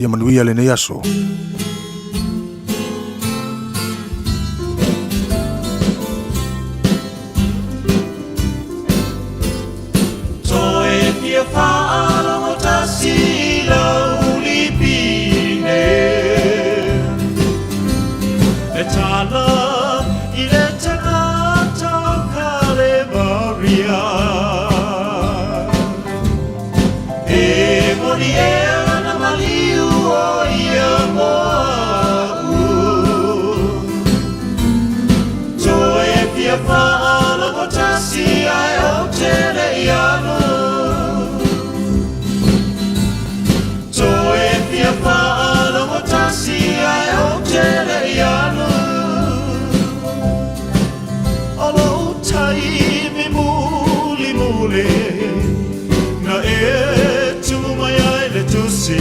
Yamanuia le neaso. Na e tu mai ai le tu si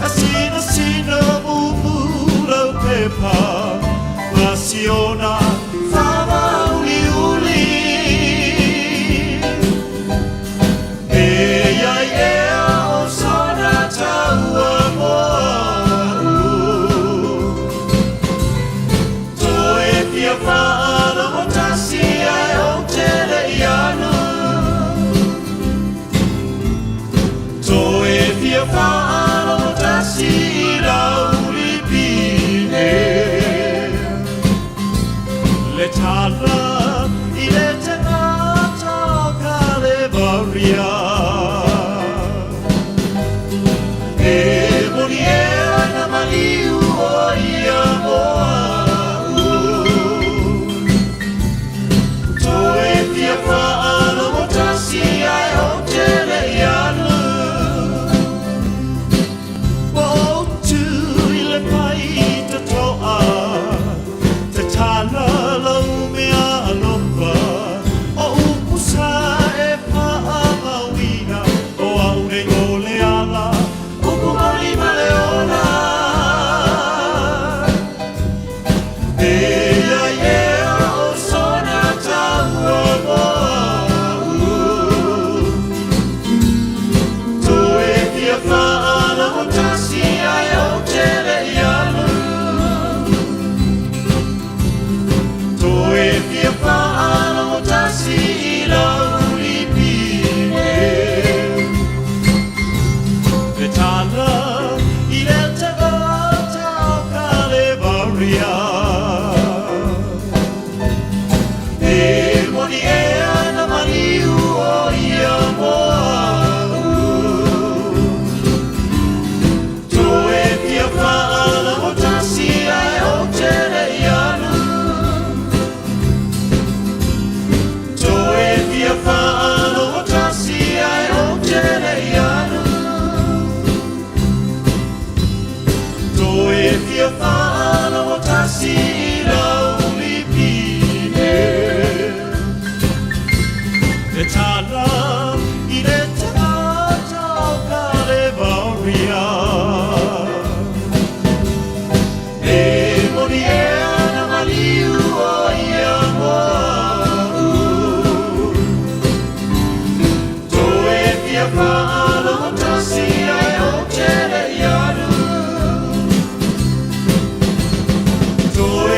asina bubula pepa pasiona fama uli e ai e o sona taua mo to e pia fa la motasi ai o tele iano Fa'alo tasi lauli pine le tala ile tangata kale baria e moriera na maliu o ia moa to e pia fa'alo tasi ai o tele iano Joy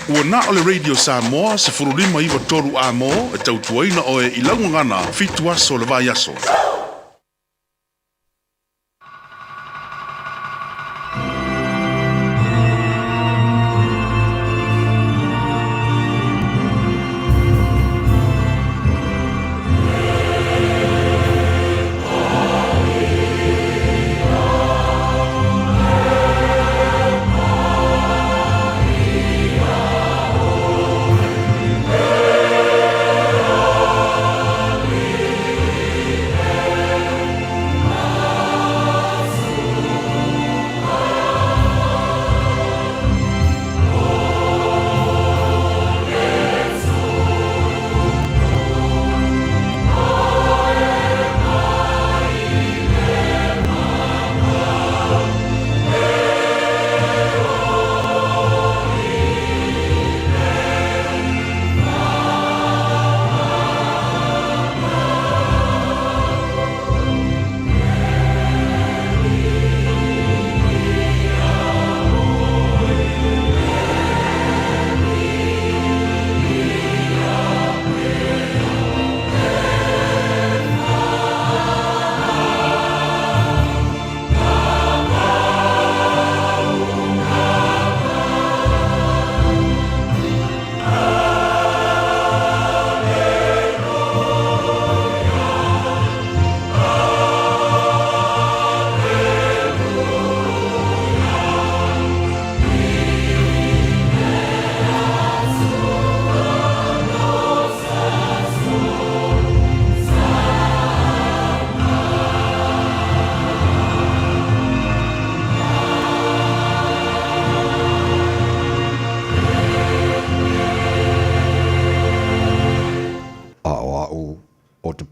Ua na o le Radio Samoa se furulima iwa toru a mo e tautuaina o e ilangu ngana fitu aso le vai aso.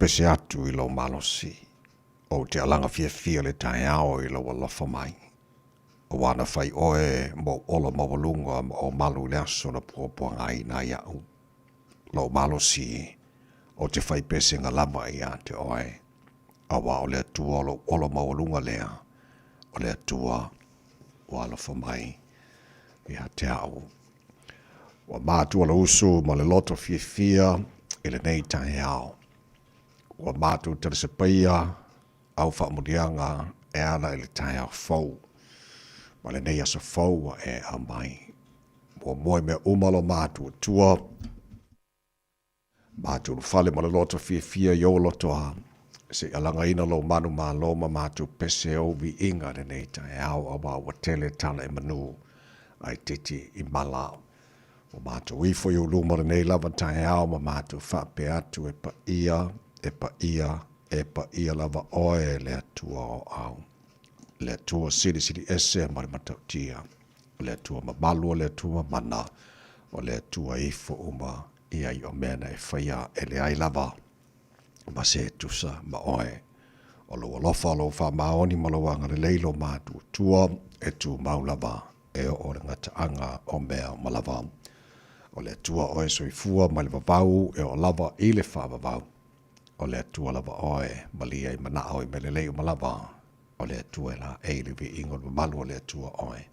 pese atu I lo malosi. O te alanga fia le tai ao I lo walofa mai. O wana fai oe mo olo mawalunga o malu le aso na puapuanga I na iau. Lo malosi o te fai pese nga lama I a te oe. Awa o le atua olo mawalunga lea. O le atua walofa mai I a te au. Wa mātua la usu ma le loto fia I le nei tai ao. Wa mātua tala se paia au whaamudianga e ana I le tai ao fau. Ma le nei asa fau e a mai. Wa moe me umalo mātua tua. Mātua ufale ma le loto fia I o loto a. Se alanga ina lo manu ma lo ma mātua pese o vi inga le nei tai ao awa wa tele tala e manu ai titi I malao. O mātou ifo I uluma nei lava tai ao ma mātou whape atu e pa ia lava oe le atua o au. Le atua siri ese ma le matautia. Le atua ma malua le atua mana. O le atua ifo uma ia I o mena e whaia e le ai lava. Ma se tusa ma oe. O lo alofa lo wha maoni malawanga le leilo mātou tua e tu maulava e o le ngataanga o mea malava. O le atua oe soifua ma le vavau e o lava I le whavavau. O le atua lava oe ma lia I manao I meleleo ma lava. O le atua la e le vi ingo le malu o le atua oe.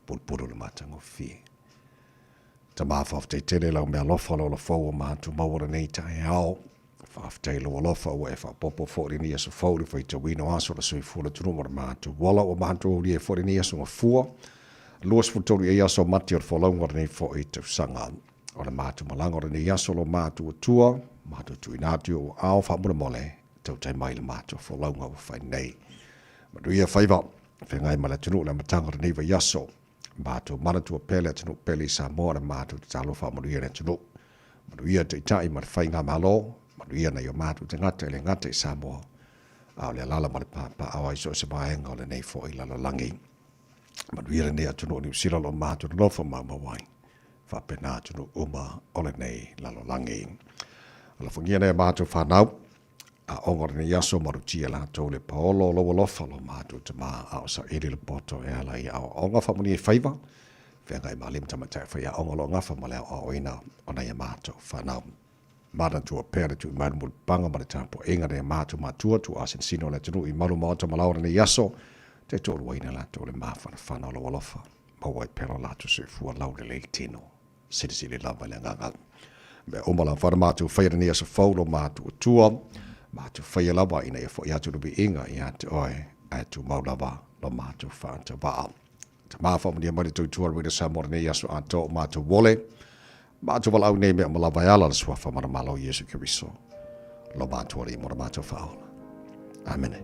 Pulpulu le matango fi. Ta mawhaf te tele lau mea lofa lo la fau ma tu mawara nei tai ao. Whaf te lo lofa o e wha popo fori ni aso fau le whai tawino aso la soifua le turumara ma tu wala o ma tu o lia fori ni aso ngafua. Luas futori e aso mati or whalaunga nei fo I te sanga. O le mātu malanga nei aso lo mātu o tua, mātu tu inatu o ao whamura mole, tau tai mai le mātu o whalaunga o whai nei. Matu ia whaiva, whengai ma le tunu le matanga nei wa yaso, mātu manatu o pele tunu pele Samoa le mātu te talo whamura ia le tunu. Matu ia te itai ma le whainga malo, matu ia nei o mātu te ngata I le ngata I Samoa. Ao le alala ma le pāpa awa iso se maenga o le nei fo I lalo langi. Manuira nei atunu o New Zealand o mātunu lofa mamawai. Whapena atunu uma ole nei lalo langi. Ala whangia nei mātu whanau. A ongore nei aso marutia la tau le paolo loa lofa lo mātu te mā ao sa eri le poto e ala I ao onga whamuni e whaiva. Whengai malim tamatai whaia onga lo ngafa ma leo ao ina o nei mātu whanau. Mana tua pere tu manu mul panga ma le tampo inga nei mātu mātua tu asin sino le tunu I malu maota malaura nei aso. Te tōru waina la tō le mawhana whana o la walofa. Mawai pero la tu se fua lau le lei tino. sili lava le nganga me omala fara matu whaira nia sa whaulo matu tua matu whaia lava ina e fo i atu rubi inga i atu oe atu maulava lo matu whaanta waa ta mafa mdia mani tu tua rwida sa mora nei asu anto matu wole matu wala au nei me malava yala la swafa mara malo Yesu Kiriso lo matu wali mora matu whaola Amen.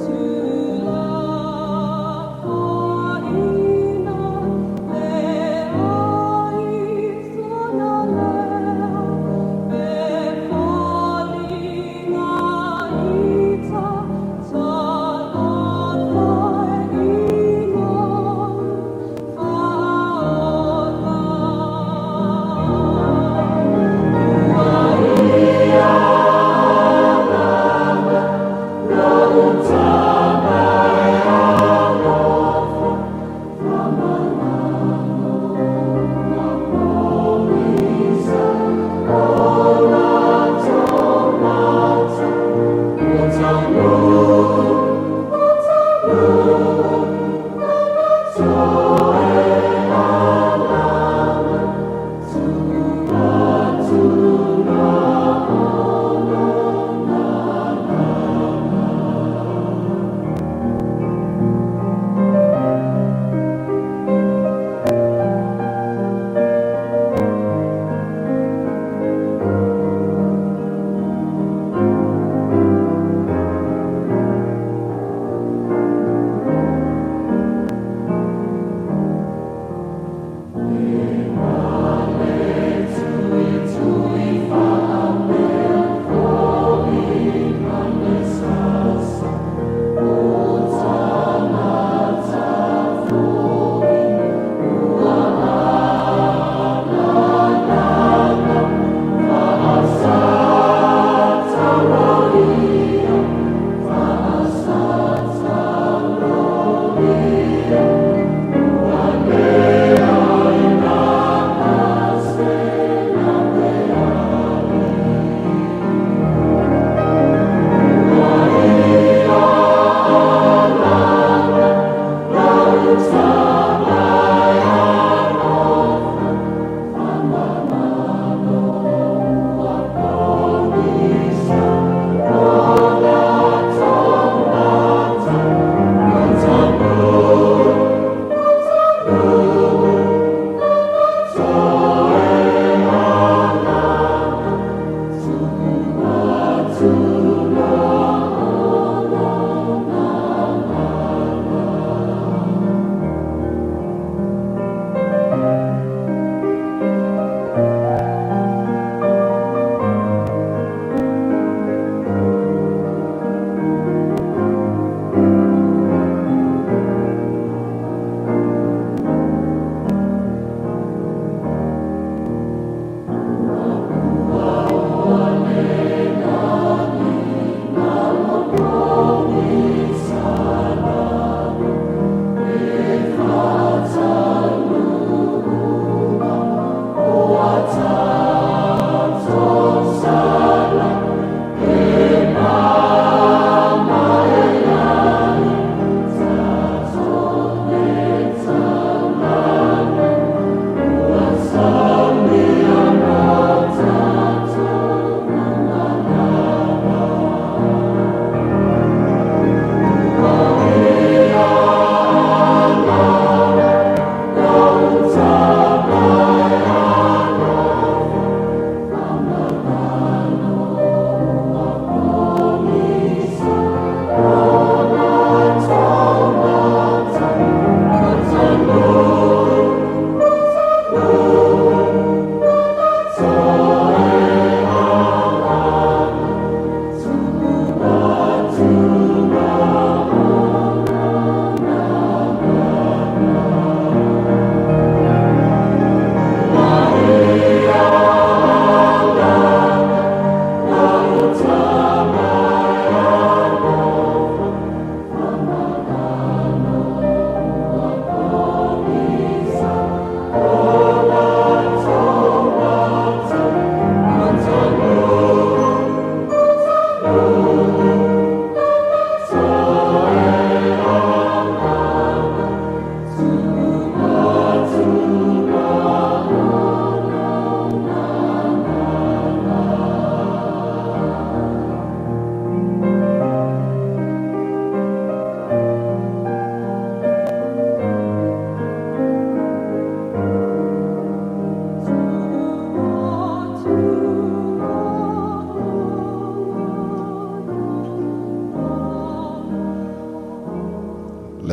To love for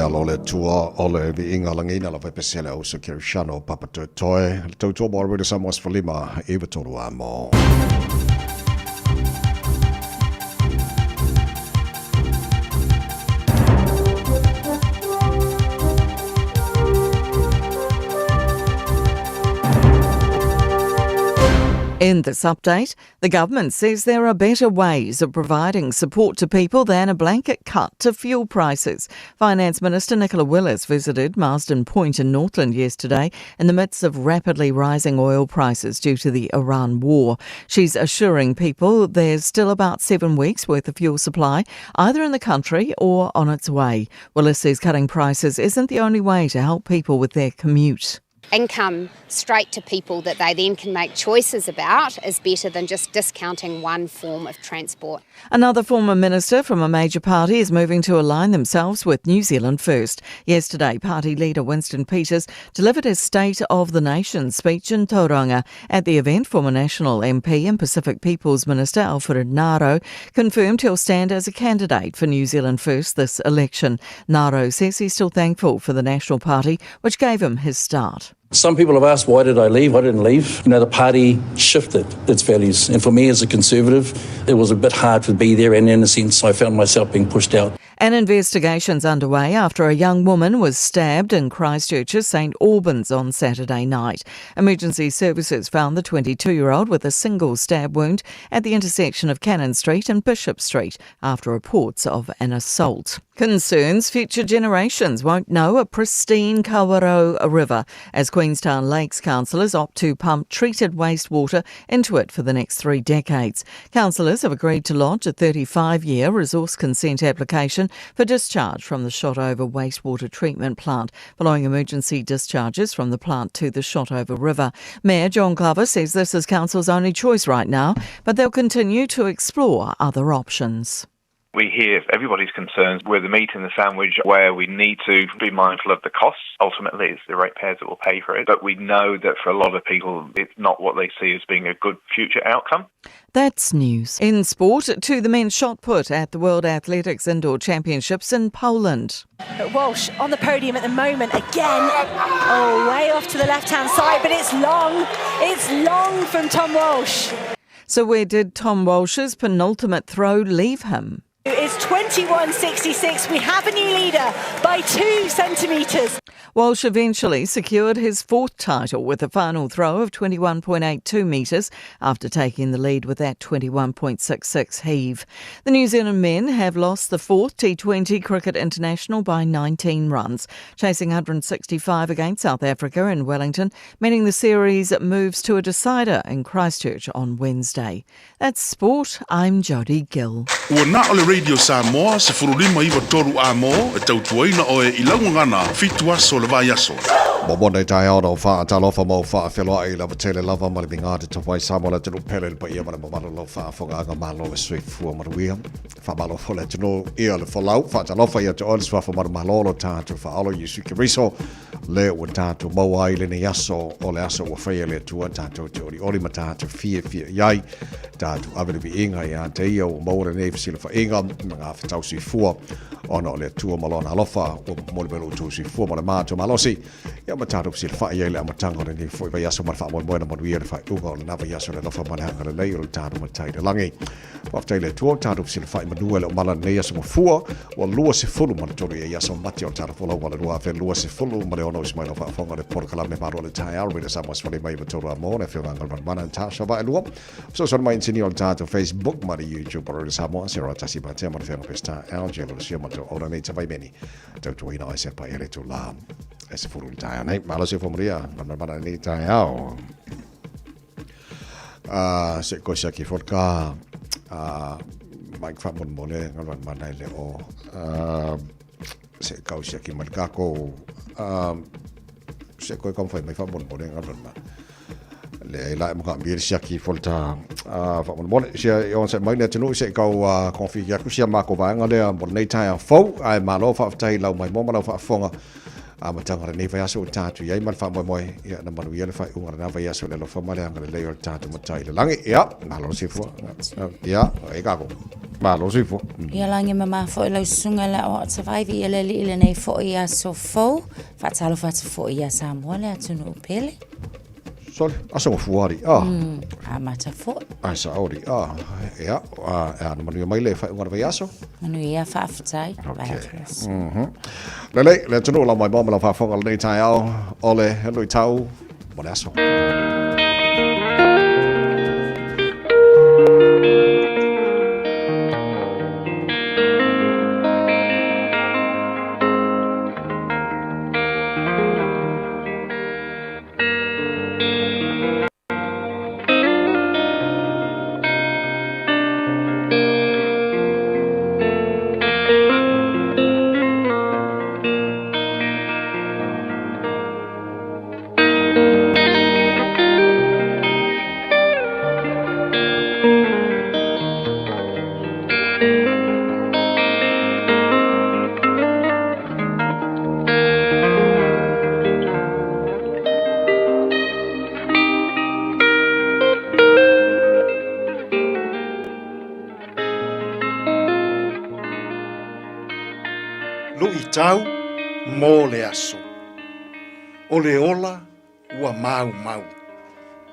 lo le tua o le vi inga langina la pesele o se kirishano papa toi to mo re sa mos falima eva tolu amo. In this update, the government says there are better ways of providing support to people than a blanket cut to fuel prices. Finance Minister Nicola Willis visited Marsden Point in Northland yesterday in the midst of rapidly rising oil prices due to the Iran war. She's assuring people there's still about 7 weeks' worth of fuel supply, either in the country or on its way. Willis says cutting prices isn't the only way to help people with their commute. Income straight to people that they then can make choices about is better than just discounting one form of transport. Another former minister from a major party is moving to align themselves with New Zealand First. Yesterday, party leader Winston Peters delivered his State of the Nation speech in Tauranga. At the event, former National MP and Pacific Peoples Minister Alfred Ngaro confirmed he'll stand as a candidate for New Zealand First this election. Ngaro says he's still thankful for the National Party, which gave him his start. Some people have asked, why did I leave? I didn't leave. The party shifted its values. And for me as a Conservative, it was a bit hard to be there. And in a sense, I found myself being pushed out. An investigation's underway after a young woman was stabbed in Christchurch's St Albans on Saturday night. Emergency services found the 22-year-old with a single stab wound at the intersection of Cannon Street and Bishop Street after reports of an assault. Concerns future generations won't know a pristine Kawerau River as Queenstown Lakes councillors opt to pump treated wastewater into it for the next 3 decades. Councillors have agreed to lodge a 35-year resource consent application for discharge from the Shotover wastewater treatment plant, following emergency discharges from the plant to the Shotover River. Mayor John Glover says this is council's only choice right now, but they'll continue to explore other options. We hear everybody's concerns. We're the meat in the sandwich where we need to be mindful of the costs. Ultimately, it's the ratepayers that will pay for it. But we know that for a lot of people, it's not what they see as being a good future outcome. That's news. In sport, to the men's shot put at the World Athletics Indoor Championships in Poland. But Walsh on the podium at the moment again. Oh, way off to the left-hand side, but it's long. It's long from Tom Walsh. So where did Tom Walsh's penultimate throw leave him? It's 21.66. We have a new leader by 2 centimetres. Walsh eventually secured his 4th title with a final throw of 21.82 metres after taking the lead with that 21.66 heave. The New Zealand men have lost the 4th T20 Cricket International by 19 runs, chasing 165 against South Africa in Wellington, meaning the series moves to a decider in Christchurch on Wednesday. That's sport. I'm Jodie Gill. Ua na ole Radio Samoa se furulima iwa toru amo e tautuaina oe I laungangana fitua so le vai aso. Momone tai ono fa talofa mo fa felo ai la tele lava mal binga te vai Samoa la tenu pele pa ia mal lo fa fonga ga malo le sui fu mo wia fa malo fo le tenu ia le folau fa talofa ia te olis fa mo malo lo tatu fa alo yisu kiriso le o tatu mo ai le ni aso o le aso wa fa le tu tatu te oli matatu fie yai tatu ave bi inga ia te ia o mo le nei fsile fa inga nga fa tau si fu ono le tu malona alofa o mo le belo tu si fu mo le mato malosi ia matatu fsile fa ia le amatanga ni foi vai aso mar fa mo mo mo ia fa ugo le nava yaso le lofa mo hanga le o tatu matai le langi fa tai le tu tatu fsile fa mo dua le mala nei aso mo fu o lua se fulu mo to ia yaso mati o tatu fulu mo le lua fe lua se fulu mo le ono ismail fa fonga le por kala me maro le tai ar le samos fa le mai mo to mo le fe ngal mana tasha ba lua so mai intini on tatu Facebook ma YouTube por le samo se rota si batia mo fe festa angelo si mo to ora nei vai bene to ina ese pa ele to la ese fulu le tai nei malo se fomoria mana nei tai ao se cosa che forca mai fa mon mole ngal mana le o se causa che marcaco se coi con fai mai fa mon mole ngal ma le la mo cambia sia che folta fa mon mole sia on se mai ne tenu se cau configure ku sia ma ko va ngale mon nei tai fo ai ma lo fa tai lau mai mo ma lo fa fonga ma tanga nei vai aso tatu ia mal fa mo ia na manu ia le fa unga na vai aso le lo fa male ngale le tatu mo tai le langi ia na lo se fo ia e ka ko Malo sifo. Ia langi mama fo lau sunga la o survive ia le ile nei fo ia so fo fa talo fa fo ia Samoa le atunu upele. Sol, aso fuari. A mata fo. Ai sa ori. Ja, no manu mai le fa ngor vai aso. Manu ia fa fatai. Le tunu la mai bom la fa fonga nei tai au. Ole, lui tau. Mo aso. Tau mō le aso. O le ola ua mau mau.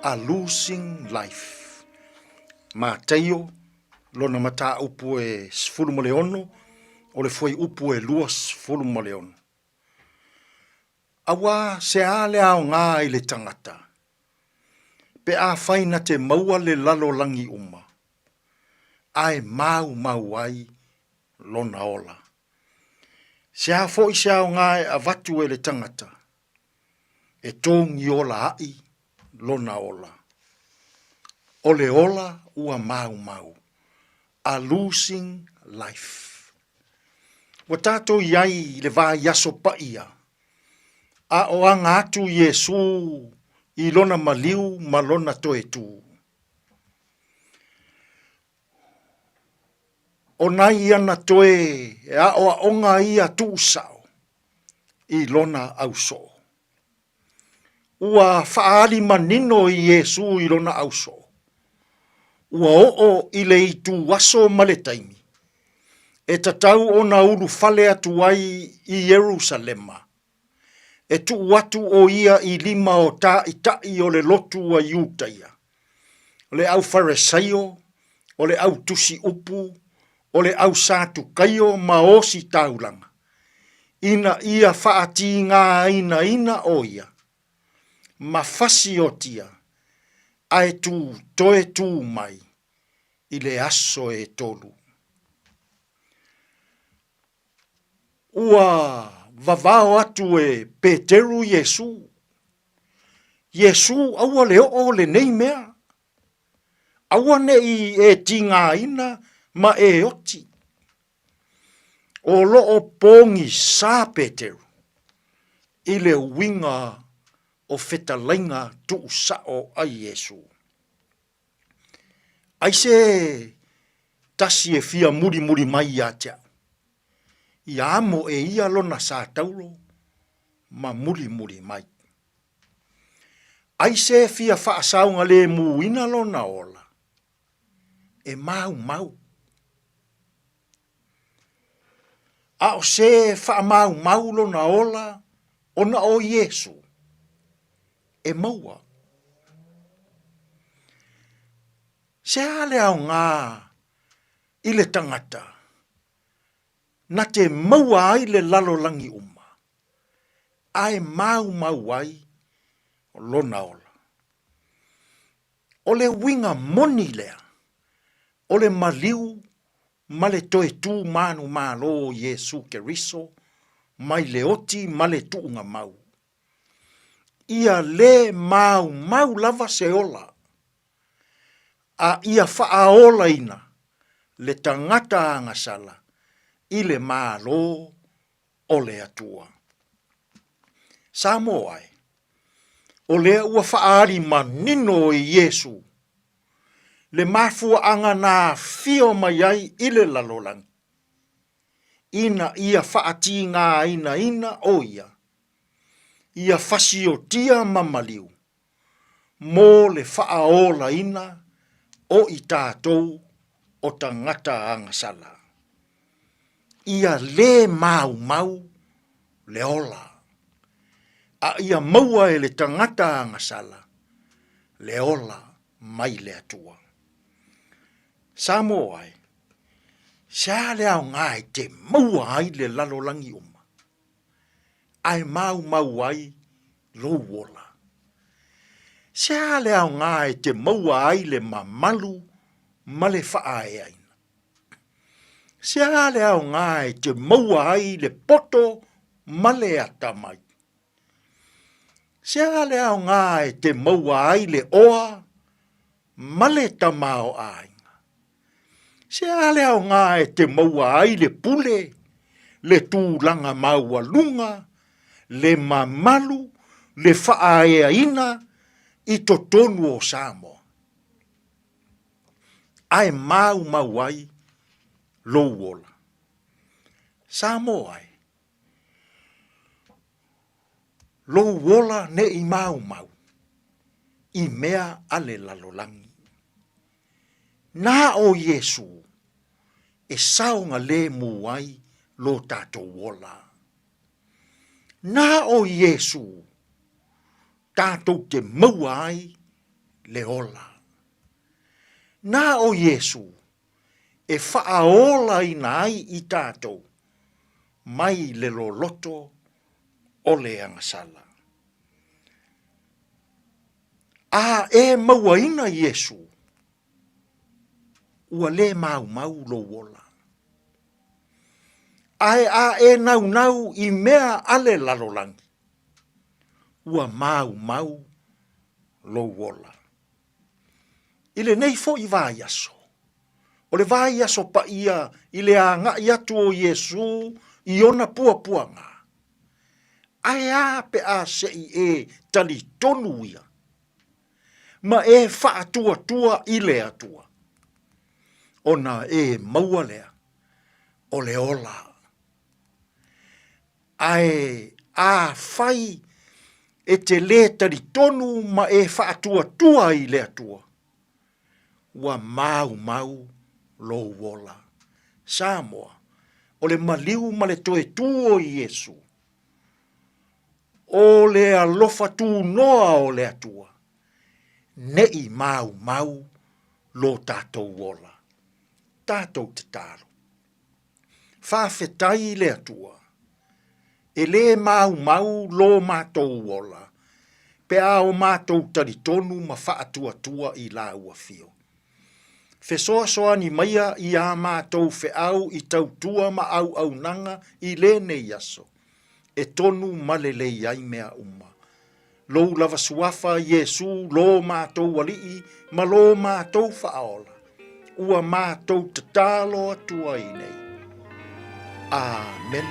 A losing life. Ma teio lona mata upu e sfulu mo le ono o le foi upu e luas sfulu mo le ono. Awa se a le ao ngā i le tangata. Pe a whaina te maua le lalo langi uma. Ai mau mau ai lona ola. Se a fo i se ao ngai a vatu e le tangata, e tōngi ola ai, lona ola. O le ola ua mau mau, a losing life. Wa tātou iai le vā yaso pa ia, a o anga atu Yesu i lona maliu ma lona toe tū. O nai ana toe e a o onga ia tu sao i lona au so. Ua whaari manino i Yesu i lona au so. Ua o i le i tu waso male taimi. E tatau o na uru fale atu ai i Jerusalema. E tu watu o ia i lima o ta i tai o le lotu a Iutaia. O le au farisaio, o le au tusi upu, o le au sātu kaio ma osi taulanga. Ina ia whaati ngā ina o ia. Ma fasi o tia, ai tu toe tū mai, i le aso e tolu. Ua vavao atu e Peteru Yesu. Yesu aua leo o le nei mea. Aua nei e tinga ina, ma e oti. O loo pongi sa Peteru. I le winga o fetalainga tu sao a Yesu. Ai se tasi e fia muri mai a tia. I amo e ia lona sa tauro ma muri mai. Ai se fia whaasaunga le muina lona ola. E mau. A o se wha mau lona ola, ona o Yesu, e maua. Se ale au ngā i le tangata, na te maua ai le lalo langi uma, ai mau ai lona ola. O le winga moni lea, o le maliu, ma le toe tū manu mālo Yesu Keriso, mai le oti ma le tuunga mau. Ia le mau lava se ola. A ia whaaola ina, le tangata angasala, i le mālo o le atua. Samo ai, o le ua whaari manino i Yesu, le mafua anga nā fio mai ai i le lalolang. Ina ia whaati ngā ina o ia. Ia fasio tia mamaliu. Mō le whaaola ina o i tātou o tangata angasala. Ia le mau le ola. A ia maua e le tangata angasala le ola mai le atua. Samo ai, sa le au ngai te maua ai le lalolangi uma. Ai mau ai lo wola. Sa le au ngai te maua ai le mamalu ma le faa e aina. Sa le au ngai te maua ai le poto ma le atamai. Sa le au ngai te maua ai le oa ma le tamao ai. Se ale au ngai te maua ai le pule, le tūlanga maua lunga, le mamalu, le whaaea ina, i to tonu o Samoa. Ai mau ai, lo wola. Samoa ai. Lo wola ne i mau, i mea ale lalolangi. Na o Yesu, e saunga le muai lo tātou wola. Na o Yesu, tātou te mauai le ola. Na o Yesu, e whaaola i nai i tātou, mai le lo loto o le angasala. A e mauaina Yesu, ua le mau lo wola. Ai a e nau i mea ale lalolangi. Ua mau lo wola. Ile nei fo i vai aso. O le vai aso pa ia i le anga i atu o Yesu i ona puanga. Ai a pe a se i e tali tonu ia. Ma e wha tua i le atua. Ona e maua lea, o le ola. Ai a fai e te le tari tonu ma e whaatua tua i le atua. Ua mau lo wola. Samoa, o le maliu ma le toe tuo i Yesu. O le alofa tu noa o le atua. Ne i mau lo tātou wola. Tātou te tāro. Whawhetai le atua. E le mau lo mātou wola. Pe ao mātou tari tonu ma whaatua i la ua fio. Fesoa soa ni maia i a mātou au i tautua ma au nanga i le nei aso. E tonu malele ai mea uma. Lo lava suafa Yesu lo mātou walii ma lo mātou whaaola. Ua mātou te tālo atua i nei. Amen.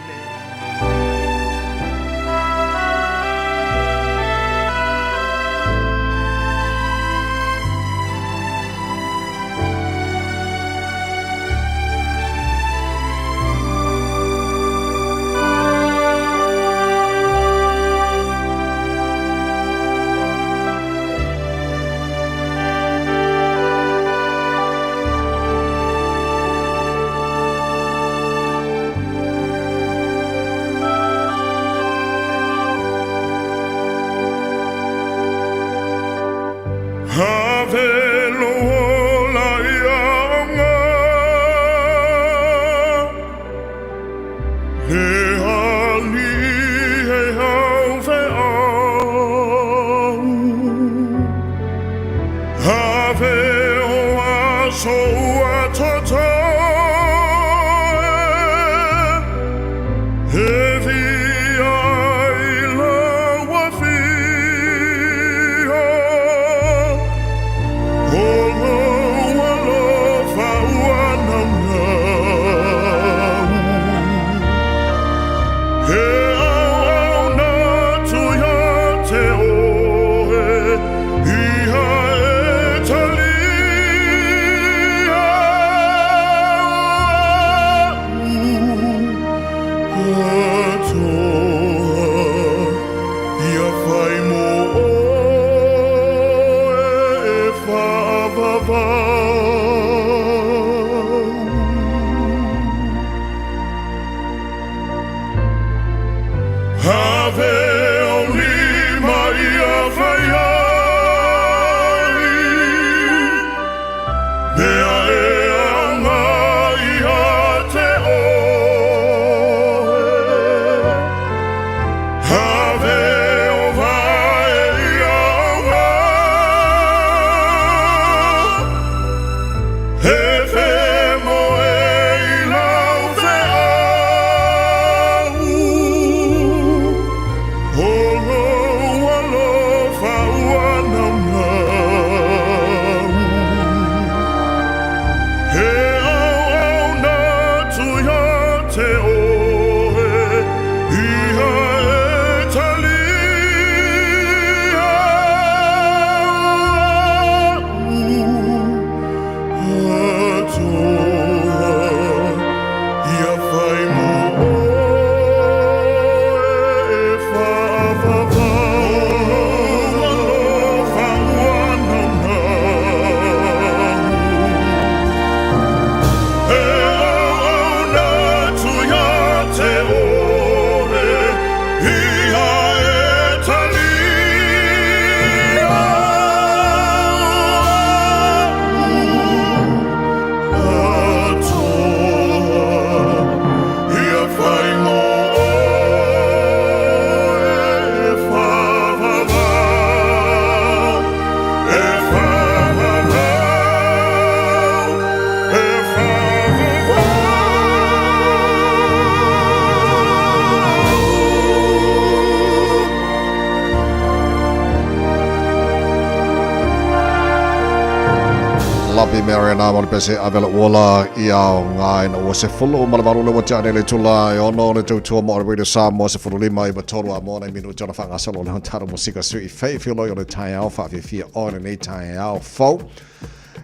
Lapi Mariana mo pese avela wala ia ngai no se fulu malamaru le wata le tula ono le tu mo radio sa mo se fulu lima i batoro mo na minu jona fanga solo le taro musika sui fe filo yo le tai alpha fi on le tai alpha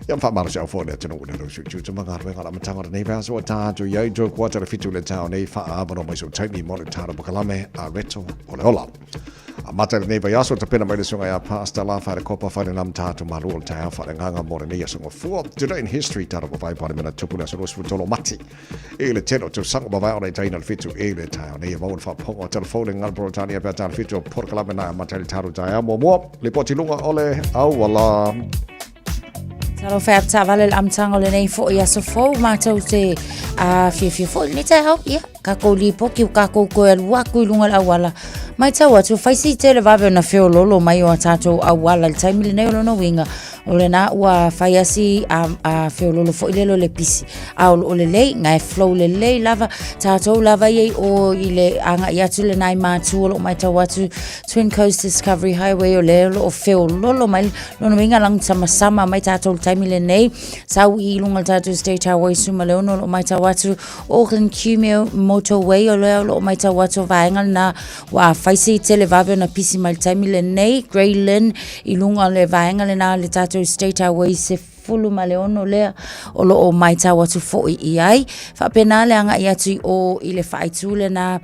Yam fa mara sa fo le tino le lo chu tu manga re ngala matanga ne ba so ta tu ye jo kwata le fitu le tao ne fa aba no mai so tai mo le taro bukalame a reto ole hola a mata le neiva yaso te pena mai le sunga ya pasta la fa le kopa fa le nam tatu maru le tai fa le nganga mo le ia so fu today in history taro ba vai pa le tupu le so ro tolo mati e le teno tu sang ba vai ole tai na fitu e le tao ne mo fa pongo telefone ngal pro tani ba tan fitu por kala na mata le taro tai mo le poti lunga ole au wala Talo fai ata vale amtanga le nei fo ia so fo matou te fi fo le te hau ia ka ko li po ki ka ko ko el wa ku lunga la wala mai tau atu fai si te le vave na feo lolo mai o tato a wala le taimi le nei no winga o le na ua fai asi a feo lolo fo ile lo le pisi a o le lei ngai flow le lei lava tato lava ye o ile anga ia tu le nai matu o mai tau atu Twin Coast Discovery Highway o le o feo lolo mai no winga lang sama mai tato taimi le nei sau I lunga tato State Highway suma le ono mai tau atu Auckland Cumeo Motorway o le o mai tau atu vaenga na wa faisi te le vave na pisi mai taimi le nei Grey Lynn I lunga le vaenga le na le tato State Highway se fulu maleono lea o lo o mai tau atu fo I ai fa pena le anga I atu o I le whaitu le na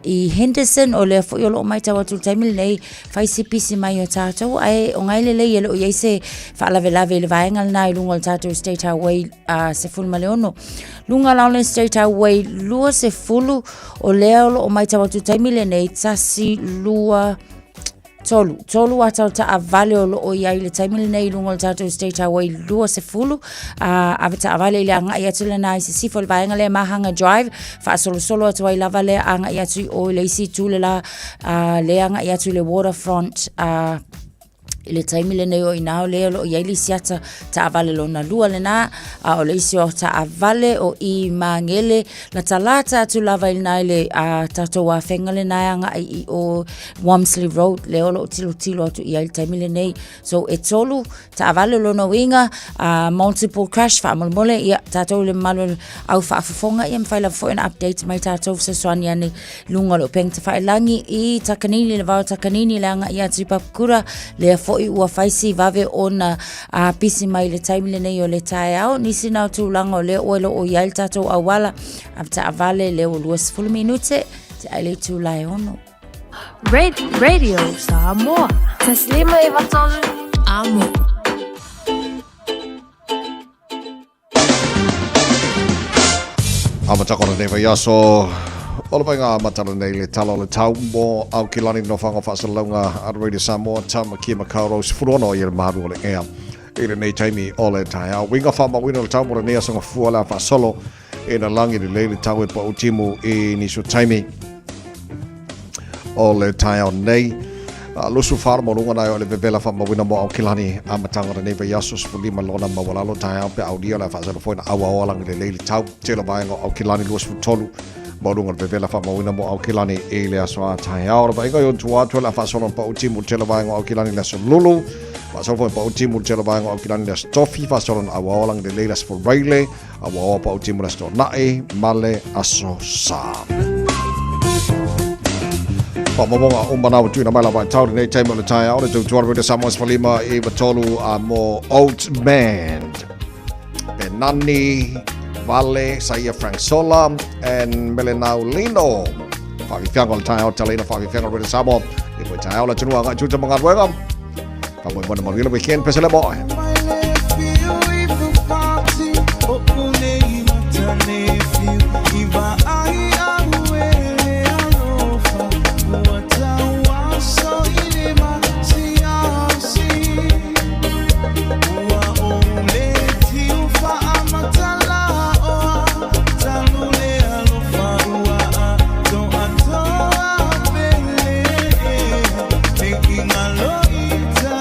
I Henderson o le fo I o lo o mai tau atu taimi le nei faisi pisi mai o tato ai o ngai le le yelo o yeise fa lave le vaenga le na I lunga le tato State Highway se fulu maleono lunga la le State Highway lua se fulu o lea o lo o mai tau atu taimi le nei tasi lua Tolu atau ta avale o iai le taimile nei lunga le tatou State Highway lua se fulu ave ta avale le anga ia tule na se sifo le vaenga le Mahanga Drive fa solo atu ai lava le anga ia tu o le isi tule la le anga ia tu le waterfront le taimile nei o inao le o iai li siata ta avale lo na lua le na o le isi o ta avale o I mangele la talata atu lava il nai le tatou a whenga le nai anga I o Wamsley Road le o tilo atu iai le taimile nei so e tolu ta avale lo na winga multiple crash fa mole ia tatou le malo au fa afafonga ia mwhaila fo an update mai tatou sa swani ane lunga lo peng ta whailangi I takanini le vau takanini le anga ia tupapkura le fo I ua faisi vave ona pisi mai le taimile nei o le tae au nisi nau tūlanga o le oelo o iai tatou awala apta avale le o 20 minute te aile tūlai ono Radio Samoa Taslima Ivatolu Amo Amatakona neva yaso Ola painga matala nei le talo le tau mo au kilani no whanga whasalunga at Radio Samoa tama kia makauro si furono I le maru o le ea I le nei taimi o le tai au winga whama wina le tau mo le nea songa fuala whasolo e na langi le le tau e pa utimu I niso taimi o le tai au nei lusu whara mo runga nai o le vevela whama wina mo au kilani a matanga le neva yaso si fulima lona mawalalo tai au pe au dia le whasalo foina awa o langi le le tau tela vaenga au kilani luas futolu Morunga vevela fa mawina mo au kilani e le aso a tai aora ba inga yon tua la fa solo pa utimu tela vaenga au kilani le so lulu Fa so fa o timu tele ba ngo kilani le stofi fa so na wa lang de lelas for raile a wa pa o timu le sto nai male aso sa. Pa mabonga umbana o tuina mala ba tau nei time o le tai au le tu tuar de Samoas Falima e batolu a mo old man. Nani Vale, Saya Frank Sola, and Melenau Lino. Favi Fiango, Tile, Talina, Favi Fiango, with the Samo. If we tile, let you know, I got you to Mangat Wegum. But we want to really weekend, Pesele Boy. Making a love, it's a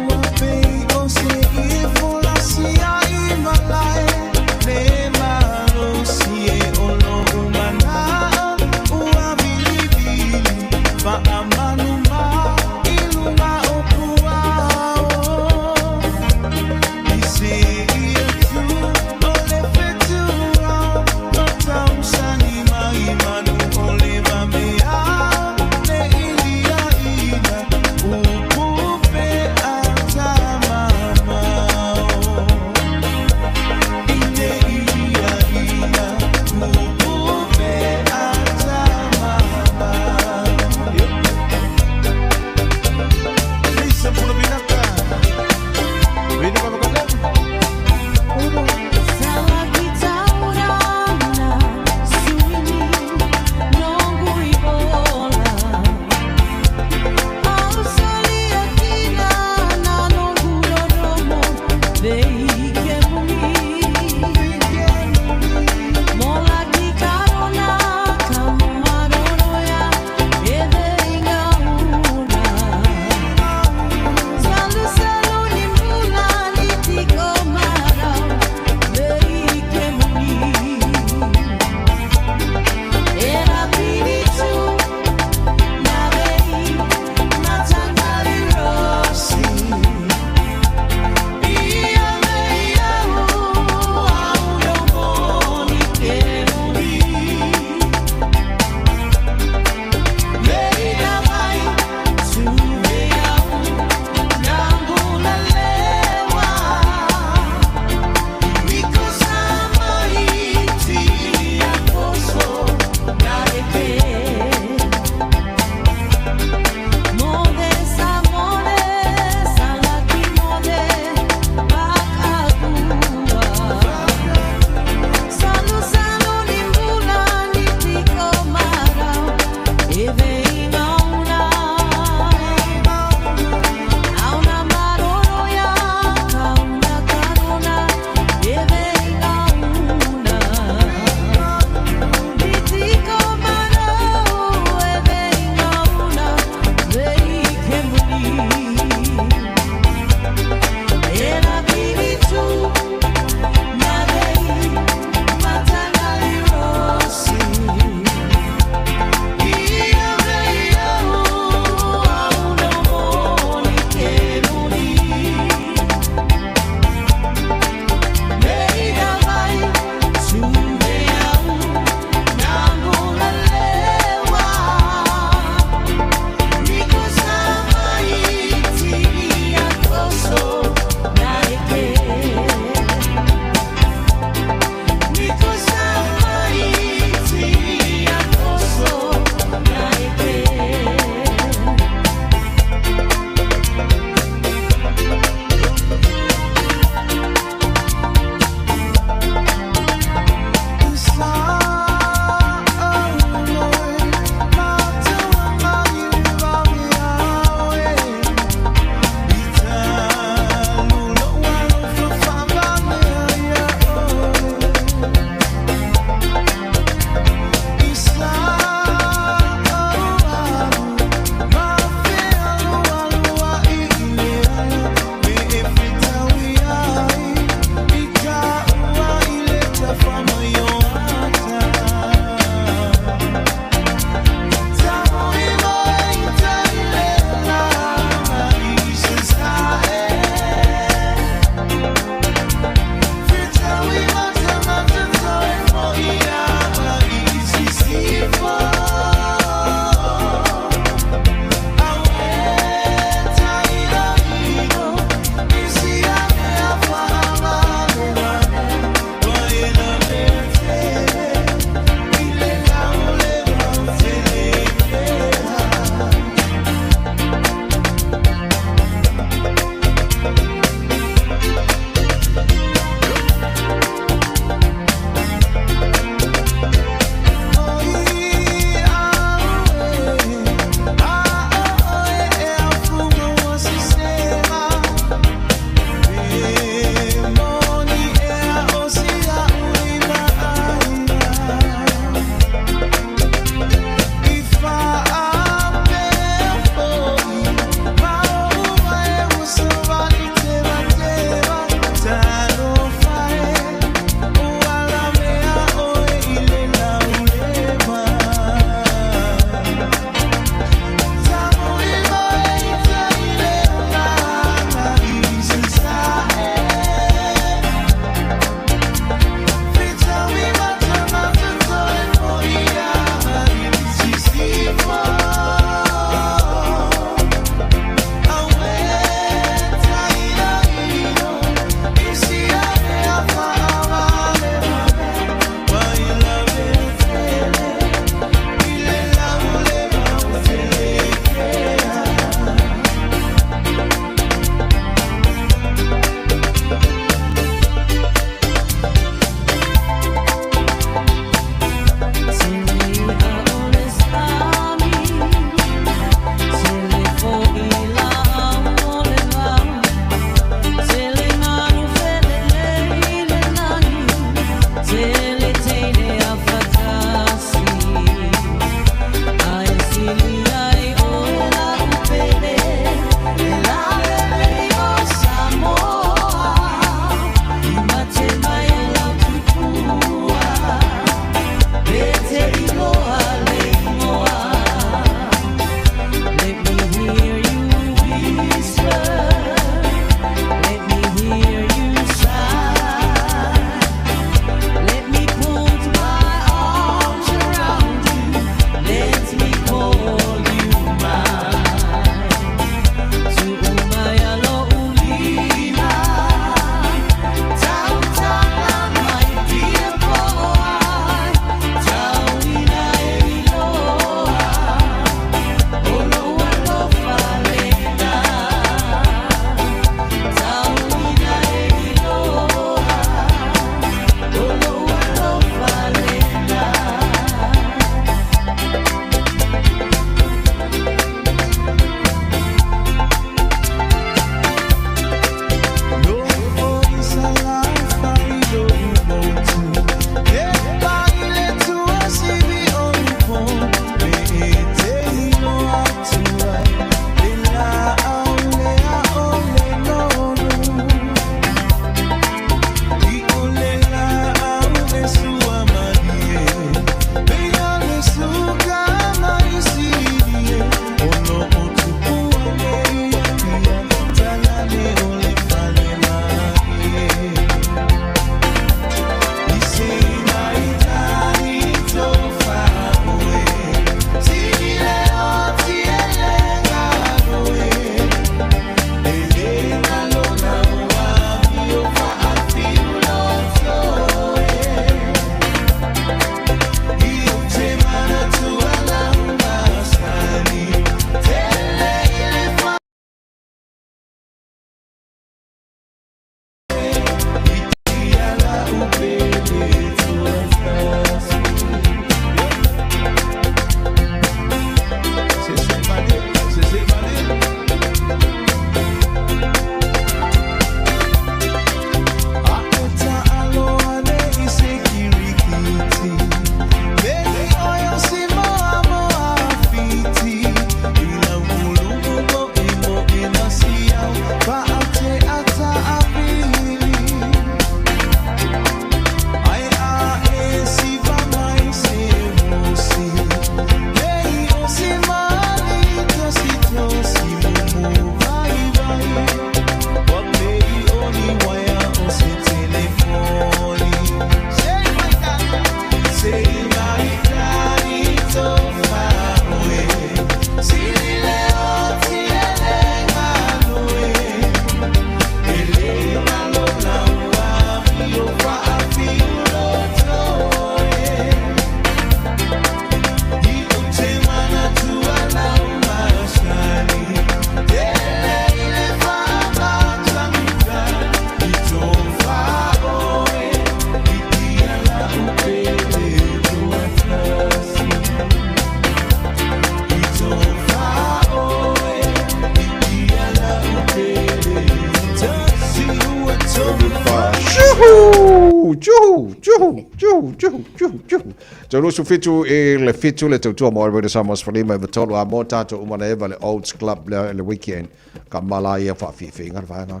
Tolu su fitu e le fitu le tautua mo e Samos Frelimo e tolu a mo tato umana eva le Olds Club le weekend ka mala ia fa fi ngar fa nga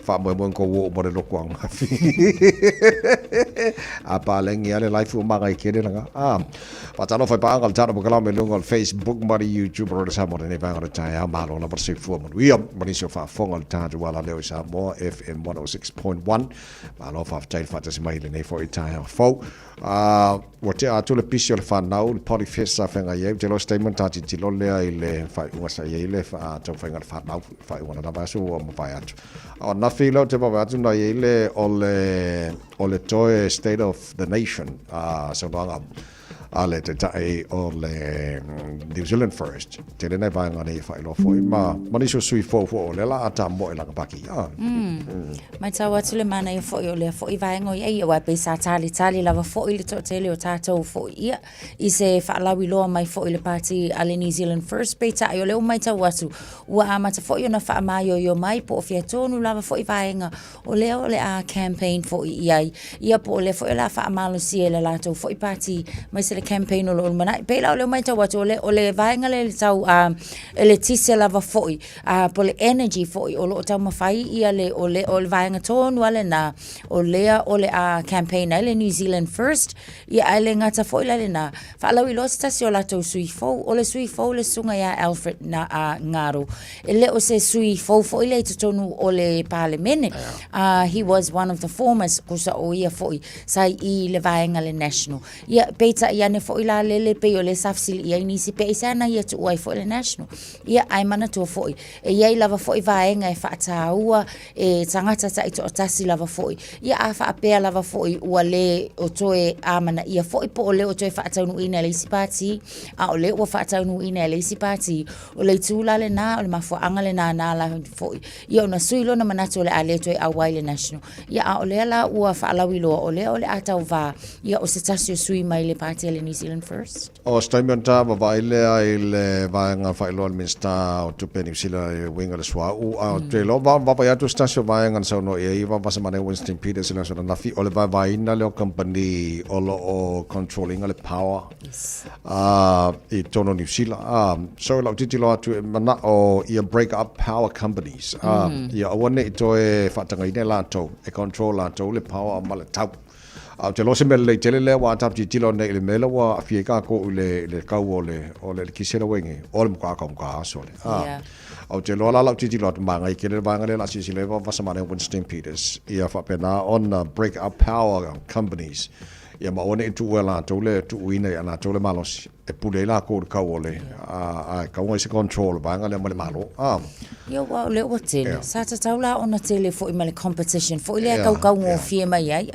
fa mo ko wo mo le lokwang fi apa lengi ale life u maga kede nga pa tano fa pa ngal tato kala me lungal Facebook mari YouTube ro sa mo ne va ngar tai a malo na persi fu mo wi mari so fa fongal tato wala le sa mo FM 106.1 malo fa tai fa tasi mai le nei for tai fo wa te atu le pisi o le whanau, le pori fesa whenga iau, te lo statement tati ti lo lea i le whai unga sa iei le tau whenga le whanau, whai unga na tabasu o ma whai atu. O na whilau te pawa atu na iei le o le toe State of the Nation, so noanga ale te tae o le New Zealand First, te le nei vaenga nei whai lo foi, ma maniso sui fo o le la ata mo e langa paki. Mai tau atu le mana i foi o le foi vaenga i ei o e pesa tali lava foi le to tele o tātou foi ia i se whaalawi loa mai foi le party ale New Zealand First pe tae o leo mai tau atu ua amata foi o na whaamayo i o mai po o fia tonu lava foi vaenga o leo le a campaign foi iai ia po o le foi la whaamalo si e le latou foi party mai se le campaign o lo mana pe la o leo mai tau atu o le vaenga le tau le tise lava foi po le energy foi o lo tau mawhai ia le o le vaenga tonu ale na o lea o le a campaign ale New Zealand First ia ale ngata foi le na whaalawi lo stasi o latou sui fou o le sui fou le sunga ia Alfred na ngaro ele o se sui fou foi le tutonu o le parliament he was one of the formers kusa o ia foi sai i le vaenga le national ia peita ia ne foi la le pe o le safsil ia inisi pe sana ia tu ai foi le national ia ai mana tu foi e ia lava foi vaenga e whaataua e tangata ta ito tasi lava foi ia a whaapea lava foi ua le o toe amana ia foi po o le o toe whaataunu ina le isipati a o le ua whaataunu ina le isipati o le tūla le nā o le mafuanga le nā la foi ia ona suilo na manato le a le toe awai le national ia a o le la ua whaalawi loa o le atau va ia o se tasi o sui mai le party le New Zealand First o statement ta vaile ai le vaenga whailoa minsta o tupe New Zealand e winga le swa a te lo va pa tu stasio vaenga sa no e va pasa mane Winston Peters na so na fi o le vaina le company o controlling le power i tono New Zealand so la titi lo tu mana o ia break up power companies ia one i to e fatanga i la to e control la to le power ma le tau te lo se mele tele le wa tap titi lo ne le mele wa fieka ko le kau o le kisera wengi o le ka so le au te loa la titi lo manga i kele banga le la sisi le va samane Winston Peters ia fa pena on break up power companies ia ma one tu wela to le tu wina ana to le malos e pule la ko ka ole ka o se control banga le malo yo wa le o tele sa ta taula ona tele fo i male competition fo ile ka ngo fie mai ai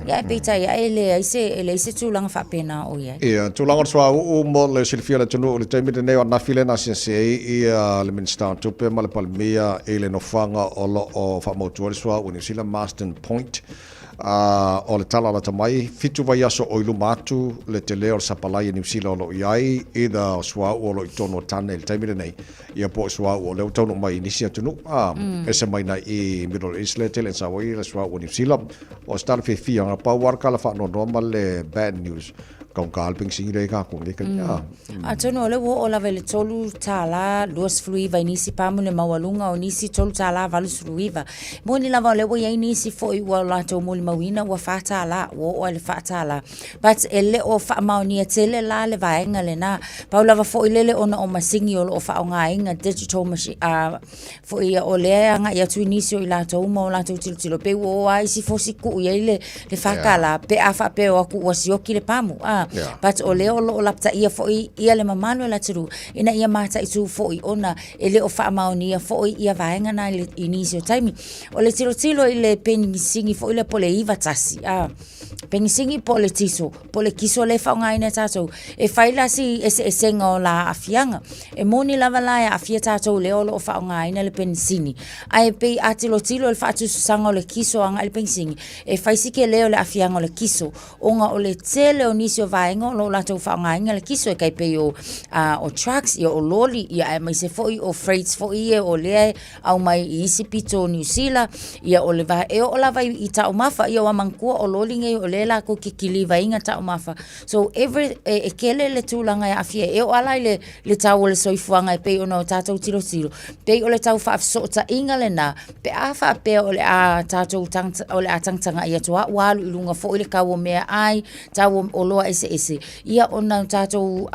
ia peta ia ele se tu langa fa pena o ia ia tu langa so o mo le silfia le tunu le time de ne ona file na se ia le minister tu pe male palmia ele no fanga o fa mo tu so o ni sila Marsden Point o le tala la tamai fitu vai aso o ilu matu le te leo sapalai New Zealand o iai ida swa o lo itono tane le taimire nei ia po swa o le tono mai inisia tunu ese mai na i Middle East le tele sa wai le swa o New Zealand o star fe fia nga pa war kala fa no normal le bad news kong kalping sing re ka kong le ka tono le wo o la vele tolu tala los fluiva inisi pamu le mawalunga o nisi tolu tala valus fluiva mo ni la vale wo ia inisi fo i wa la to mo mawina wa fata la wo o le fata la but ele o fa mauni tele la le vaenga le na paula va fo ile ona o masingi o fa nga inga digital machine fo ia o le nga ia tu inisio i la to mo la to tilo pe wo ai si fo si ku ia le faka la pe afa pe o ku o si o ki le pamu but o le o lapta ia fo ia le mamano la tru ina ia mata i tu fo ona ele o fa mauni fo ia vaenga na le inisio time o le tilo ile pen singi fo ile pole iva tasi pengisingi po le tiso, po le kiso le whaonga ina tātou. E whaila si e senga o la afianga. E moni lava lai afia tātou le olo o whaonga ina le pengisini. Ai pei atilo tilo le whaatu susanga o le kiso anga le pengisingi. E whaisike leo le afianga o le kiso. Onga o le tele o nisi o vaenga o lo latou whaonga ina le kiso e kai pei o trucks, o loli, ia e mai se foi o freights foi o le au mai i isi pito New Zealand, ia o le vae o lava i tau mafa, ia o amankua o loli ngai o le la ko kikili vainga tau mafa. So every e kele le tūlanga e afia, e o alai le tau o le soifuanga e pei o no tātou tiro tiro. Pei o le tau whaafsota inga le nā, pe a whaapea o le a tātou o le a tangtanga ia toa, walu i lunga fo i le kau o mea ai, tau o loa ese. Ia o nau tātou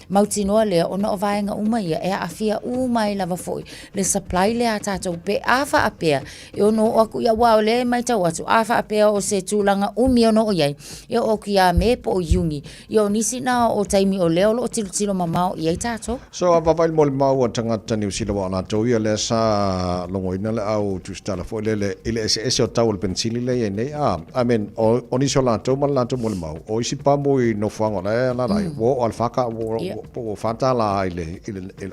mautinoa lea, o no o vaenga uma ia, e a afia uma i lava foi. Le supply le a tātou, pe a whaapea, e o no o aku ia wao le mai tau atu, a whaapea o se tūlanga umi o no o iai, e o ki a me po o yungi, i o nisi na o taimi o leo lo o tilo mamao i ai tātou. So a wawail mo le mau a tangata New Zealand wa nātou ia le sa longoina le au tūstala fo ile ese o tau le pensili le ia nei, I mean, o nisi o nātou ma nātou mo le mau, o isi pa mo i no whango le la rai, wo o alfaka o whanta la ile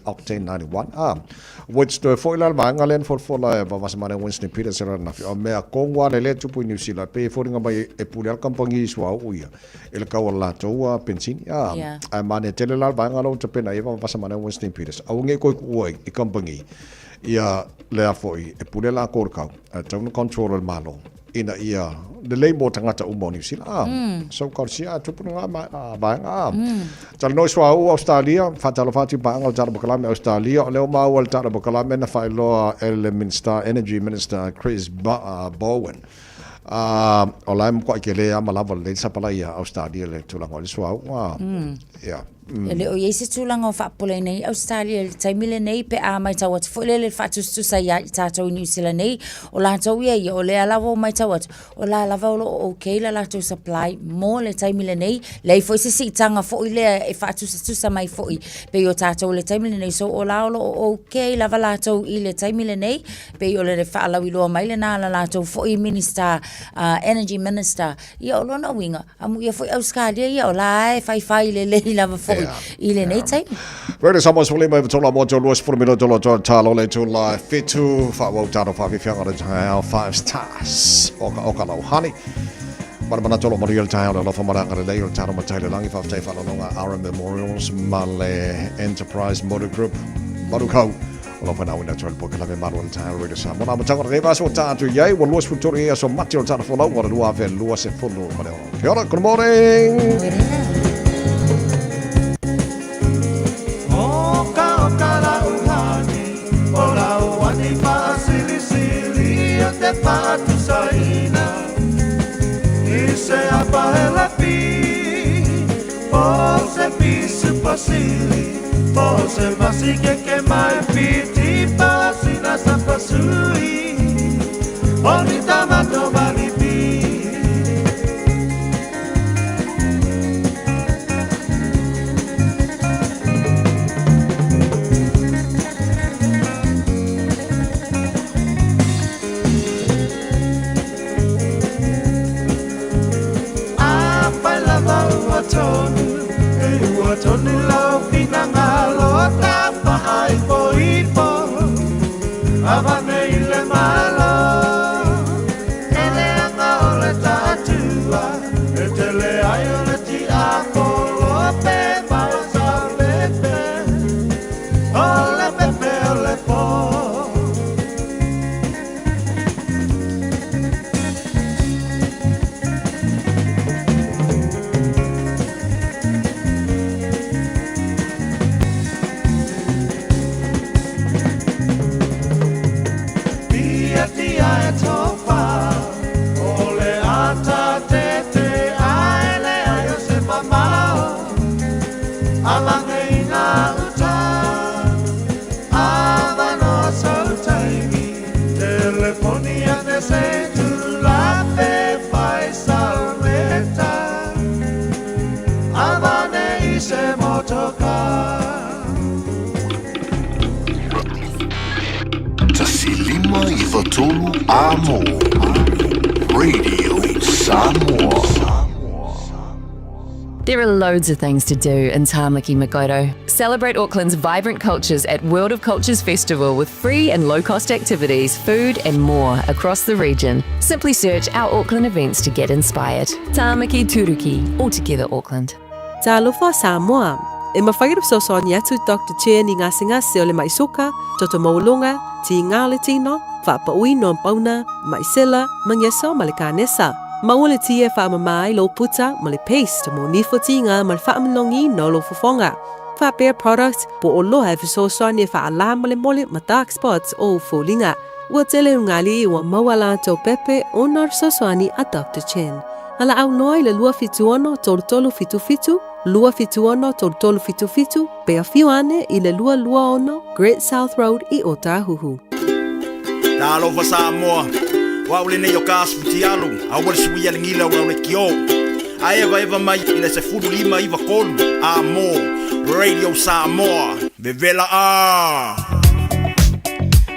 Octane 91, which to fo ila maanga len for la vasamane Winston Peters era na o mea kongwa le tupu New Zealand pe fo ringa mai e puli al kampangi swa uia ele ka wala toa pensini a mane tele la maanga lo tapena e vasamane Winston Peters au nge ko oi e kampangi ia le afoi e puli la korkau tau control malo ina ia le lei mo tangata umbo New Zealand so korsia tupu nga maanga tal no swa Australia fatalo fati baanga tal bakalame Australia le ma wal tal bakalame na failo Minister Energy Minister Chris Bowen o laim ko ke le amalava le sapala ia Australia le tulanga le swa yeah ele o yese tulanga o whaapole nei Australia le taimile nei pe a mai tawat fole le whaatustu sa ia i tātou New Zealand nei o lātou ia o le alawa o mai tawat o la lava o okay la lātou supply mo le taimile nei le foi se sitanga fo ile e whaatustu sa mai foi pe o tātou le taimile nei so o la o okay lava lātou i le taimile nei pe o le whaalawi loa mai le nā la lātou foi Minister Energy Minister ia o lona winga amu ia foi Australia ia o la e whai le lava foi ile nei tai. Rere sama sole mai tola mo tolo for me tolo talo le to la fitu fa wo taro fa fianga le tau 5 stars o ka lo honey. Mana tolo mo real tau lo fa mara ngare le taro mo tai langi fa tai fa lo nga our memorials male enterprise motor group motor lo fa na wina tolo po kala me maru tau rere sama na mo tanga reba so tatu yai wo los futori so matio taro fo lo wa lua ve lua se folo mo le. Good morning. Patu saina ise apahela pi pose pisu pasili pose masike ke mai piti pasina sapasui onita mato balipi Tony lau pinangalo tapahai poipo avane ile malo ele anga ole tatua etele ayole ti akolo pe basa pepe ole po Tasilima i Fatulu Amo Radio Samoa. There are loads of things to do in Tāmaki Makaurau. Celebrate Auckland's vibrant cultures at World of Cultures Festival with free and low-cost activities, food and more across the region. Simply search our Auckland events to get inspired. Tāmaki Turuki, all together Auckland. Talofa Samoa. E mawhairap sosoni atu Dr. Chen i ngasi o le maisoka, toto maulunga, ti ngā le tino, whapaui no pauna, maisela, manyeso ma le kānesa. Maua le tia whaamamai lo puta ma le paste mo nifotinga ma le whaamalongi no lo fofonga. Whapea products po o loha e sosoni e whaala ma le mole ma dark spots o fulinga. Ua tele ungali ua mawala tau pepe o nar sosoni a Dr. Chen. Ala au noi le lua fituono tolu fitu fitu, lua fituono tolu fitu fitu, pea fiuane i le lua ono, Great South Road i Otahuhu. Talofa Samoa, wa ule ne yo kaspiti alu, awal suwi ya ngila wa ule kio. Eva mai ina se fudu lima iva kolu, Radio Samoa, bevela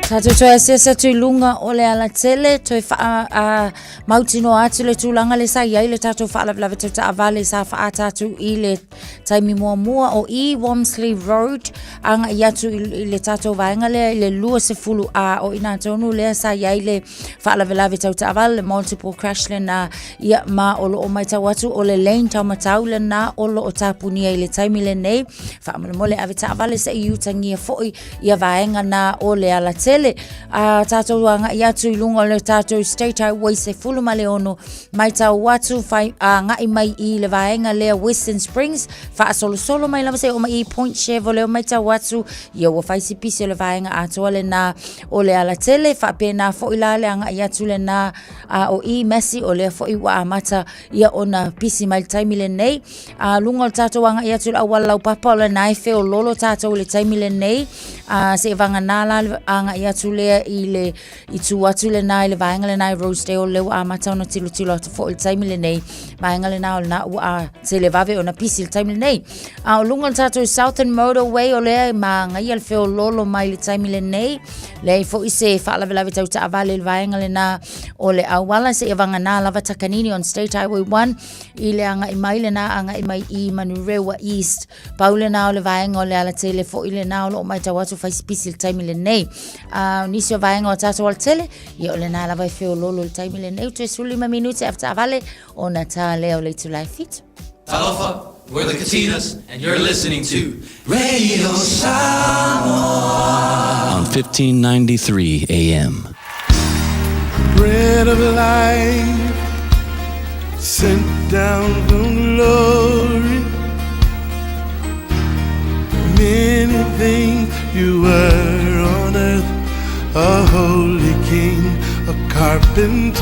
Tato toi sesa tui lunga o le ala tele, toi wha mautino atu le tūlanga le sa iai le tato wha alavelave tau ta avale sa wha atatu i le taimi mua o i Wamsley Road, anga i atu i le tato vaenga le i le lua se fulu a o ina tonu le sa iai le wha alavelave tau ta avale le multiple crash le na ia ma o lo o mai tau atu o le lane tau matau le na o lo o tapunia i le taimi le nei, wha amale mole ave ta avale sa i utangia foi ia vaenga na o le ala tele. Tātou anga i atu i lunga le tātou State Highway se fulu male ono mai tau watu ngai mai i le vaenga lea Western Springs wha solo mai lama se o mai i Point Chevrolet mai tau watu ia ua whaisi pisi o le vaenga atua le na o le ala tele wha pēnā fo i la le anga i atu le na o i Messi o le fo i wa amata ia ona pisi mai taimi le nei lunga le tātou anga i atu le awala lau papa o le naife o lolo tātou le taimi le nei se vanga nala anga i atu lea i tu atu le nai le vaenga le nai Rosedale leu a matau na tilo atu fo il taimi le nei vaenga le nai o le na ua se le vave o na pisi il taimi le nei o lunga le tātou Southern Motorway o lea ma ngai al feo lolo mai le taimi le nei le fo i se whaalawe tau ta avale le vaenga le na o le awala se vanga na lava takanini on State Highway 1 i le anga i mai le na anga i mai i Manurewa East paule na o le vaenga o le ala tele fo i le na o lo mai tau atu whaisi pisi il taimi le nei nisi o vaenga o tātou al tele i o le nā lawa i whio lolo le taimi le nei tu e suli ma minute after avale o na tā leo le tulai fitu. Talofa, we're the Katinas and you're listening to Radio Samoa on 1593 AM. Bread of life sent down from glory. Many things you were on earth, a holy king, a carpenter,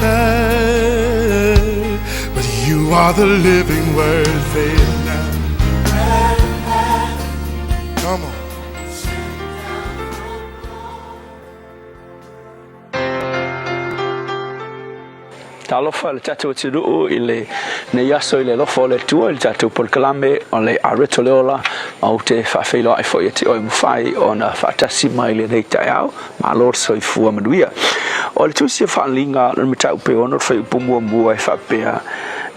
but you are the living word. Say it now. Come on. Talofa le tatou tiruu i le ne yaso i le lofo le tua i le tatou polkalame o le areto leola au te whawhailoa i fwoi ati oi mwhai o na whaatasi mai le nei tai au ma lor so i fua manuia. O le tusi whaalinga le mitau pe ono whai upumua mua i whapea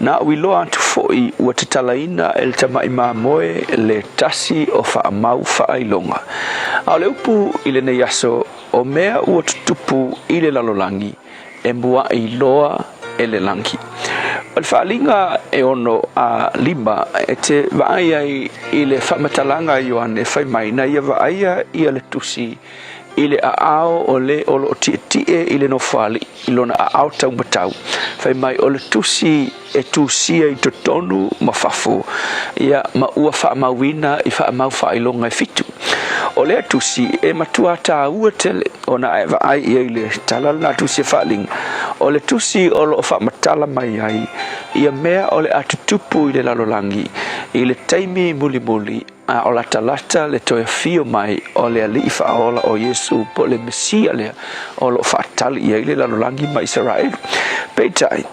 na uiloa atu fwoi ua te talaina e le tamai maa moe le tasi o whaamau whaailonga. Au le upu i le ne yaso o mea ua tutupu i le lalolangi e mua i loa ele langi. O le whaalinga e ono a lima e te vaaya i le whamatalanga i oane whai mai na ia vaaya i le tusi i le aao o le olo o tie i le no whali i lona aao tau matau. Whai mai o le tusi e tusia i totonu ma whafo ia ma ua whaamawina i whaamau whailonga i fitu. O lea tusi e matua tā ua tele o na e vaai i le talala na tusi e whaalinga. O le tusi o lo whaamatala mai ai ia mea o le atutupu i le lalolangi i le taimi muli muli a o la talata le toia fio mai o le ali whaola o Yesu po le Mesia lea o lo whaatali i le lalolangi ma Israel. Peitai,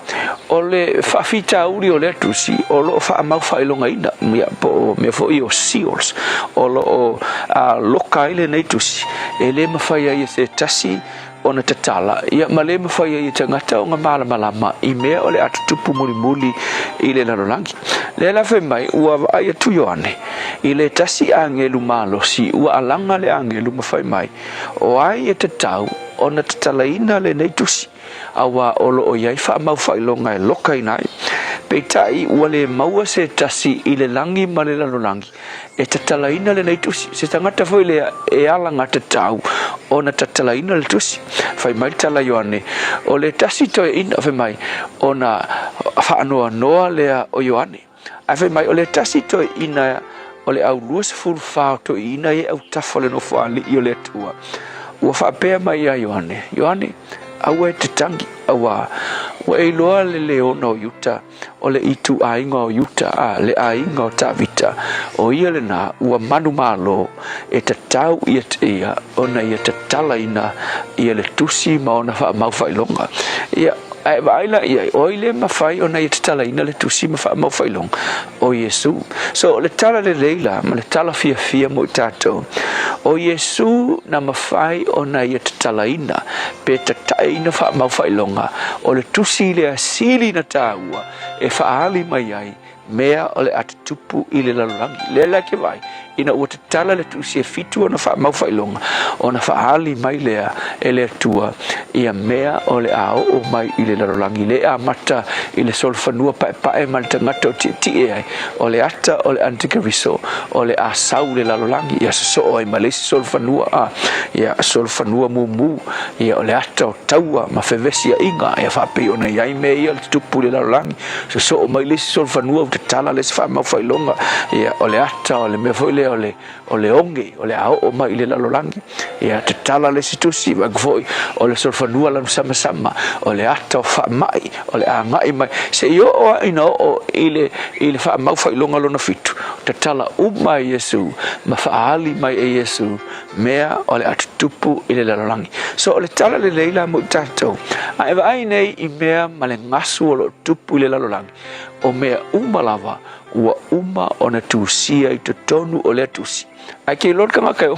o le whawhita uri o le tusi o lo whaamau whailonga ina mea po mea fo i o seals o lo o loka i le nei tusi e le mawhai ai se tasi ona tatala ia male mafai ia tangata o ngā malama I mea o le atutupu muli I le lalolangi le la fe mai ua ai atu Ioane I le tasi angelu malosi ua alanga le angelu mafai mai o ai e tatau ona tatalaina le nei tusi awa olo o iai wha mau whailonga e loka inai peitai ua le maua se tasi I le langi ma le lalolangi e tatalaina le nei tusi se tangata foi le e alanga tatau ona tatalaina le tusi fai mai tala Ioane o le tasi toi ina fai mai ona whaanoa noa lea o Ioane a fai mai o le tasi toi ina o le au lua se furu whao toi ina e au tafale no whaali I o le tua ua whaapea mai a Ioane awa e te tangi awa ua e loa le leona o Yuta o le itu ainga o Yuta a le ainga o Tavita o ia le na ua manu malo e tatau ia te ia ona ia tatala ina ia le tusi ma ona wha mau whailonga ia ai vaila ia oile mafai ona ia tatala ina le tusi ma wha mau whailonga o Yesu so le tala le leila ma le tala fia mo tatou o Yesu na mafai ona ia tatala ina pe tatai ina wha mau whailonga o le tusi le asili na tāua e whaali mai ai mea o le atutupu I le lalolangi le la ke vai ina ua tatala le tusi e fitu ona wha mau whailonga ona whaali mai lea e le atua ia mea o le ao o mai I le lalolangi le a mata I le solfanua pae ma le tangata o tie ai o le ata o le antikariso o le asau le lalolangi ia so o ai malesi solfanua a ia solfanua mumu ia o le ata o taua ma fevesia inga ia whape ona iai mea ia le tupu le lalolangi so o mai lesi solfanua tatala lesi wha mau whailonga ia o le ata o le mea foi o le onge o le ao o mai le lalolangi ia tatala le situsi wa foi o le solfanua lanu sama o le ata o fa mai o le angai mai se io o ina o ile fa mau whailonga lona fitu tatala mai Yesu ma faali mai e Yesu mea o le atutupu I le lalolangi so o le tala le leila mo tatou a eva ai nei I mea ma le ngasu o lo tupu I le lalolangi o mea umalava ua uma ona tusia I totonu o le tusi ai ke lor kanga kai o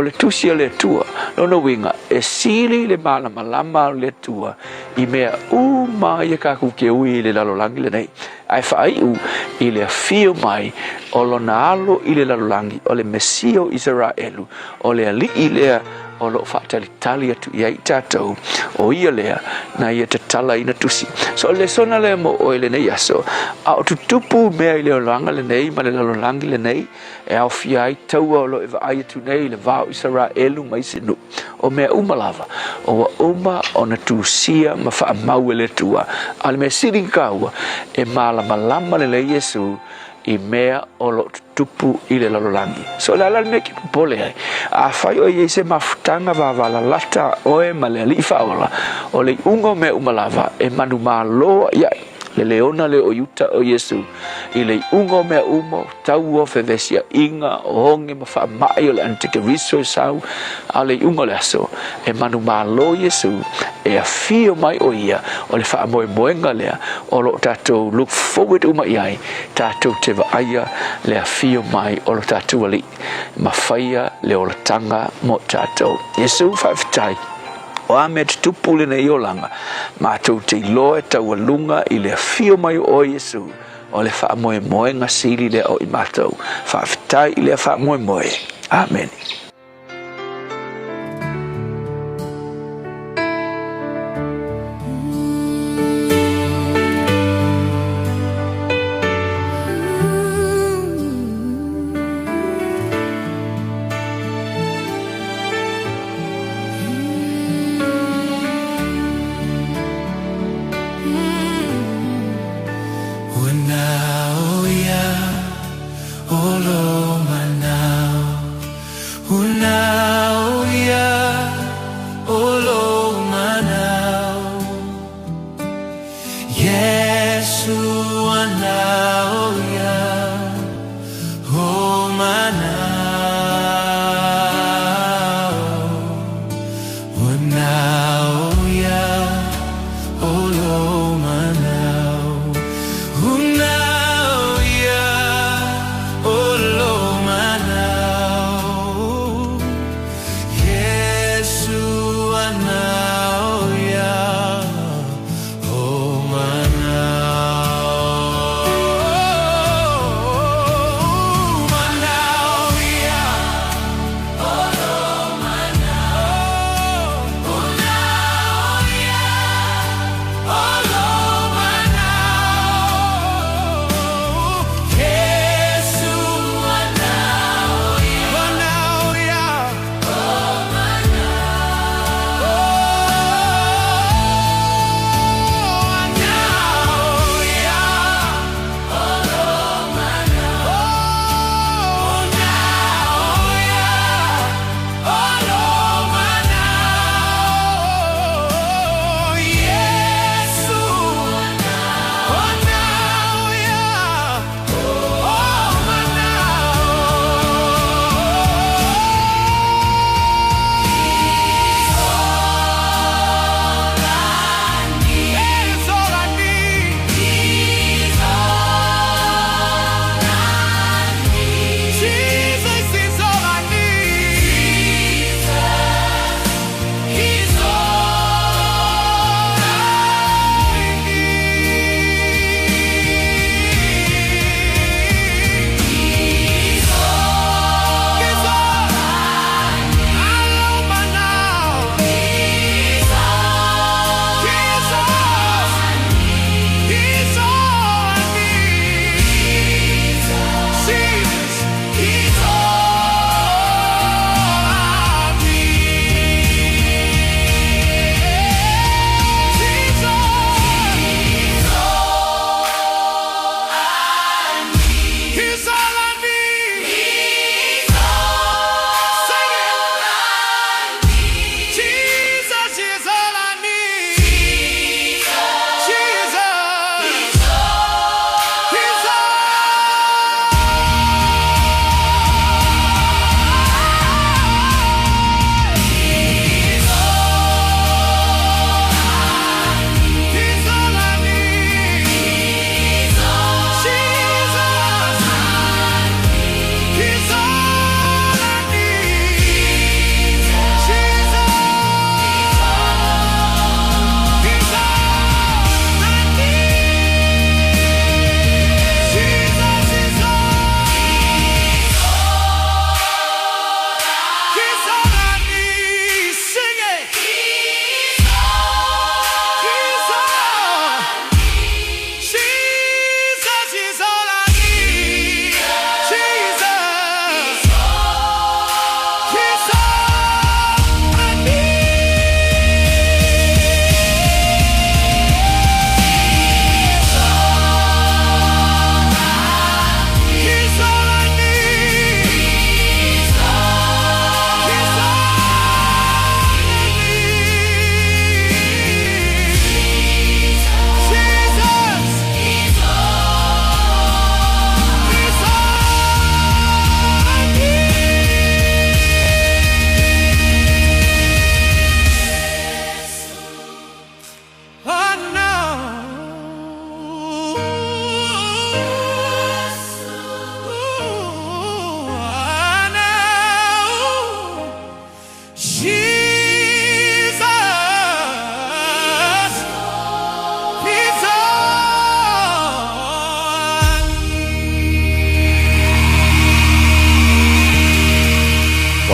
le tusi o le tua no winga e sili le malama le tua I mea uma ia ka ku ke ui le lalolangi le nei ai fai u I le fio mai o lo nalo I le lalolangi o le mesio Israelu o le ali I le o lo fatalitali atu ia I tatou o ia lea na ia tatala ina tusi so le sona le mo o le nei aso a o tutupu mea I le olanga le nei ma le lalolangi le nei e au fia I taua o lo eva ai atu nei le vau Israelu mai sinu o mea umalava o uma o na tusia ma wha mau le tua a le mea sirinkaua e malama le Yesu I mea o lo tupu I le lalolangi so la me ki pole ai a fai o ye se mafutanga va la lata o e ma le lifa ola o le ungo me umalava e manu malo ia le leona le o Yuta o Yesu I le ungo me umo tau o fevesia inga o honge ma wha mai o le antikariso sau a le ungo le aso e manu malo Yesu e a fio mai o ia o le wha moenga lea o lo tatou look forward uma iai tatou te vaaya le a fio mai o lo tatou ali ma whaia le o la tanga mo tatou Yesu whaifitai o ame tupu le nei olanga ma tau te loe tau alunga I le fio mai o Yesu o le wha moe ngasiri le o I matau whaafitai I le wha moe Amen. Yesu ana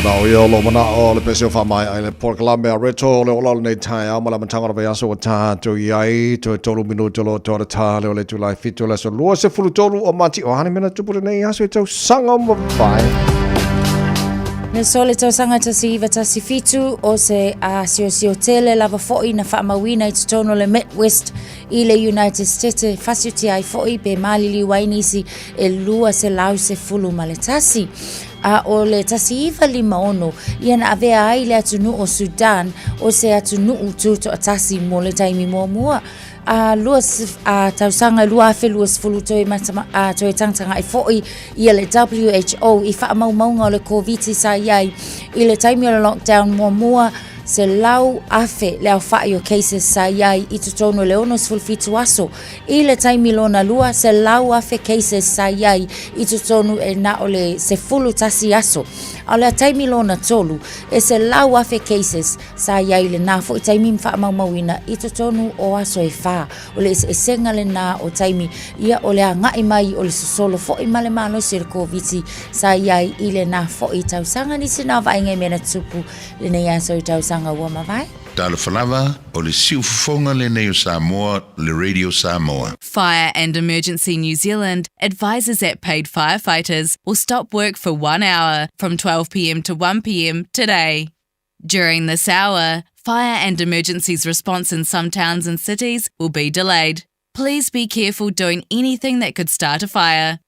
Now yo lo mana o le pesio fa mai ai le Port Columbia reto le ola nei tai a mala matanga ba yaso ta to yai to tolu minuto lo to ta le July fito le so lo se fulu tolu o mati o hani mena tupu nei yaso to sanga mo vai. Ne sole tau sanga tasi iwa tasi fitu o se a sio tele lava fo'i na whaamawina I tutono le Midwest I le United States fasiuti ai fo'i pe malili wainisi e lua se lau se fulu ma le tasi. A o le tasi iwa 5 ia na avea ai le atunu o Sudan o se atunu ututo a tasi mo le taimi mua. A luas a tausanga lua fe luas fulu toi matama a toi tangtanga I fo'i ia le WHO I whaamaumau o le COVID sa iai I le taimi o le lockdown mua se lau afe le au wha'i o cases sa iai I tutono le ono sfulfitu aso I le taimi lona lua se lau afe cases sa iai I tutono e na o le se fulu tasi aso a le taimi lona tolu e se lau afe cases sa iai le na fo I taimi whaamaumauina I tutono o aso e wha o le e senga le na o taimi ia o le ngai mai o le sosolo fo I male malo se le COVID sa iai I le na fo I tausanga ni sina vainga mena tupu le nei aso I tausanga Tala Falava o le siufonga le neo Samoa, le Radio Samoa. Fire and Emergency New Zealand advises that paid firefighters will stop work for 1 hour from 12 p.m. to 1 p.m. today. During this hour, fire and emergencies response in some towns and cities will be delayed. Please be careful doing anything that could start a fire.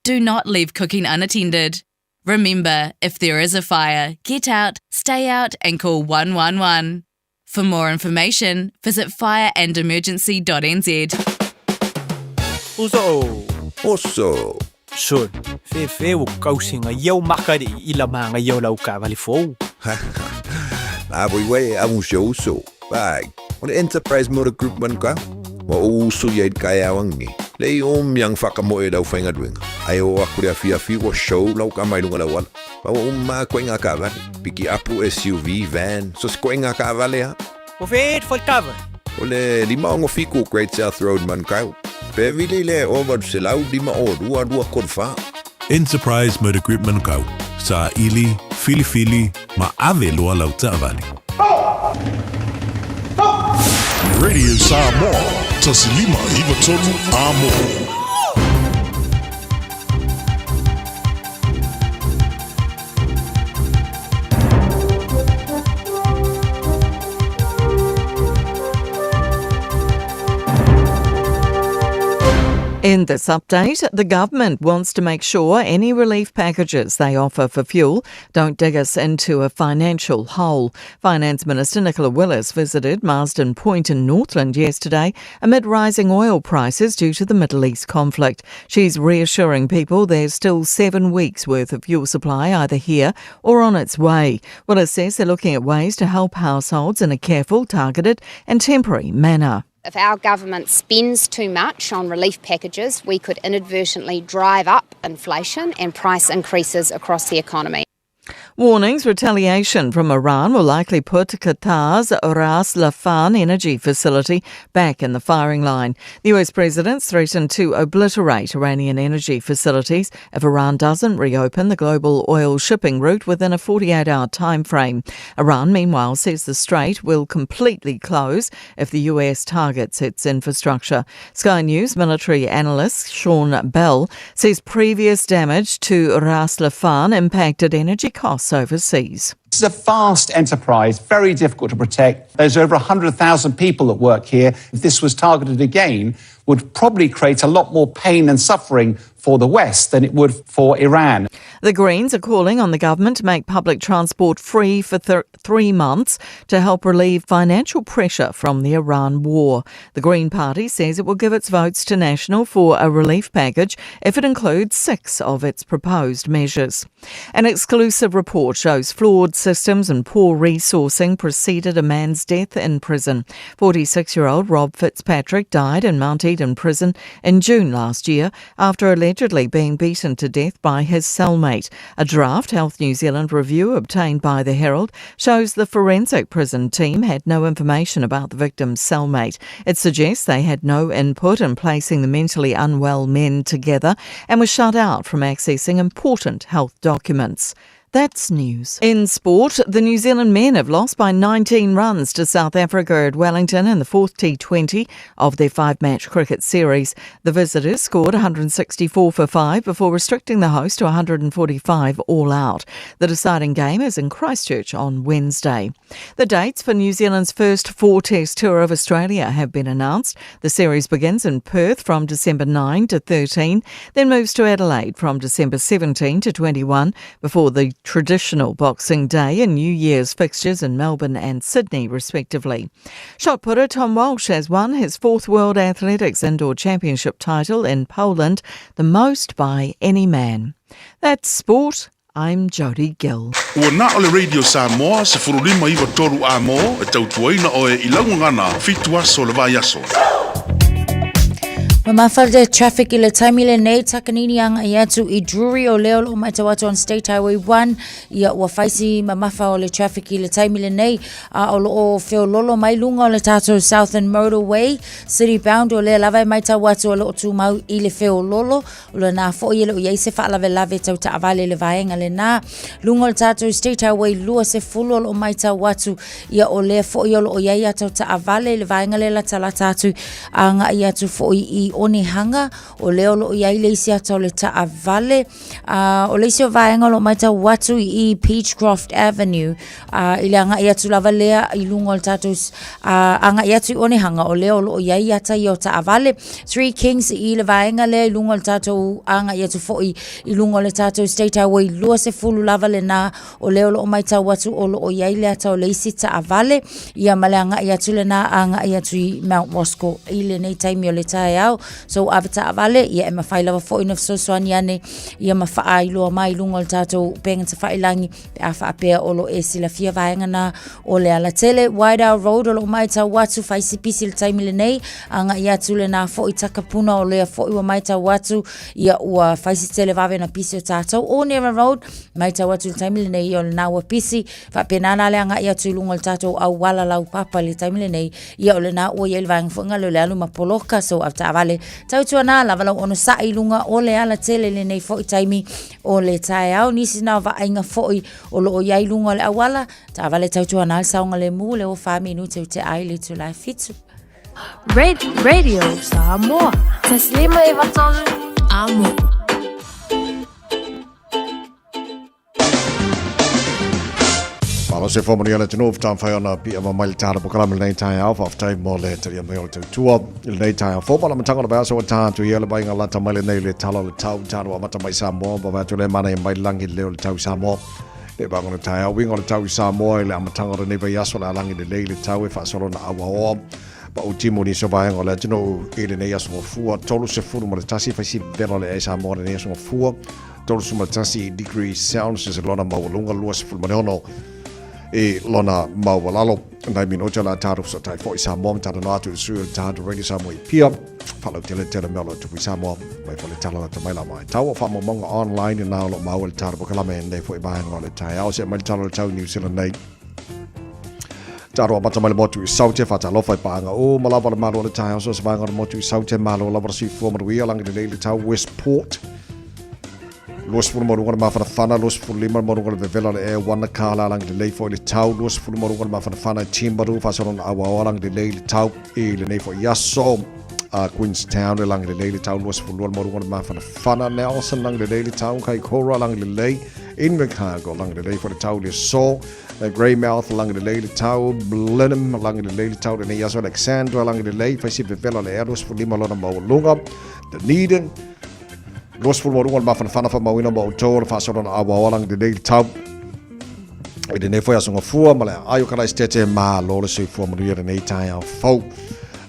Do not leave cooking unattended. Remember, if there is a fire, get out, stay out and call 111. For more information, visit fireandemergency.nz. Oso. Son, fe o kausinga iau makari I la manga iau lau ka vali fou. La boy amu so. Bag. On Enterprise Motor Group man ka. Wa uso yaid kaya wangi. Lei yang whakamoe lau whainga duenga. Ai o akurea fi wa show lau ka mai lunga lau ala. Wa ma koinga ka vale. Piki apu SUV, van. So koinga ka vale ha. O feet faltava. O le 5 fiku Great South Road man kau. Pe vile le over se lau 5 o dua korfa. Enterprise Motor Group man kau. Sa ili, fili, ma ave loa lau ta vale. Radio Samoa, tasilima iwa tolu amo. In this update, the government wants to make sure any relief packages they offer for fuel don't dig us into a financial hole. Finance Minister Nicola Willis visited Marsden Point in Northland yesterday amid rising oil prices due to the Middle East conflict. She's reassuring people there's still 7 weeks' worth of fuel supply either here or on its way. Willis says they're looking at ways to help households in a careful, targeted and temporary manner. If our government spends too much on relief packages, we could inadvertently drive up inflation and price increases across the economy. Warnings retaliation from Iran will likely put Qatar's Ras Laffan energy facility back in the firing line. The US president's threatened to obliterate Iranian energy facilities if Iran doesn't reopen the global oil shipping route within a 48-hour time frame. Iran, meanwhile, says the strait will completely close if the US targets its infrastructure. Sky News military analyst Sean Bell says previous damage to Ras Laffan impacted energy costs overseas. This is a vast enterprise, very difficult to protect. There's over 100,000 people that work here. If this was targeted again, would probably create a lot more pain and suffering for the West than it would for Iran. The Greens are calling on the government to make public transport free for 3 months to help relieve financial pressure from the Iran war. The Green Party says it will give its votes to National for a relief package if it includes 6 of its proposed measures. An exclusive report shows flawed systems and poor resourcing preceded a man's death in prison. 46-year-old Rob Fitzpatrick died in Mount Eden prison in June last year after allegedly being beaten to death by his cellmate. A draft Health New Zealand review obtained by the Herald shows the forensic prison team had no information about the victim's cellmate. It suggests they had no input in placing the mentally unwell men together and were shut out from accessing important health documents. That's news. In sport, the New Zealand men have lost by 19 runs to South Africa at Wellington in the fourth T20 of their 5-match cricket series. The visitors scored 164 for 5 before restricting the host to 145 all out. The deciding game is in Christchurch on Wednesday. The dates for New Zealand's first 4-test tour of Australia have been announced. The series begins in Perth from December 9 to 13, then moves to Adelaide from December 17 to 21 before the traditional Boxing Day and New Year's fixtures in Melbourne and Sydney, respectively. Shot putter Tom Walsh has won his 4th World Athletics Indoor Championship title in Poland, the most by any man. That's sport. I'm Jody Gill. Ua na ole Radio Samoa se furulima iwa toru a mo e tautuaina o e ilaungangana fitua so le vai aso. Mamafalde traffic ile time ile nei takanini ang ayatu I Drury o leo o maitawatu on State Highway 1 ia wafaisi mamafa o le traffic ile time ile nei o lo feo lolo mai lunga o le tato Southern Motorway City Bound o le lava maitawatu o lo tu mau ile feo lolo o le na fo ile o yeise fa lave tau ta avale le vaenga le na lunga o le tato State Highway lua se fulo o maitawatu ia o le fo ile o yeia tau ta avale le vaenga le la tala tatu anga ayatu fo I oni hanga o leo lo ia ile isi ata o le ta vale o le isi o vaenga lo maita watu I Peachcroft Avenue ile anga ia tu lava lea I lunga o le tatus anga ia tu oni hanga o leo lo ia ata I o ta vale Three Kings I le vaenga lea I lunga o le tatu anga ia tu foi I lunga o le tatu State Highway lua se fulu lava le na o leo lo maita watu o lo ia ile ata o le isi ta vale ia male anga ia tu le na anga ia tu I Mount Roscoe ile nei taimi o le tae au so avata avale ia ma faila wa fo ina so swani ane ia ma fa ilo mai lunga o tato penga te failangi a fa apea o lo esila fia vaenga na o le ala tele Waidow Road o lo mai ta watu faisi pisi le taimi le nei anga ia tule na fo itakapuna o lea fo iwa mai ta watu ia ua faisi tele vave na pisi o tato o Nera Road mai ta watu le taimi le nei o le na ua pisi fa penana le anga ia tu lunga o tato au wala lau papa le taimi le nei ia o le na ua ia le vaenga fo ngalo le alu mapoloka so avata avale tautuana lava lau ono sa ilunga o le ala tele le nei fo I taimi o le tae au nisi na va ainga fo I o lo o ia ilunga o le awala ta vale tautuana al saunga le mu le o fami nu te ai le tu lai fitu Radio Samoa Taslima iwatolu amo Palo se fomoni ala tino tam fai ona pia ma mai tara po kala nei tai au fa tai mo le tari mai o tua nei tai fo pala matanga na ba so ta tu yele bai ngala ta mai nei le talo le tau taro wa mata mai Samoa ba tu le mana mai langi le tau Samoa le ba ngona tai au wingo le tau Samoa le matanga nei ba yaso la langi le tau e fa solo na awa ba o timo ni so ba ngola tino ile nei yaso fu tolu se fu mo le tasi fa si vero le Samoa nei yaso fu tolu su mo tasi degree Celsius lona ma lunga luas fu mo no e lona mawalalo nai mino tala taru so tai foi Samoa tara no atu su taru Radio Samoa pia follow tele melo tu Samoa mai fole tala ta mai la mai tau fa mo monga online na lo mawal taru kala me nei foi ba ngole tai au se mai tala tau New Zealand nei taru ba mai motu saute fa talo fa pa nga o malava le malo le tai so se ba ngore motu saute malo la versi fo mo wi lang de le tau Westport Los fulu morunga ma fana los fulu lima morunga de vela e wana kala lang de lei fo le tau los fulu morunga ma fana timbaru fa soron awa lang de lei tau e le nei fo yaso Queenstown lang de lei tau los fulu morunga ma fana Nelson lang de lei tau kai Cora lang de lei in Chicago lang de lei fo le tau le so Greymouth lang de lei tau Blenheim lang de lei tau de yaso Alexandra lang de lei fa si vela le los fulu lima lona ma lunga de Needham Los fulu morunga ma fana fa mawina ma utor fa soron awa lang de lei tau e de nei foi asonga fua ma le ayo kala stete ma lo le sui fua mo ria nei tai au fau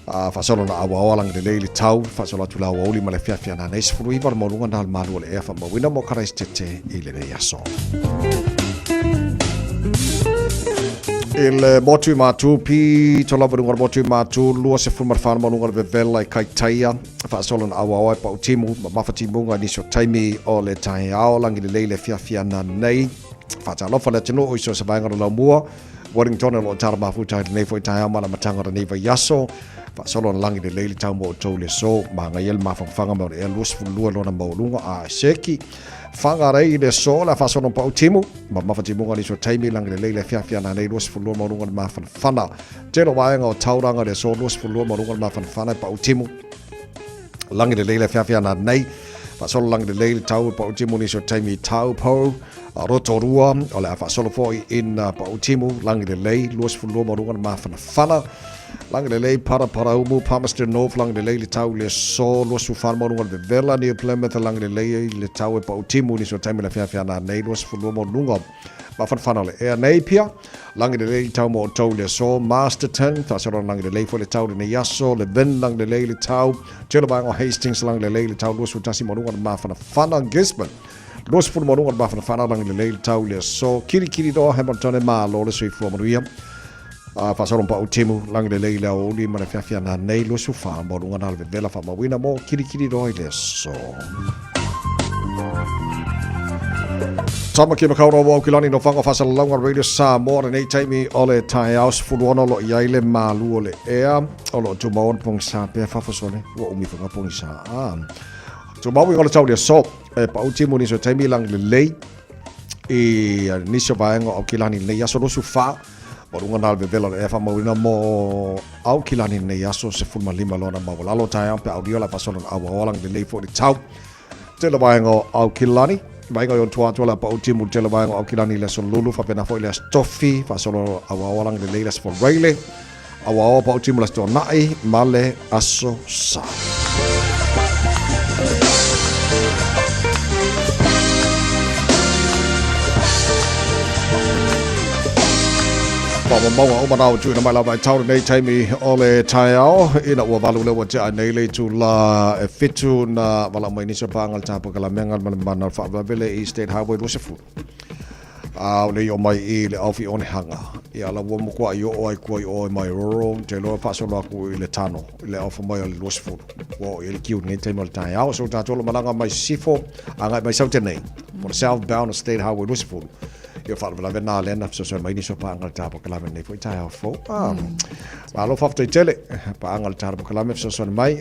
fa soron awa lang de lei tau fa sola tu la oli ma le fia na nei fulu I var morunga dal ma lo le e fa mawina mo kala stete ile nei aso il motu matu pi tola bunga motu matu lua se fumar fan manunga ve vela kai taia fa solon awa pa timu ma fatimu ngani so taimi o le tai ao langi le leile fia na nei fa talo fa le tino o so se banga la mua Wellington lo tar ma futa nei foi tai ama la matanga nei va yaso fa solo langi de leili tau mo tau le so ma nga yel ma fanga mo e lus fu lona mo lunga a seki fanga rei le so la fa solo pa utimu ma fa timu ngali so taimi langi de leili fia na nei lus fu lo mo lunga ma fana te lo wa nga tauranga de so lus fu lo mo lunga ma fana pa utimu langi de leili fia na nei fa solo langi de leili tau pa utimu ni so taimi tau po rotorua o le fa solo foi in pa utimu langi de lei lus fu lo mo lunga ma fana lang de lei para umu Palmerston North lang de lei le tau le so lo su farmo ngal de vela ni Plymouth lang de lei le tau e pa utimu ni so taimi la fia na nei lo su lo mo lunga ma fan le e nei pia lang de lei tau mo tau le so Masterton ta so lang de lei fo le tau de yaso le ben lang de lei le tau chelo ba Hastings lang de lei le tau lo su tasi mo lunga ma fan Gisborne lo su mo lunga ma fan lang de lei le tau le so kiri do Hamilton e ma lo le sui fo mo ria fa solo pa utimu lang de leila o li mana fia na nei lo su fa mo lunga na le vela fa ma wina mo kiri do ile so Tama ki makaura wa kilani no fanga fa longa radio sa mo nei taimi ole tai house fulono lo yaile malu ole ea olo tu mo pong sa pe fa sone wo umi fa pong sa tu mo wi ngol tau le so pa utimu ni so taimi lang le lei e ni so va ngo kilani le ya so lo su fa o runga nal ve vela e fa mawina mo au kilani nei aso se fulma lima lona ma wala lo tai pe audio la pasona au walang de lei for the tau te la baingo au kilani baingo yon tua la pa utimu te la baingo au kilani le son lulu fa pena fo le stoffi fa solo au walang de lei les for raile au pa utimu la sto nai male aso sa Papa mawa o manao tu na mai lava tau nei taimi ole taiao ina ua valu le wa ja nei le tu la e fitu na wala mai ni so pangal tapa kala mengal man fa vele e state highway rosefu le yo mai i le ofi on hanga ia la wo mo kwa yo oi ko o mai rural te lo fa so la ku le tano le ofa mai le rosefu wo ele kiu nei taimi ole taiao so ta tolo malanga mai sifo anga mai south nei mo southbound state highway rosefu yo fa la vena le na so mai ni so pa angal tapa kala nei foi tai fo ma lo fa tele pa angal tapa kala me so mai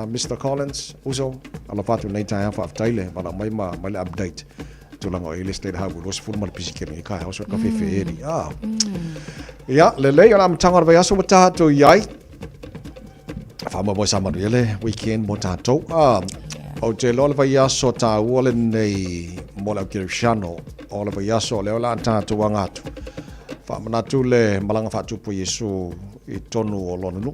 Mr Collins uso ala fa tu nei tai fa tele ma mai ma le update tu la ngoi le state highway was full mal pisikeni ka house ka fe eri ya le ala mtanga va yaso mata to yai fa mo sama le weekend mota to o te lo va yaso ta wole nei mo la kirshano o le va yaso le ola ta to wangatu fa mana tu le malanga fa tu po yesu i tonu o lona lu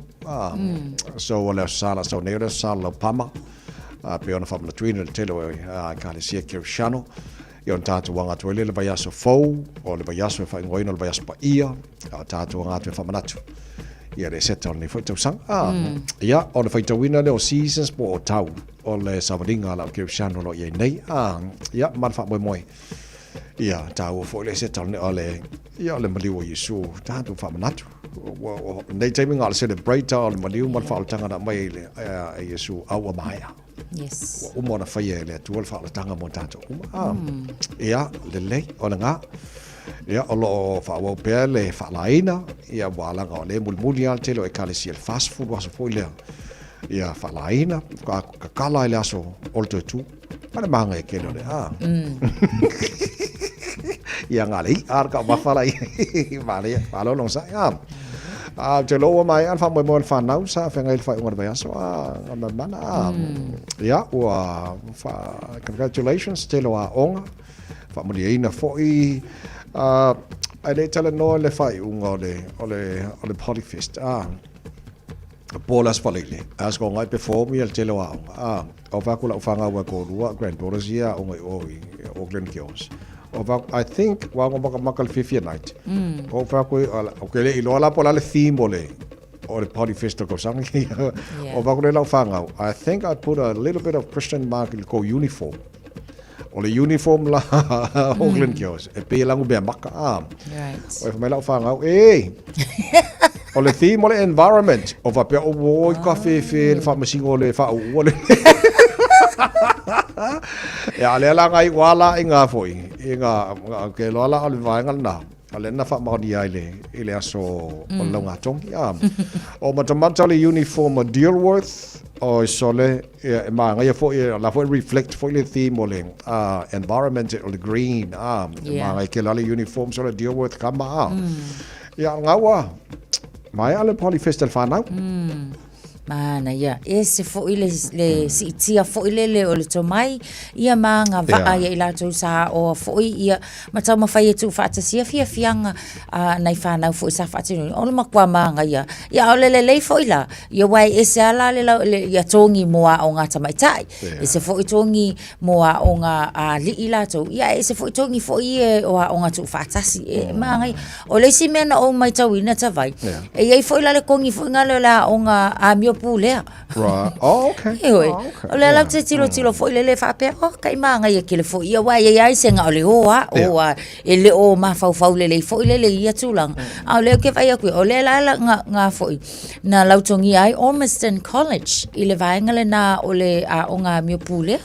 so le sala so ne sala pama pe ona fa na twin le telo ka le sia kirshano yon tatu wanga tu le va yaso fo o le va yaso fa ngoino le va yaso pa ia tatu wanga tu fa manatu ia le settle ni foi sang ia o le faita wina le o seasons po o tau o le savadinga la kirshano lo ye nei ia man fa moi ia tau fo le settle ni ole ia le maliu yesu tatu fa manatu nei timing al celebrate al maliu man fa tanga na mai le yesu au maia yes umona fa ye le tu fa tanga mo tatu ia le ona nga ia o lo fa wo pele fa laina ia wala ga le mulmuli al telo e kale si el fast food was fo le ia fa laina ka kala ile aso olto tu para manga e kelo le ia ngali ar ka ma fa lai vale fa lo long sa te lo mai an fa mo mo fa nau sa fa ngai fa ngor ba so ma mana ia wa fa congratulations te lo a onga fa mo ina fo i ai tele no le fai ole polyfest bolas falile as go ngai perform il tele wa o va kula fanga wa ko rua grand borasia o ngai o Glen Kills o va I think wa ngo makal 50 night o va ko o ke le lo la pola le theme or the polyfest ko sang o va ko le fanga I think I put a little bit of Christian mark ko uniform o le uniform la o Glen Kills e pe langu be maka right o fa la fanga o le theme o le environment o va pe o cafe fe fa masingo le fa o le ya le la ngai wala inga foi inga ke lo la le vai ngal na ale na fa ma dia ile aso o longa tong ya o matamata le uniform o Dealworth o sole ma nga fo la fo reflect fo le theme o le environment o le green ma nga ke la le uniform so le Dealworth kama ya nga wa mai ale Poly Festival fa na Mana ia se fo ile le si tia fo ile o le tomai ia manga va ia ila tu sa o fo ia mata ma fai tu fa sia fianga nai fa na fo sa fa tu o le makwa manga ia o le fo ila ia wai ese ala le ia tongi moa o nga tamai tai ese fo tongi moa o nga li ila tu ia ese fo tongi fo ia o nga tu fa tasi manga o le si mena o mai tawina tavai e ia fo ila le kongi fo nga la o nga pulea. Right. Oh, okay. O le la tilo fo ile le fa pe o kai manga ia ke le fo ia wa ia senga o le hoa e le o ma fa le fo ile le ia tulang. A le ke vai ku o le la nga fo na lautongi ai Ormiston College ile vai ngale na o le a o nga mio pulea.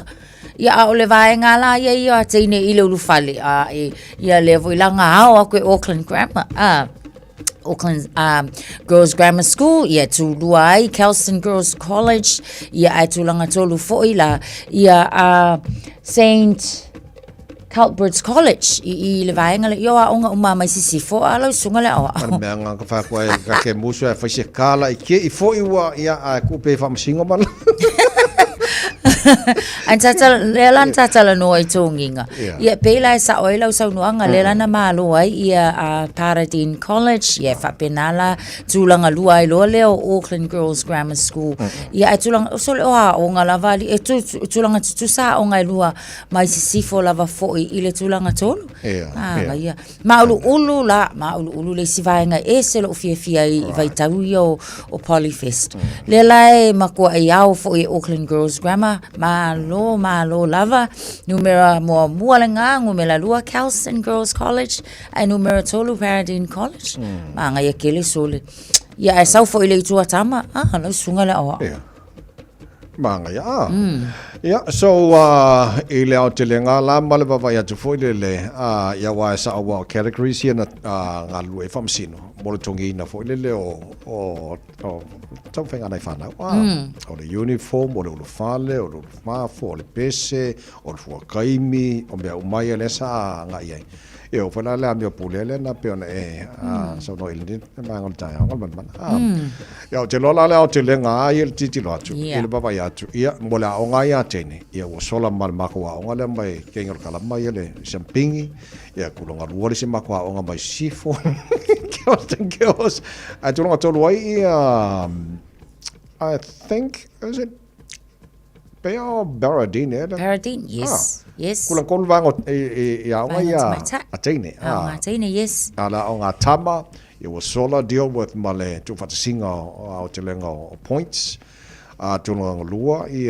Ia o le vai ngala ia tine ile lu fale ia le vo ilanga o ku Auckland Grammar. Auckland Girls Grammar School, ia tu luai Kelston Girls College, ia ai tu langa tolu foi la, ia St. Cuthbert's College, i le vaenga le ioa onga uma mai sisifo, alo sunga le awa. Mana mea ngā ka whakua ka ke musu e whaise kāla i ke i foi ua ia a kupe whamasingo mana. An tata lelan tata la no ai tonginga ia pela sa oila sa nuanga lelan ma lo ai ia Paradine College ia fa penala tulanga luai lo le Auckland Girls Grammar School ia tulanga so le o nga lavali e tulanga tu sa o nga lua mai sifo lava foi ile tulanga tolu ia ma ulu le sivaenga e se lo fia i vai tau o Poly Fest le lai makua ai au foi Auckland Girls Grammar malo lava numera mua lenga ngumela lua Kelston Girls College e numera tolu Paradine College manga ia kele sole ia e sau fo ile tua tama no sunga le awa manga ia so ile au te lenga la male bava ia tu fo ile ia wa sa awa categories ia na nga lu e famsino mo tongi na fo ile o tau whenga nei whanau. O le uniform, o le ulufale, o le ulufafo, o le pese, o le fuakaimi, o mea umai le sa ngai ai. E o whana lea mea pulele na peona so no ilini, maa ngon tai honga man. Ia o te lola lea o te lenga ai le titi lo atu, i le baba i atu. Ia mo lea onga i atene, ia o sola mal mako wa onga lea mai kengor kalama ia le champingi, ia kulonga luari si mako wa onga mai sifo. Girls. I don't know what all way. I think is it Paradine? Paradine, yes, yes. Kulang kol bangot ya atene. Atene, yes. Ala onga tama. It was sola deal with male to fatasinga o te lenga points. Tulunga lua i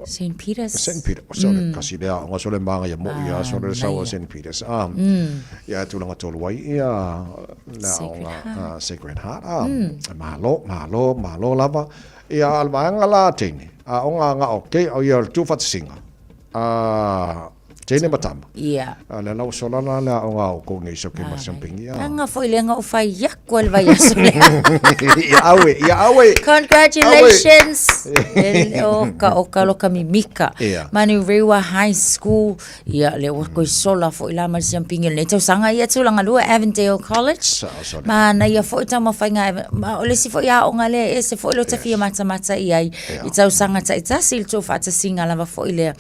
St. Peter's. St. Peter. Sorry, kasi lea nga sole manga ya mo ia sole sawa St. Peter's. Ia tulunga tolu ai ia la Sacred Heart. Malo lava. Ia almaanga la tene. Onga nga okay o ia tu fatsinga. Tene matama. Ia. La lau sola la onga o ko nei so ke masampingi. Anga foi lenga o fai yakwal vai asole. Ia awe. Congratulations. O ka loka mimika. Manu Rewa High School. Ia le o ko sola foi la masampingi le tau sanga ia tu langa lua Avondale College. Mana ia foi tama fai nga o le si foi a onga le se foi lo tafia mata ia i tau sanga ta itasil tu fata singa lava foi le.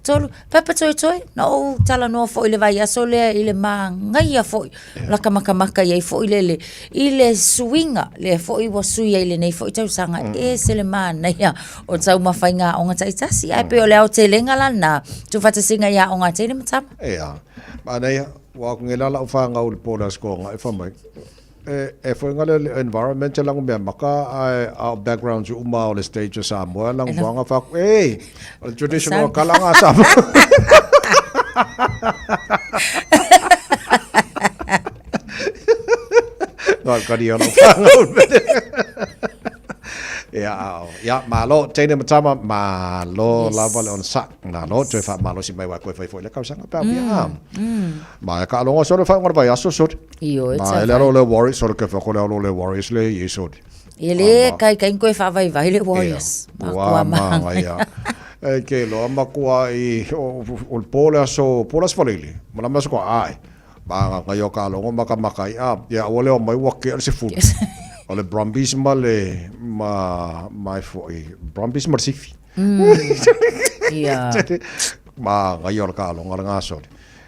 Tolu papa toi no tala no fo ile vai asole ile mangai fo la kamaka ia fo ile swinga le fo I wasu ile nei fo tau sanga se le mana ia o tau mafainga o ngata itasi ai pe ole au te lenga lana tu fata singa ia o ngata ile matama ia mana ia wa ngela la fa nga ul pola sko nga fa mai e foi ngale environmental lang me maka our backgrounds uma o le stage sa mo lang wanga fa o traditional kalanga sa Not got you on the phone. Yeah, Ya malo tene matama malo lava le on sak na lo joy fa malo si mai wa ko foi le kausa pa pia. Ma ka lo so fa ngor ba ya so sot. Io Ma le lo le Warriors so ke fa ko le Warriors le yesod. Ele kai ko fa vai le Warriors. Wa ma ya. Ke lo ma ko I o pola so polas falili. Ma ma so ko ai. Ba nga yo ka lo maka makai ya ole o mai wa ke se fu. Ole Brumbies male mai foi Brumbies marsifi. Iya. Ma ngayor ka lo nga so.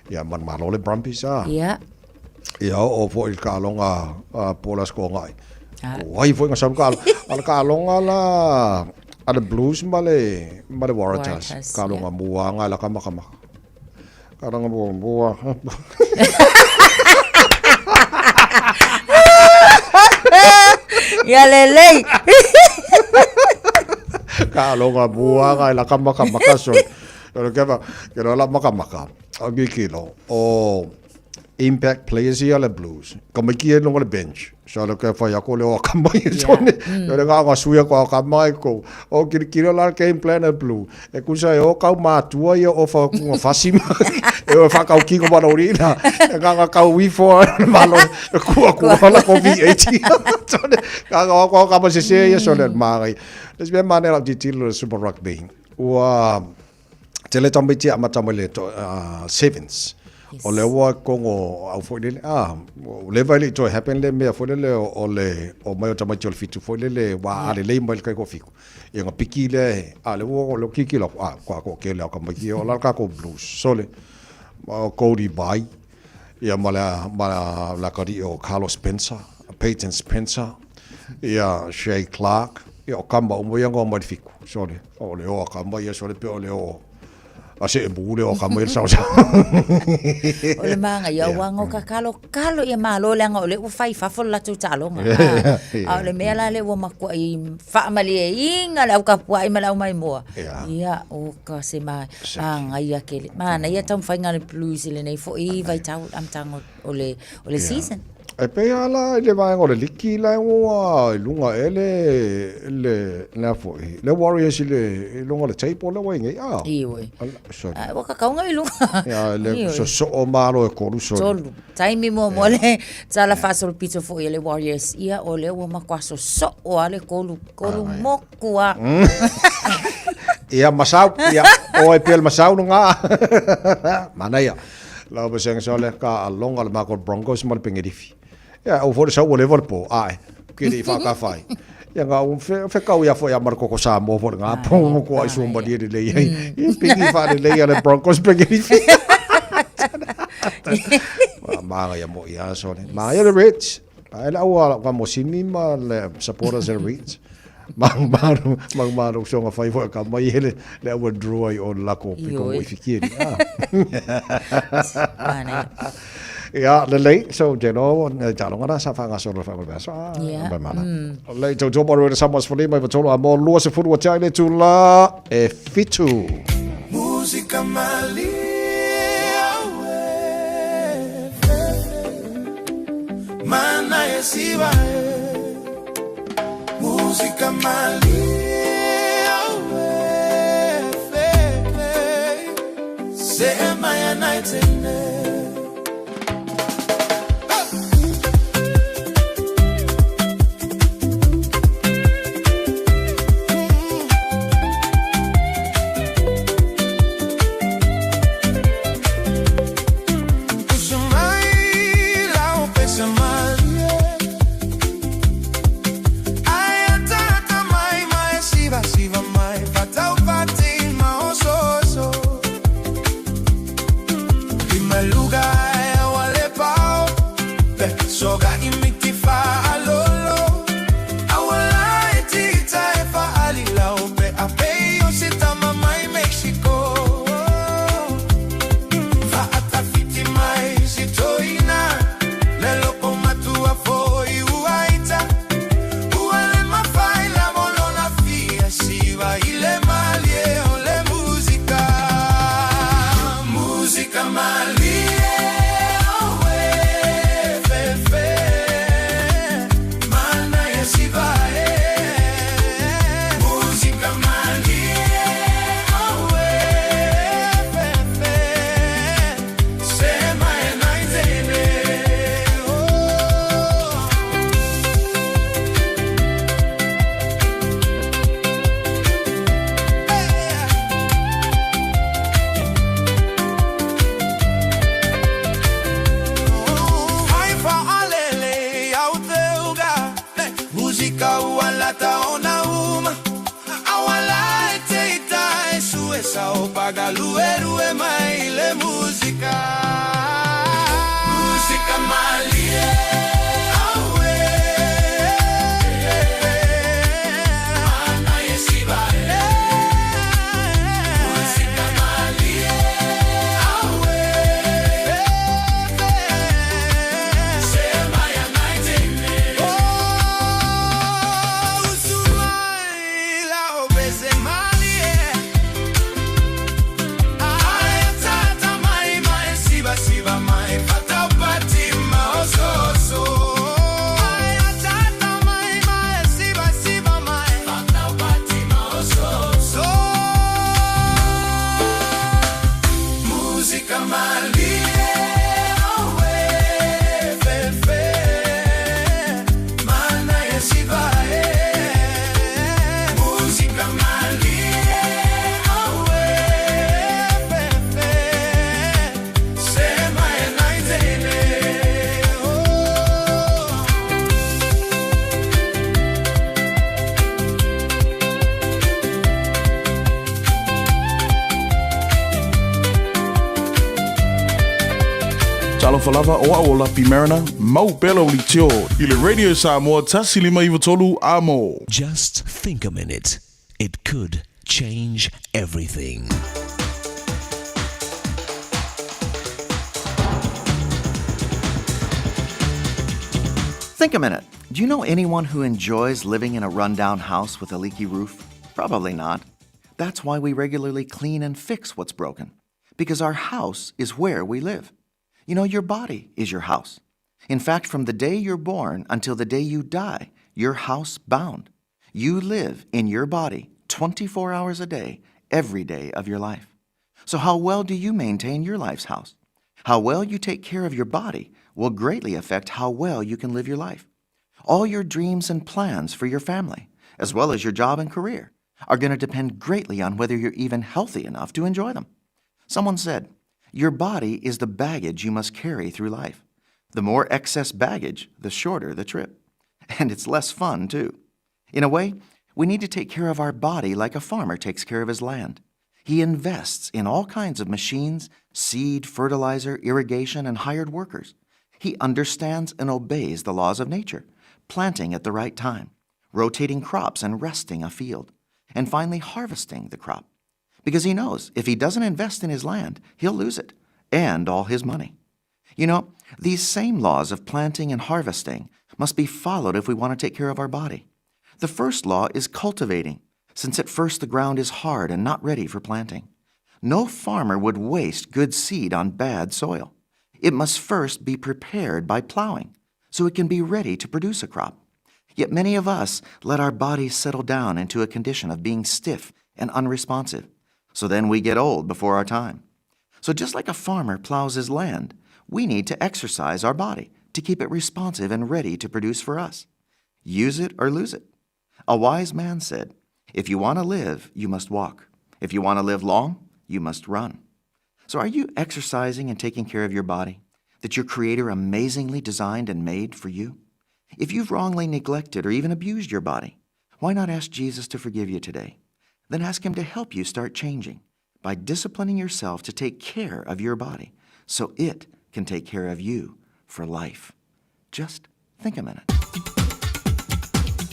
Ya man malo le Brumbies Iya. Ya o foi ka lo nga polas ko ngai. Wai foi nga sam ka lo nga la ada Blues male Waratahs ka lo nga mua nga la kama. Karang buah. Ya lele. Kalau nggak buah nggak lah maka so. Kalau lah maka. Agi kilo. Oh, impact players ya le Blues. Kami kia nong le bench. So lo ke fa ya ko le o kamai so ne. Yo le nga suya ko kamai ko. O kira la game plan le Blue. E kusa yo kau matua yo o fa ku fasima. Eu fa kau ki ko ba orina. Nga kau wi for malo ku la ko V80. So ne nga ko ka ba se ya so le mai. Let's be manera di tilo Super Rugby. Wa tele tambi ti ama tamale to sevens. O le wa kongo au foi le le vai to happen le me foi le o mai tama tol fitu foi le wa ale le mai kai ko fiku e nga piki le ale wo lo kiki lo ko ke le ka mai o la ka ko Blues sole Cody Bai ya mala la kari o Carlos Spencer Peyton Spencer ya Shay Clark ya kamba o mo yango mai fiku sole o le o kamba ya sole pe o le o ase bule o kamel sa. Ole manga ya wango ka kalo ya malo le ngole u fai fa fo la tu talonga. Ole me la le wo makwa I fa mali inga la ka pua I mala mai mo. Ya o ka se mai anga ya kele. Mana ya tam fa ngale Blues le nei fo I vai tau am tango ole season. E pe ala le vai ngole liki la wa lunga ele na fo le Warriors le lunga le table le wa ngai Iwe. Wa ka kaunga I lunga. Ya le so o malo e koru so. Tolu. Taimi mo le tsala fa so pizza fo le Warriors ia ole wa makwaso so o ale kolu mokua. Ia masau ia o e pel masau nga. Mana ya. La ba seng so le ka longa le Marco Broncos mal pengedifi. Ya o for sa o Liverpool ai ke di fa ka fai ya nga un fe ka ya fo ya Marco ko sa mo for nga po ko ai so ba di le ai pigi fa le le Broncos pegi ma ya mo ya so ne ma ya le Reds ai la wa ka mo sini ma le supporters the Reds mang maru so nga fai fo ka mai le wa draw o la ko piko mo fikiri Ya le so jeno jalong ana sa fa nga so fa ba so ba mana le to job or sa mas fuli mai tolo mo lo se fu wa chai tu la e fitu música mali mana yesiba música mali se maya night Faga lue mai le musica. Musica malie. Falava o Aola Pimerana, Mau Belo Litio, ile Radio Samoa Tasilima Ivatolu Amo. Just think a minute. It could change everything. Think a minute. Do you know anyone who enjoys living in a rundown house with a leaky roof? Probably not. That's why we regularly clean and fix what's broken. Because our house is where we live. You know, your body is your house. In fact, from the day you're born until the day you die, you're housebound. You live in your body 24 hours a day, every day of your life. So how well do you maintain your life's house? How well you take care of your body will greatly affect how well you can live your life. All your dreams and plans for your family, as well as your job and career, are going to depend greatly on whether you're even healthy enough to enjoy them. Someone said, your body is the baggage you must carry through life. The more excess baggage, the shorter the trip. And it's less fun, too. In a way, we need to take care of our body like a farmer takes care of his land. He invests in all kinds of machines, seed, fertilizer, irrigation, and hired workers. He understands and obeys the laws of nature, planting at the right time, rotating crops and resting a field, and finally harvesting the crop. Because he knows if he doesn't invest in his land, he'll lose it, and all his money. You know, these same laws of planting and harvesting must be followed if we want to take care of our body. The first law is cultivating, since at first the ground is hard and not ready for planting. No farmer would waste good seed on bad soil. It must first be prepared by plowing, so it can be ready to produce a crop. Yet many of us let our bodies settle down into a condition of being stiff and unresponsive. So then we get old before our time. So just like a farmer plows his land, we need to exercise our body to keep it responsive and ready to produce for us. Use it or lose it. A wise man said, if you want to live, you must walk. If you want to live long, you must run. So are you exercising and taking care of your body that your Creator amazingly designed and made for you? If you've wrongly neglected or even abused your body, why not ask Jesus to forgive you today? Then ask Him to help you start changing by disciplining yourself to take care of your body so it can take care of you for life. Just think a minute.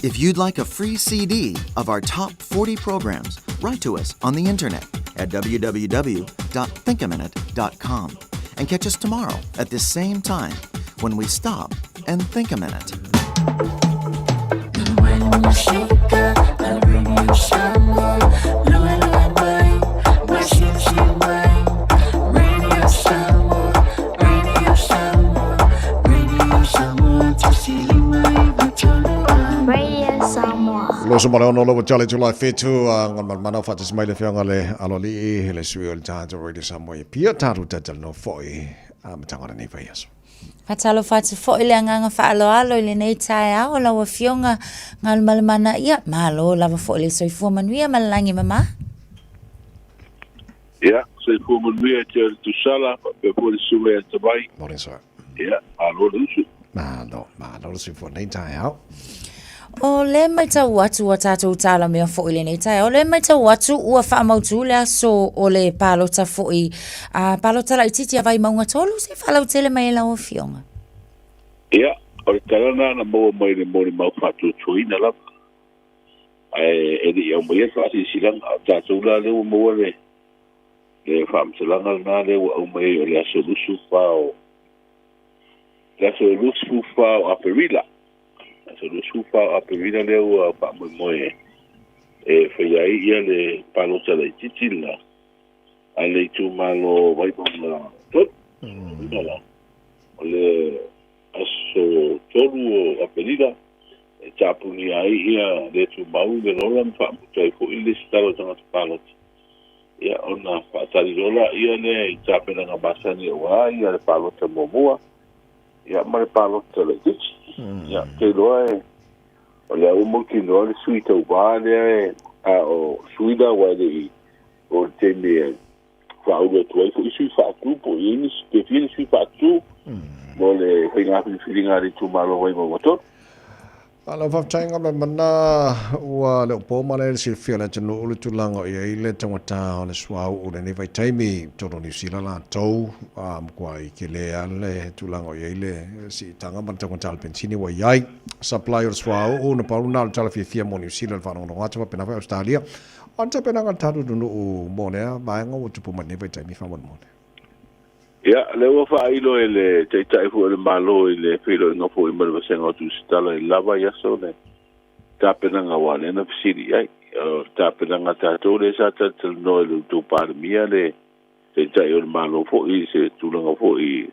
If you'd like a free CD of our top 40 programs, write to us on the internet at www.thinkaminute.com and catch us tomorrow at this same time when we stop and think a minute. Loso male ono lo challenge July 2 ngon mana fa tis mai le fianga le aloli le suil ta Radio Samoa pia taru tatal no foi matanga nei vai aso. Fatalo fatu foi le nganga fa alo le nei tai a o la fionga ngal malmana ia malo lava foi le soifua manuia malangi mama. Yeah, soifua manuia te tu sala pe por suwe te vai. Morning sir. Yeah, alo lusu. Ma lo soifua nei tai a. O le mai tau atu a tātou tāla mea fo i le nei tai. O le mai tau atu ua whaamautu le aso o le pālota fo i. Pālota la i titi a vai maunga tolu se whalau tele mai e lau o fionga. Ia, o le tarana na mua mai le mori mau whātua tuina la. E ni au mai e whaasi silang a tātou la le mua le. Le whaamsalanga na le au mai o le aso lusu whao. Le aso lusu whao a perila. So le sufa a pevina leo pa moe e fai ai ia le palota le titila a le tu malo vai bona tot no le aso tolu a pevina e tapuni ai ia le tu mau le rolan fa tai ko ile stalo tanga palota ia ona fa tali rola ia le tapena na basani wa ia le palota momoa ia ma le palota le titila ya ke loe o le umo ki loe suita ubale o suida wale o teme fa uga tuai ko isu fa tu po ini ke fili su fa tu mo le finga filinga ri tu malo wai mo motor ala fa tanga ba mana wa le po male si fiala tino le tulanga e ile tangata le swau o le nei vai taimi toro ni sila la tau kwai ke le ale tulanga e ile si tanga man tangata al pensini wa yai supplier swau o na pauna al tala fia mo ni sila fa no ngata pa na Australia anta pena ngata du no mo ne ba nga o tupu man nei vai taimi fa mo ya le wa fa ilo ele te tai fu le malo ele filo no fu imba va senga tu stala e lava ya so ne ta pena nga wa ne na fsiri ai ta pena nga ta to le sa ta no le tu par mia le te tai o malo fo i se tu nga fo i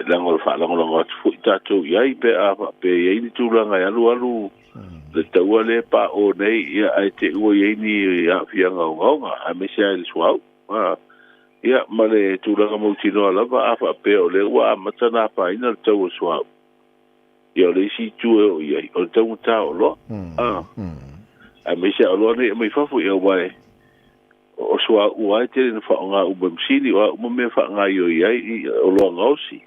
la ngol fa la ngol fu ta to ai pe a pe i ni tu nga ya lu le ta wa le pa o nei ya ai te o ye ni ya fia nga nga a me sia le swau ia male tulaga mo tino lava afa pe o le wa matana pa ina tau swap ia le si tu o ia o tau ta o lo a me se o lo ne me fa fu ia wai o swa wa te no fa nga u bem sini wa mo me fa nga yo ia o lo nga osi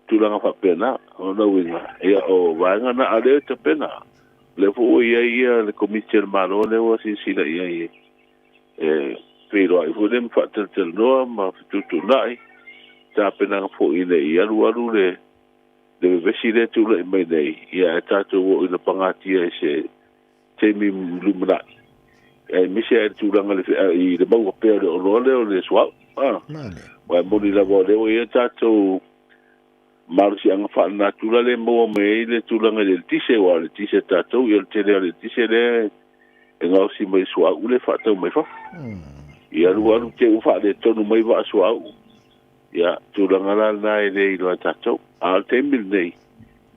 tulaga fa pena o no winga ia o wa nga na ale te pena le fu ia le commission malo le wa si sila ia pero ai fu dem fatal tel no ma tutu nai ta pena fo ile ia lu le vesile tu le mai nei ia ta tu o ina pangati se temi lumna e mi se tu langa le i le mau pe o le swa wa mo ni la vo le o ia ta tu marsi anga fa naturale mo me le tu langa le tise wa le tise ta tu il te le tise le nga si mai swa u le fa tu mai fa ia luaru te ufa de tonu mai va swa ia tu langa na ile lo tato al tembil nei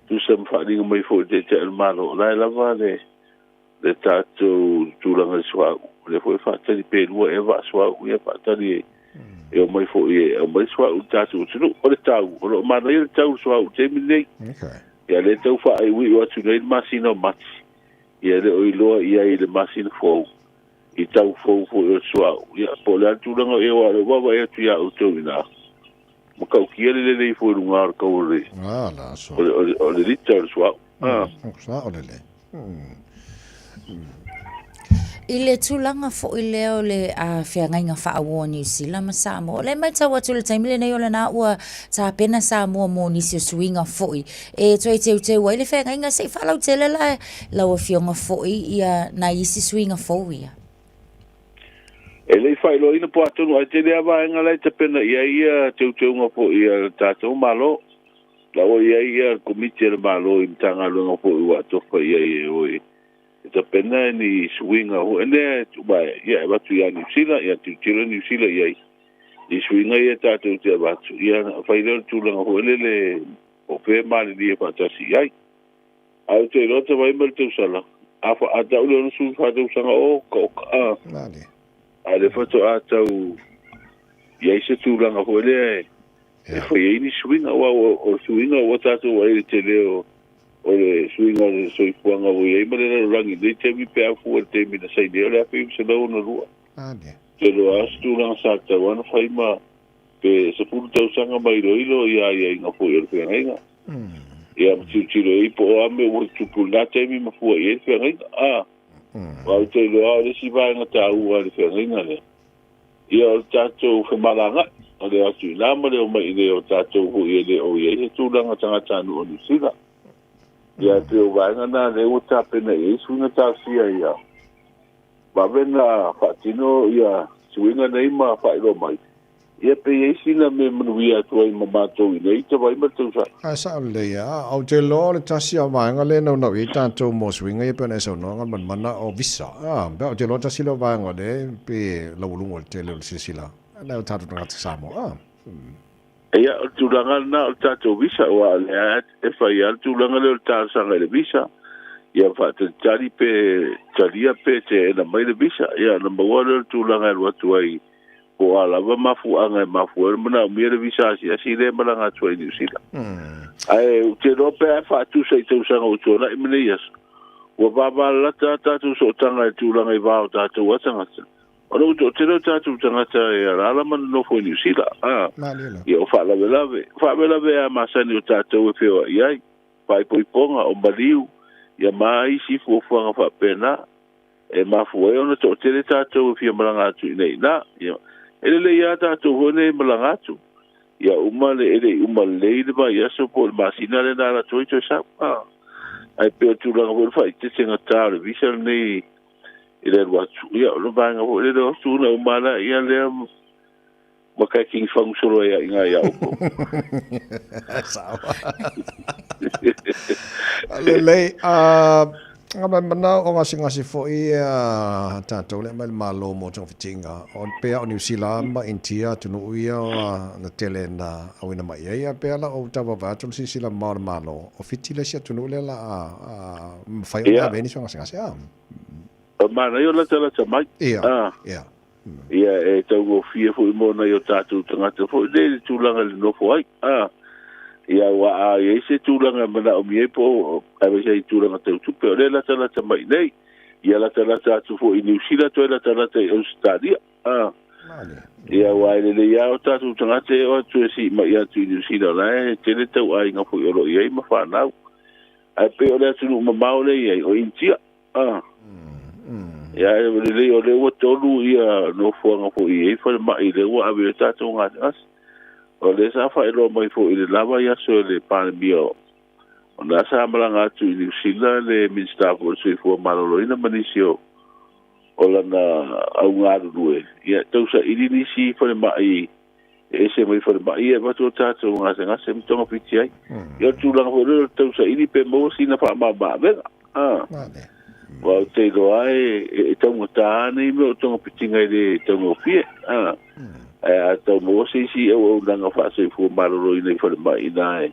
tu sem fa dinga mai fo te te malo la va de tato tu langa swa le foi fa te pe lu e va swa ia fa te e o mai fo e o mai swa u tato tu o le tau o lo ma le tau swa u tembil nei ia le tau fa ai wi o tu nei masino mat ia le o lo ia ile masino fo i tau fou o sua ia po le tu langa e wa wa e tu ya o tu ina mo ka ki le fo lungar ka o le la so o le liter sua sa o le I le tūlanga fo i leo le whiangainga whaawua New Zealand ma Samoa. Le mai tau atu le taimile nei o le nā ua tā pena Samoa mō nisi o suinga fo i. E toi teu teu wai le whiangainga sei whalau tele lai lau a whionga fo i ia na isi suinga fo ia. E lei whailo ina po atonu ai te lea vaenga lai te pena ia teu nga fo ia tātou malo. Lau ia komiti le malo i mtanga lunga fo i watofa ia oi. Ta pena ni swinga ho ene ba ya ba tu ya New Zealand ya tu tira New Zealand ya ni swinga ya ta tu te ba tu ya faile tu la ho le o fe mal ni pa ta si ai au te lo te vai mer tu sala afa ata u lo su fa tu sanga o ko vale ale foto ata u ya se tu la ho le e foi ni swinga o swinga o ta tu ai te leo o le suinga le soi fuanga o e mare le rangi de te mi pe afu te mi na sai de le afi se lo no rua te lo astu lan sa te wana fai ma pe se pu te usanga mai ilo ia inga fu e le nga ia tiro i po ame o tupu na te mi mafua i fe ngai wa te lo le si va ngata u le fe ngai le ia o tato fe malanga o le atu na mo le o mai le o tato hu i le o ye tu langa tanga nu o ni sila ia te o va ngana le o tapena e sunga ta sia ia ba vena fatino ia suinga nei ma fa ilo mai ia pe e sina me manuia tu ai mamato i nei te vai matu sa sa le ia au te lo le tasi a vanga le no no i tanto mo swinga i pe na so no man mana o visa be te lo tasi lo vanga le pe lo lungo te le sila na tato na sa mo ia tu langa na tato visa wa le e fa ia tu langa le tasa le visa ia fa te tali pe talia pe te na mai le visa ia na mo tu langa lo tu ai o ala va mafu anga mafu mana mire visa si le malanga tsoi ni sila ai te no pe fa tu sei tu sanga o tsona i mine yes o va la ta tu so tanga tu langa i va ta tu wa tanga o no to te no ta tu tanga ta ia la man no fo ni sila ia fa la ve a masani o ta tu fe o ia pai poi ponga o baliu ia mai si fo fanga fa pena e mafu e ona to te ta tu fe malanga tu nei na ia ele ia ta tu hone malangatu ia umale ele umale le ba ia so por masina le na to to sa ai pe tu la vol fa te singa ta le visa nei ele wa ia lo ba nga le do su na umala ia le maka king fang solo ia inga ia ko le ngam mana o ngasi fo i tato le mal malo mo tong fitinga on pe o New Zealand ma intia tunu ia na tele na awina mai ia pe la o tava va tong sila malo o fitile sia tunu le la fai o beni so ngasi mana yo la tala mai ia e tau go fie fo mo na yo tato tanga fo le tu langa le no fo ai ia wa ai se tulanga mana o mie po ave se tulanga te tupe le la tala mai nei ia la tala tu fo i New Zealand to la tala te Australia ia wa le ia o tatu tanga te o tu si mai ia tu New Zealand la te le tau ai nga fo yo ia ma fa na ai pe o le tu ma maule ia o intia ia le o le o tolu ia no fo nga fo ia fo mai le wa ave tatu nga o le sa fa ilo mai fo ile lava ya so le pandemia o na sa malanga tu ni sila le minister for so fo malolo ina manisio o la na au nga duwe ya to sa ili ni si fo mai e se mai fo mai e va to ta to nga se mtonga piti ai yo tu la fo to sa ili pe mo si na fa ma ba ve wa te do ai e to ta ni mo to piti ngai de to mo fie tau mo si o nanga fa se fu maroro ina fa mai nai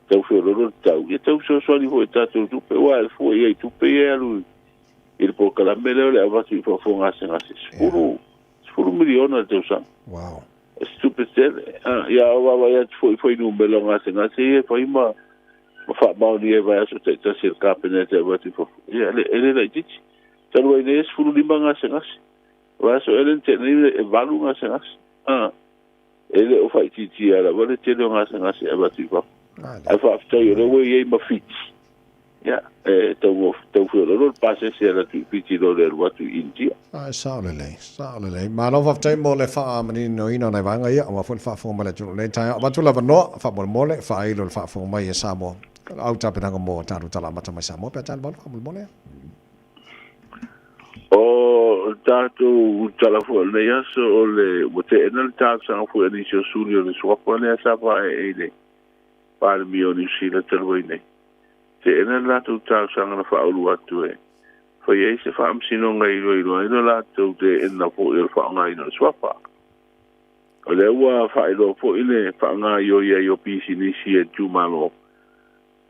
tau fo ro tau e tau so ni ho tatu tu pe wa fu e tu pe lu il po kala mele le ava si fo nga se furu miliona tau sa wow stupid ya wa ya fo no melo nga se fo ima fa ba ni e va so te se kapene te va ti fo ya ele la dit tau e ne furu lima nga se wa so ele te ni e valu nga se ele o fai titi ala vale te lo ngase aba tipo ai fa after yo le we ma fit ya tau fo lo passe se la tu piti lo le wa tu india saulele ma no fa time mo le fa mani no ina na vanga ia ma fo fa fo ma le tu le tai ba tu la no fa mo le fa ai lo fa fo mai e sa mo au ta pena mo ta tu la mata mai sa mo pe ta ba fa mo le o tatu talafo le yaso o le wote enal tasa fu ni so sunio ni so pa le sa pa ele pa le mio ni sila telwine te enal la tu tasa na fa ulu atu e fo ye se fa am sino ngai lo la tu te en na fo el fa ngai no so pa o le wa fa ilo fo ile fa ngai yo pisi ni si e tu malo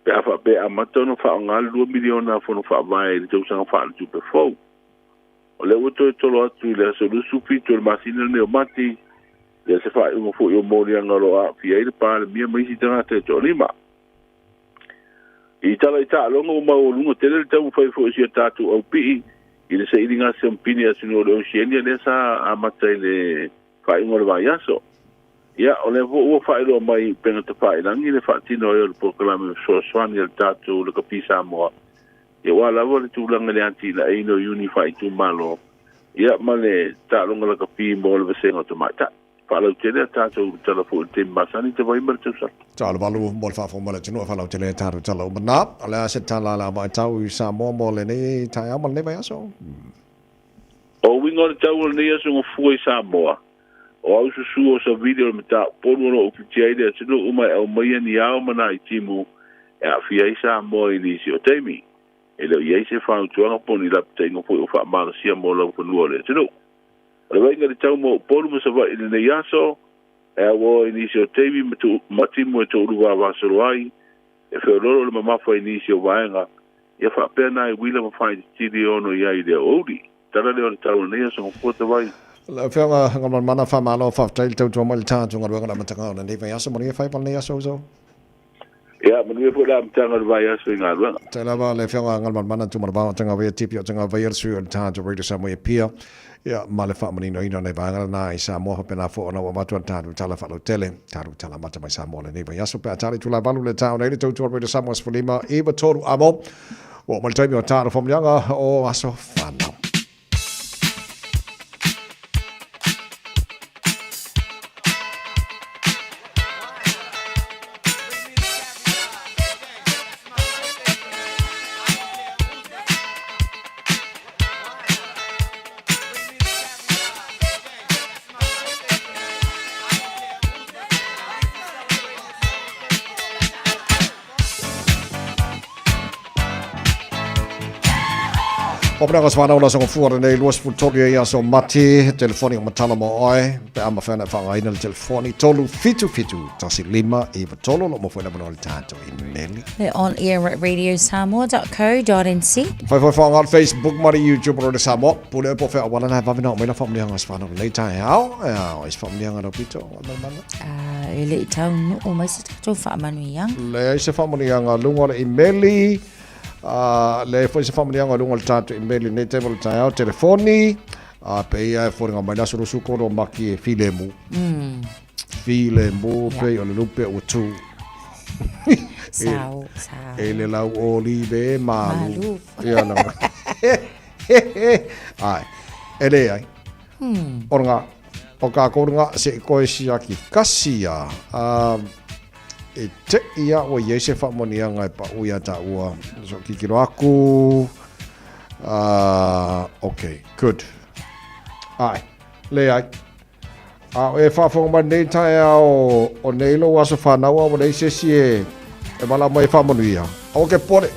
pe fa pe amatono fa ngai 2 miliona fo no fa vai tu sa fa tu pe fo o le uto e tolo atu le so lu supi to le masina ne o mati le se fa mo fu yo mo ria ngalo a fia ile pa le mia mai si tanga te to lima i tala ita longo ma o lungo tele te mo fa fo si tatu o pi ile se ilinga se mpini asu no le oceania le sa a matai le fa mo le vai aso ia o le vo whaailo mai penga te whailangi le whaatino e o le proklame soaswani al tātou le kapi Samoa. Ia wala wale tūlanga le anti la eino uni whaitu malo. Ia ma le tālonga le kapi mo le vasenga to mai. Whaalau tele tātou telefo te masani te waimara tau sa. Tālu walu mo le whaafo le tunu whaalau tele tātou tala umana. Ale se tala la mai tau I Samoa mo le nei tai ama le vai aso. O wingo le tau le nei aso ngofua I Samoa. O au susu o sa video le mata ponu no ofitia ide tino umai au mai ni ao mana I timu e a fia I Samoa I nisi o teimi. E leo iei se whanu tuanga poni la pita ingo pui o wha amara sia mo lau panua le tino. Ale wainga le tau mo ponu ma sa wa ine nei aso e a wo I nisi o teimi matimu e tō uruwa wasoro ai e wheo loro le mamafa I nisi o waenga e wha pēna I wila ma whai tiri ono I ai leo ouri. Tara leo le tau nei aso ngofota wai. La fianga ngal mana fa malo fa tail tau tau mal ta tunga ruanga na tanga na nei vai aso mo ni fa pal nei aso so. Ya, manu e pula mtanga vai aso inga ruanga. Tela va le fianga ngal mana tu mar ba tanga vai tipi tanga vai el su ta to radio sa mo e pia. Ya, male fa mani no ina nei vai na isa mo ha pena fo na wa matu ta tu tala fa lo tele. Ta tu tala mata mai sa mo le nei vai aso pa tali tu la balu le ta nei to radio sa mo sfolima e ba toru amo. Wa mal tai mi ta fo mjanga o aso fa na. Opera swana ola song fuara nei luas futoria ia so mati telefoni o matala mo oi pe ama fana fanga ina telefoni tolu fitu tasi lima e tolo lo mo fona mo le tato email le on air at radiosamoa.co.nz fai fanga Facebook mari YouTube ro Samoa pule po fa wala na va vina me la family nga swana le tai hao is family nga ro pito ele tau no o mai se to fa manu yang le se family nga lungo le email le foi se family nga lungo le tato email nei table tai telefoni pe ia for nga mai la so ko ro maki filemu filemu pe o le lupe o tu sao ele la olive malu ia na ai ele ai orga o ka korga se ko siaki kasia e te ia o yese fa monia ngai pa uia ta ua so kikiro aku okay good ai le ai e fa fo ma nei tai o nei lo aso fa na o nei se sie e mala mai fa monia o ke pore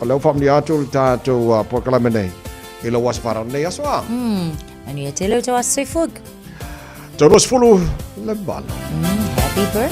o le fa monia tu ta tu po kala menei e lo was fa nei aso ani e te lo to aso fug todos fulu le bal happy birthday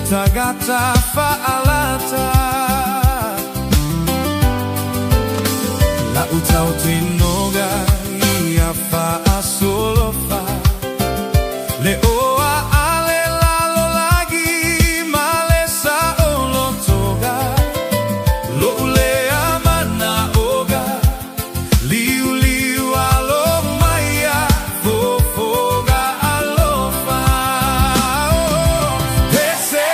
Tagata fa'alata La utautinoga ia fa'a solo fa Le oa ale lalo lagi male sa olo toga Lo ulea mana oga Liu liu alo maya Fofoga alo fa Pese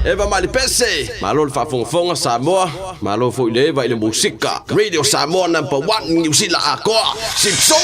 Eva mali pese. Malo le whafonga Samoa. Malo fo ile va ile musika. Radio Samoa #1 New Zealand akoa. Sipso.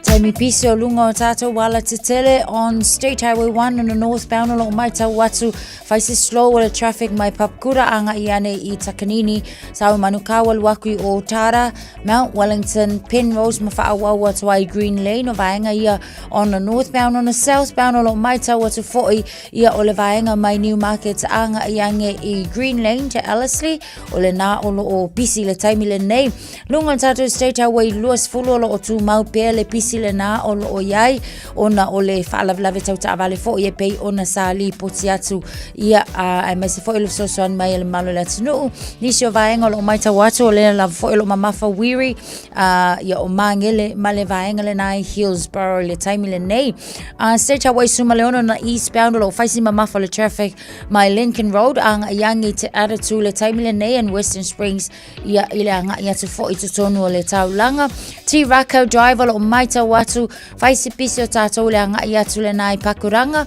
Taimi pisi o lunga o tātou wala te tele on State Highway 1 on the northbound o lo mai tau watu faisi slow o le traffic mai papkura anga i ane i Takanini sau Manukau Luakui o Tara Mount Wellington Penrose mawha wau atu ai Green Lane o vaenga ia on the northbound on the southbound o lo mai tau watu foi ia o le vaenga mai Newmarket anga i ange i Green Lane te Ellerslie o le na o lo o pisi le taimi le nei lunga o tātou State Highway luas fulu o lo o tu mau pea le pisi le na o lo iai ona o le whaalavlave tau ta avale fo ia pei ona sa li poti atu ia ai mai se fo ilo sosoan mai le malo le tunu nisi o vaenga o lo mai tau atu o le la fo ilo mamafa wiri ia o mangele ma le vaenga le nai Hillsborough le taimi le nei State Highway suma leona na eastbound o lo faisi mamafa le traffic mai Lincoln Road anga iangi te atatu le taimi le nei and Western Springs ia ile anga ia tu fo i tutonu o le taulanga T Racco Drive o lo mai tau watu faisi pisi o tātou le anga i atu le nai Pakuranga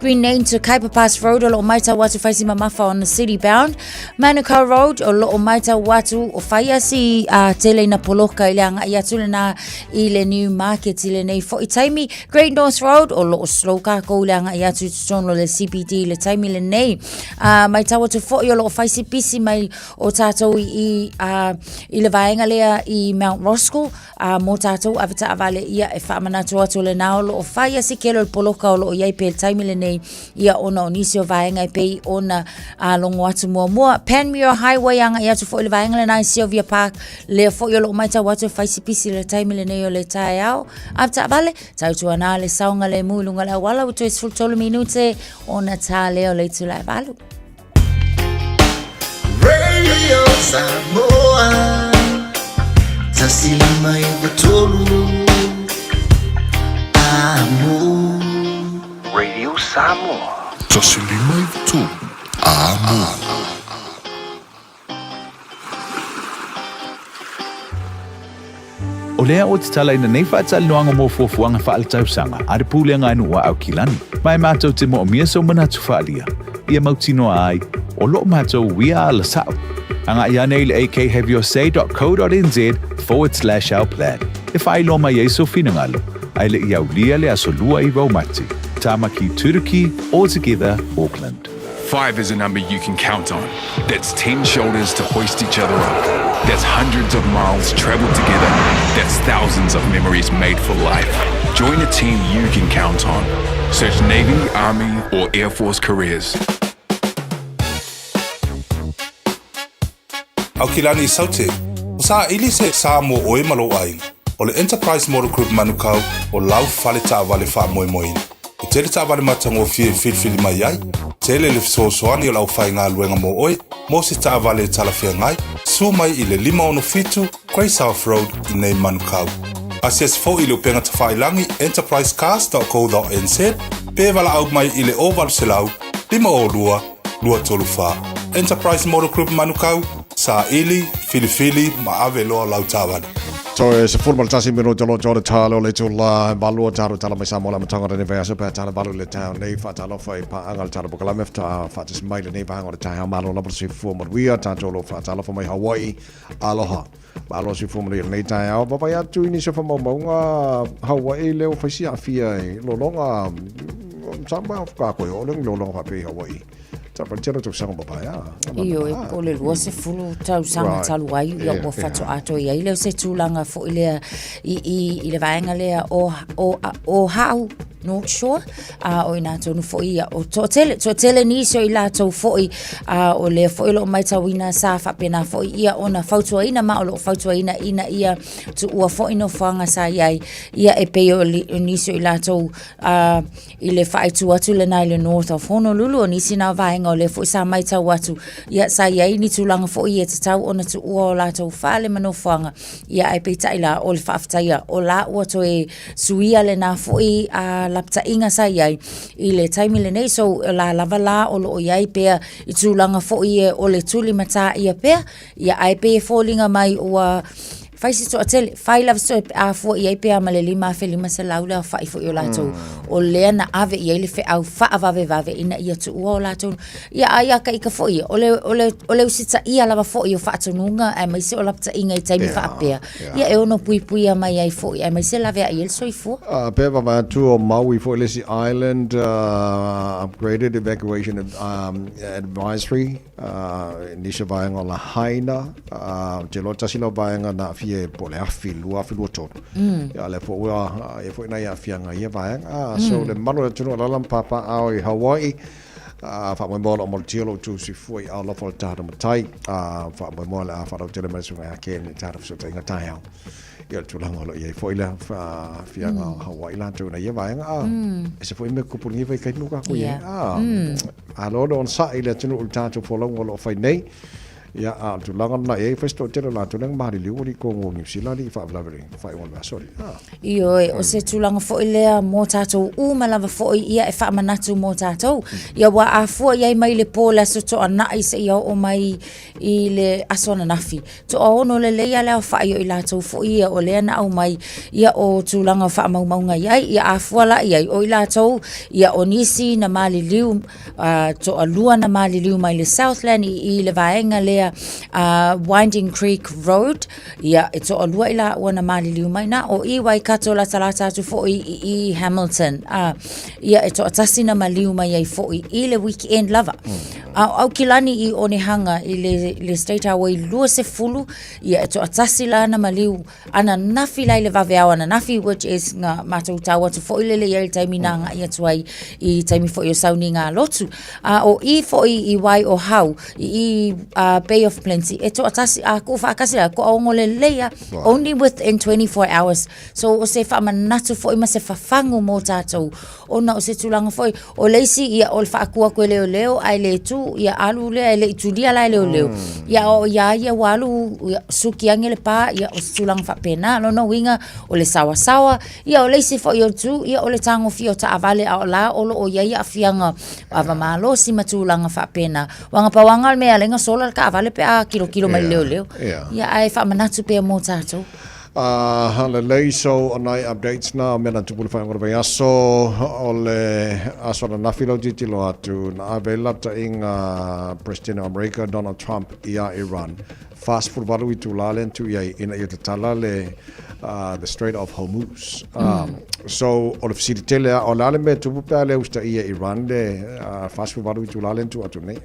Green Lane to Kuiper Pass Road o lo maita watu faisi mamafa on the city bound Manukau Road o lo maita watu o faiasi tele na poloka i le anga i atu le na i le New Market i le nei fo i taimi Great North Road o lo slow kako le anga i atu tutono le CBD le taimi le nei maita watu fo i o lo faisi pisi mai o tātou i le vaenga lea i Mount Roscoe mo tātou avita avale ia e whaamanatu atu le na o lo faiasi kelo le poloka o lo iai pe le taimi le nei ia ona o nisi o vaenga i pei ona longo atu mua Panmure Highway anga i atu fo i le vaenga le nai Sylvia Park lea fo i o lo maita watu faisi pisi le taimi le nei o le tae au avita avale tautua na le saunga le muilunga le wala uto is fultolo minute ona ta leo le tu lai valu Radio Samoa Tasilima i watolu Amo Radio Samoa Tasilima i watolu Amo O lea o te tala ina nei whaatal noanga mō fuafuanga whaaltau sanga a te pūleanga inua au kilani. Mai mātou te mo o mia so manatu whaalia. Ia mautinoa ai o loo mātou wia ala sao. Anga ia nei le akheavyoursay.co.nz/our plan. E whailo mai e so finangalo. Ai le iau lia le aso lua I Raumati. Tamaki Turiki, all together Auckland. 5 is a number you can count on. That's 10 shoulders to hoist each other up. That's hundreds of miles traveled together. That's thousands of memories made for life. Join a team you can count on. Search Navy, Army, or Air Force careers. Au kilani saute. O sa ili se sa mo oe malo ai. O le Enterprise Motor Group Manukau o lau fale ta vale fa moi moi. O tele ta vale matango fili mai ai. Tele le soani o lau fai ngā luenga mo oe. Mo se ta vale talafia ngai. Su mai I le 5 Grey South Road I nei Manukau. Asias fo I le upenga ta whailangi enterprisecars.co.nz. Pe wala au mai I le oval selau 5 lua tolu wha. Enterprise Motor Group Manukau. Sa ili, fili, ma ave loa lau tāwani. So se fulmal tasi minu tolo jore talo le tulla balua taru tala mai samola matanga ne vea super tala balu le town nei fa talo fa pa angal tala bokala mefta fa tis mai le nei pa ngor ta malo la si formal we are talo fa talo fa mai Hawaii aloha malo si formal nei ta ya papa ya tu ni se fa mo Hawaii le fa si afia lo longa samba ka ko yo lo longa fa pe Hawaii Tapantero tu sang papaya. Iyo e pole lua se fulu tau sanga talu ai ia o fatu ato ia ile se tulanga fo ile I le vaenga lea o hau North Shore o ina tonu fo ia o tele ni so ila tau fo o le fo ilo mai tau ina sa fa pena fo ia ona fautua ina ma o lo fautua ina ia tu ua fo ino fanga sa ia e pe o ni so ila tau ile fa tu atu le nai le North of Honolulu o ni sina vaenga o le fo sa mai tau atu ia sa ia ni tulanga fo ia te tau ona tu ua o la tau fale mano fanga ia e pe taila o le faftaia o la ua to e suia le na fo lapta inga sa iai I le taimi le nei so la lava la o lo iai pea I tulanga fo ia o le tuli mata ia pea ia ai pe fallinga mai o fai si to atele fai la so a fo ia pe amale lima fe lima se laula fai fo yo lato o le na ave ia le fe au fa vave ina ia tu o lato ia ai ka ika fo ia ole usita ia lava fo yo fa tununga e mai se o lapta inga i taimi fa pe ia e ono pui mai ai fo ia mai se lave ia so i fo pe va tu o Maui for Lesi Island upgraded evacuation advisory nisha vaenga la haina jelota sila vaenga na fie pole afilua to ya le fo wa e fo na ya fianga ia vaenga so le malo tuno la papa au i Hawaii fa mo mo mo tilo tu si foi ala fo tata matai fa mo la fa tele mai su ya ke ni tata so tenga tai au ya tu la ngolo ye foi la fa fianga Hawaii la tu na ia vaenga se foi me ku pungi vai kai nu ka ku ye alo don sa ile tuno ultata fo lo ngolo fai nei ya tu langan na e festo tele la tu nang mari liu ri ko ngi sila ni fa blavering fa on sorry io o se tu langa fo ile mo tato u malava fo ia e fa manatu mo tato ia wa a fo ia mai le pola so to ana i se ia o mai i le asona nafi to ono le ia le fa io ila to fo ia o le na o mai ia o tu langa fa mau nga ia a fo la ia o ila to ia o nisi na mali liu to alua na mali liu mai le Southland i le vaenga le Winding Creek Road ia e to alua ila wana mali liu mai na o i wai kato la talata tu fo i Hamilton ia e to atasina maliu mai ai fo i le weekend lava au kilani i one hanga i le State Highway lua se fulu ia e to atasila na maliu ana nafi lai le vaveau ana nafi which is nga matou tawa tu fo i le ia taimi nanga ia tuai i taimi fo i sauni ngā lotu o i fo i wai o hau i Bay of Plenty e to atasi ko fa kasila ko ngole leia only within 24 hours so o se fa manatu fo ima se fa fangu mo tatou ona o se tulanga fo o leisi ia o fa ku ko leo ai le tu ia alu le ai le tu dia la leo ia o ia walu suki angele pa ia o se tulanga fa pena no winga o le sawa ia o leisi fo yo tu ia o le tango fio ta avale o la o lo o ia afianga ava malo si matulanga fa pena wanga pa wanga me alenga solar ka avale pe a kilo mai leo ia ai fa manatu pe mo tatou le so onai updates na mena tu pula fa ngora aso ole aso na filo titilo atu na avela ta inga President of America Donald Trump ia Iran fast food valu tu lalen tu ia ina ia tala le the Strait of Hormuz so all of city tele o lale me tu pale usta ia Iran le fast food valu tu lalen tu atu nei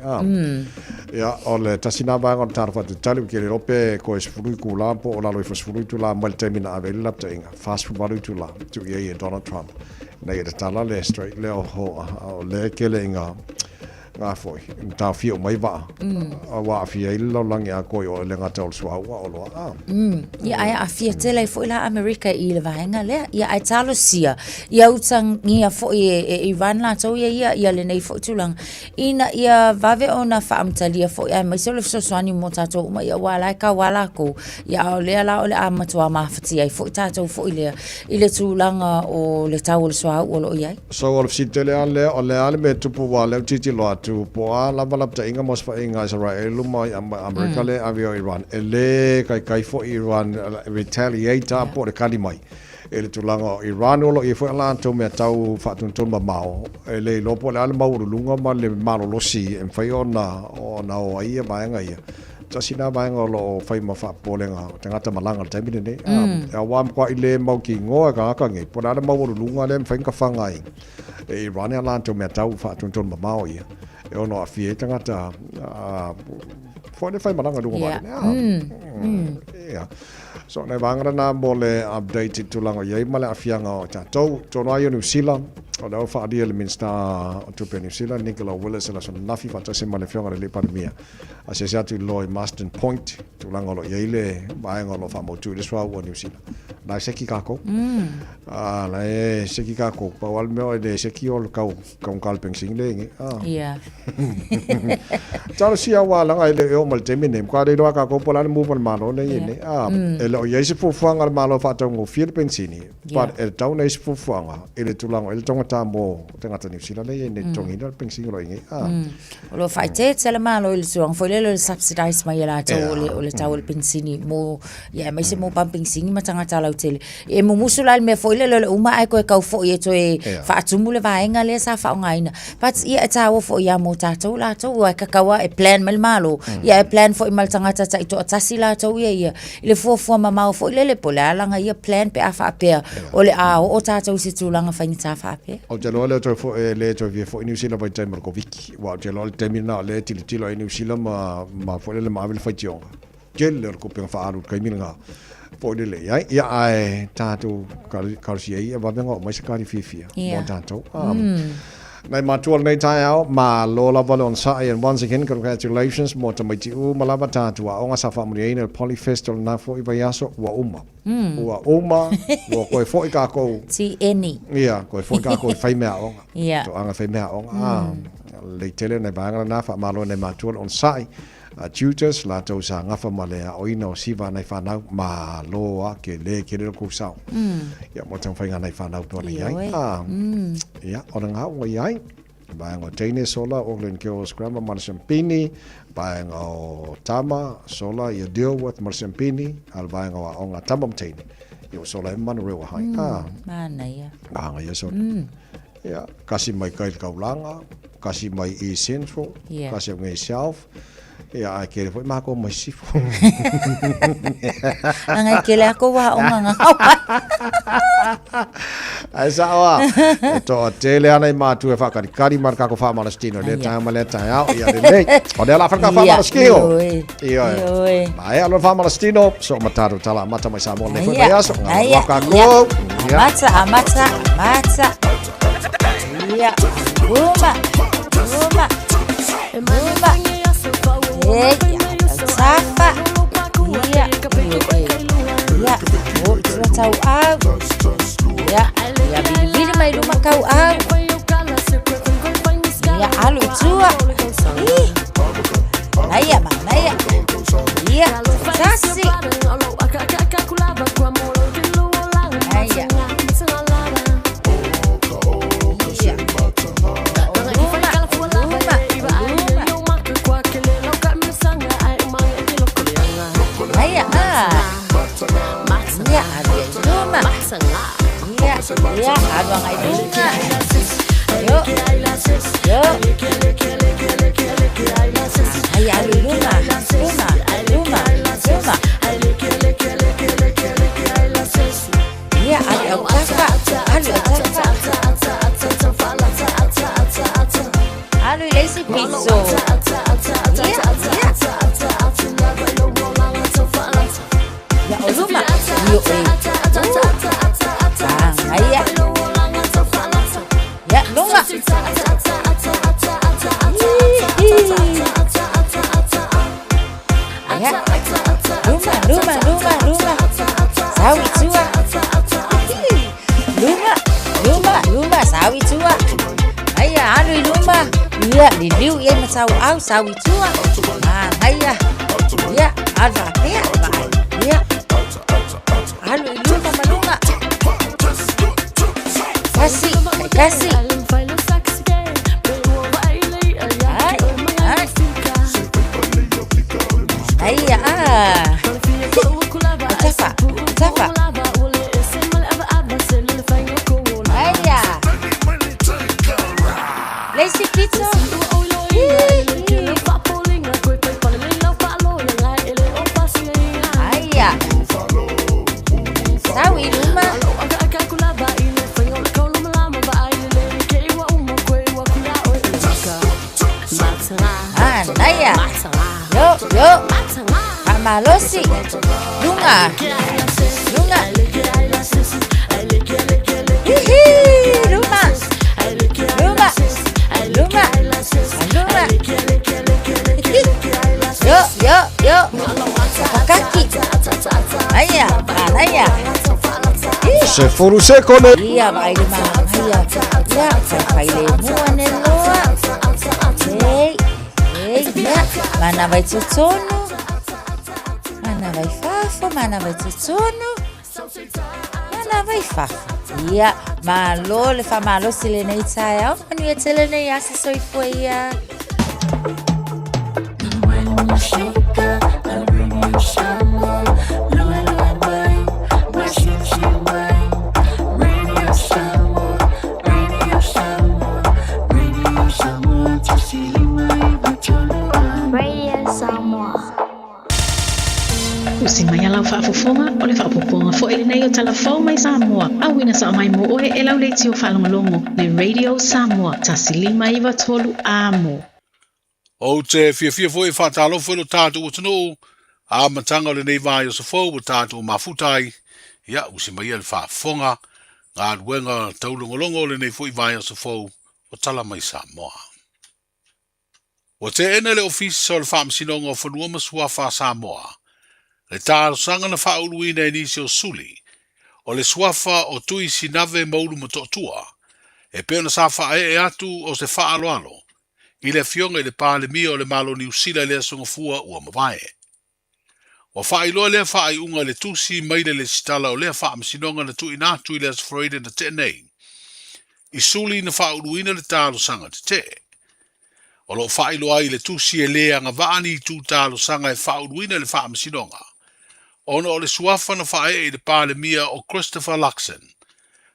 ya ole tasina ba ngon tarfa tu tali ke rope ko es fulu ku la po o la lo fulu tu la mal termina avela ta inga fast food valu tu la tu ia Donald Trump na ia tala le straight le o le kele inga nga foi ta fio mai va wa fia ilo langi a ko o le ngata o swa wa o lo ia ai a fia tele foi la America i le vaenga le ia ai talo sia ia utang ia foi Iran la to ia le nei foi tulang ina ia vave ona fa amtalia foi ai mai solo so swani mo tato mai wala ka wala ko ia o le amatua ma fati ai foi tato foi le ile tulanga o le tawol swa o lo ia so all of sitele ale me tupu wa le titi lo tu po la balap ta inga mos fa inga Israel lumai America le avio Iran ele kai fo Iran retaliate po de kalimai ele tulanga Iran lo e fo la to me tau fa tun ma mao ele lo po la mau lunga ma le malo lo si en fai ona o ia ba nga ia tasina ba nga lo fai ma fa po lenga tangata malanga taimi ne a wam kwa ile mau ki ngoa ka ngai po la mau lunga le fai ka fangai Iran la to me tau fa tun ma mao ia e ono afie tangata fone fai malanga dunga so ne vangara na mole update tulanga ye mala afianga o tatou tono ai New Zealand o da fa dia le minsta to New Zealand Nicola Willis la son nafi fa tase male fianga le pandemia asesiatu Lloyd Marston Point tulanga lo ye le vaenga lo fa mo tu le swa o New Zealand la seki kako la seki kako pa wal me de seki ol kau kalpeng sing le Talo sia wala ngai le o mal temi nem ka de do ka ko pola mu pon malo ne yene ele o yesi fu fuanga malo fa tongo fil pensini but el town is fu fuanga ele tulang el tonga tambo tenga tani sila le yene tongi dal pensini lo ngi lo fa te tsela malo il suang fo le subsidize mai la to le tawol pensini mo ya mai se mo pam pensini ma tanga tala hotel e mo musula me fo le uma ai ko ka fo ye to e fa tumule va enga le sa fa ngaina but ia tawo fo ya mo tato la to wa kakawa e plan mal malo ia e plan fo mal tanga tata ito atasi la to ia le fo mama fo le pola la nga ia plan pe afa pe o le a o tato si tulanga fa ni tafa pe o jalo le to fo le to vi fo New Zealand by time ko viki wa jalo le termina le tilo New Zealand ma fo le ma vil fa jonga gel le ko pe fa alu kai minga po de le ya ai tato karsia ia va vengo mai sakari fifia mo tato Nai matual nei tai au ma lola valon sai and once again congratulations mo tamiti u malava tatua onga sa family ina polyfestival na fo ivayaso wa uma wa ko fo ka ko ti eni ko fo ka ko fai mea onga to anga fai mea onga le tele na banga na fa malo nei matual on sai tutors la to sa ngafa malea o ina o siva nei fa na ma lo ke le ke le ko sa ya mo tang fai ngai fa na to le ya ona nga o yai ba ngo tene sola o len ke o scramble marsampini ba ngo tama sola you deal with marsampini al ba ngo onga tamam tene yo sola man rewa hai mana ya nga ya so ya kasi mai kai kaulanga kasi mai e central kasi ngai self ya kere foi ma ko masifu anga kele ko wa onga ai sawa to tele ana ma tu fa kari marka ko fa malastino le ta maleta ya ya le o de la fa fa malastino io ai allo fa malastino so mataro tala mata mai sa mo le fa ya so ka ko mata ya uma Safa ya oh tahu ya bili mai rumah kau ya alu tua naya mana ya kasih Ya, abang itu Yo. Ayah luma. Ya, ada Alu lazy pizza. Ya, luma. Yo. Ayah. Ya, luma. Luma. Sawi tua. Luma sawi tua. Ayah, alu luma. Ya, liu yang sawi au sawi tua. Ayah. Ya, ada ya. Ya. Alu luma malunga. Kasih. Ayah. Tafa. Ayah. Lazy pizza. Ayah. Sawi rumah. Naya. Yo. Pak Malosi. Lunga. Hihi. Luma. Yo. Kaki. Naya. Se furu se kone. Ia vai le mahanga ia. Ia fai le mua ne loa. Ia. Mana vai tutono. Mana vai fafo, mana vai tutono. Mana vai fafo. Ia, malo le fa malo sile nei tai au. Manu ia tele nei asa soi foi ia. Usi mai alau whaafofonga o le whaapoponga fo ele nei o talafou mai Samoa. Awina sa mai mo oe e lau leiti o whalongolongo le Radio Samoa. Tasilima iwa tolu amo. O te fia foi whaatalo foi lo tātu o tano a matanga le nei vai o sa fau o tātu o mafutai. Ia usi mai ele whaafonga ngā ruenga taulongolongo le nei foi vai o sa fau o tala mai Samoa. O te ena le ofisi o le whaamsinonga o whanua masua wha Samoa. Le tāro sanga na whauluina e nisi o suli, o le suafa o tui sinave maulu matotua, e peona sa whae e atu o se whaaloalo, i le fionga i le pāle mia o le malo ni usila le asonga fua ua mawae. Wa whailoa lea whaai unga le tusi maile le sitala o lea whaamsinonga na tui nātu i le asfroide na te nei, i suli na whauluina le tāro sanga te te. O lo whailoa i le tusi e lea nga vaani i tū tāro sanga e whauluina le whaamsinonga, ona o le suafa na whae i le pāle mia o Christopher Luxon,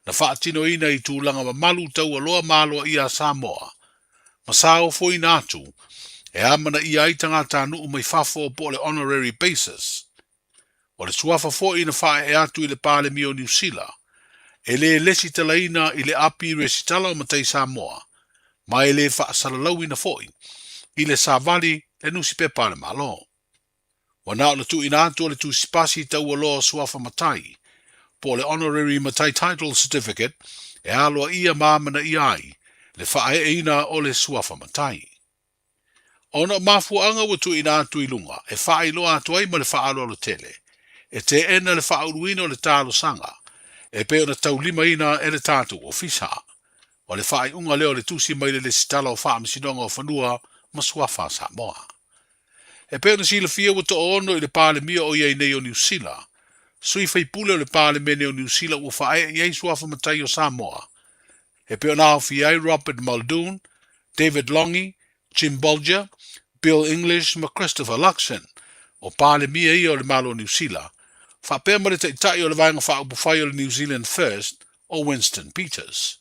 na whaatino ina i tūlanga ma malu tau aloa māloa i a Samoa, ma sao foi nātu, e amana i aitanga tānu o mai whafo po le honorary basis. O le suafa foi na whae e atu i le pāle mia o New Zealand, e le lesi talaina i le api resitala o matai Samoa, ma e le whaasalalau ina foi, i le savali le nusi pe pāle malo. Wana o le tu ina atu le tu spasi tau aloa suafa matai, po le honorary matai title certificate, e aloa ia mamana i ai, le whae e ina o le suafa matai. Ona mafuanga wa tu ina atu i lunga, e whae loa atu ai ma le wha alo tele, e te ena le wha uruina o le tālo sanga, e pe ona tau lima ina e le tātu o fisa, o le whae unga leo le tusi maile le sitala o wha amsinonga o whanua ma suafa Samoa. E pēna sila fia wa to ono i le pāle mia o iei nei o New Zealand. Sui fai pule o le pāle mene o New Zealand ua whae iei suafa matai o Samoa. E pēna au fiai Robert Muldoon, David Longy, Jim Bolger, Bill English ma Christopher Luxon o pāle mia i o le malo o New Zealand. Wha pēma le tai o le vaenga wha upufai o le New Zealand First o Winston Peters.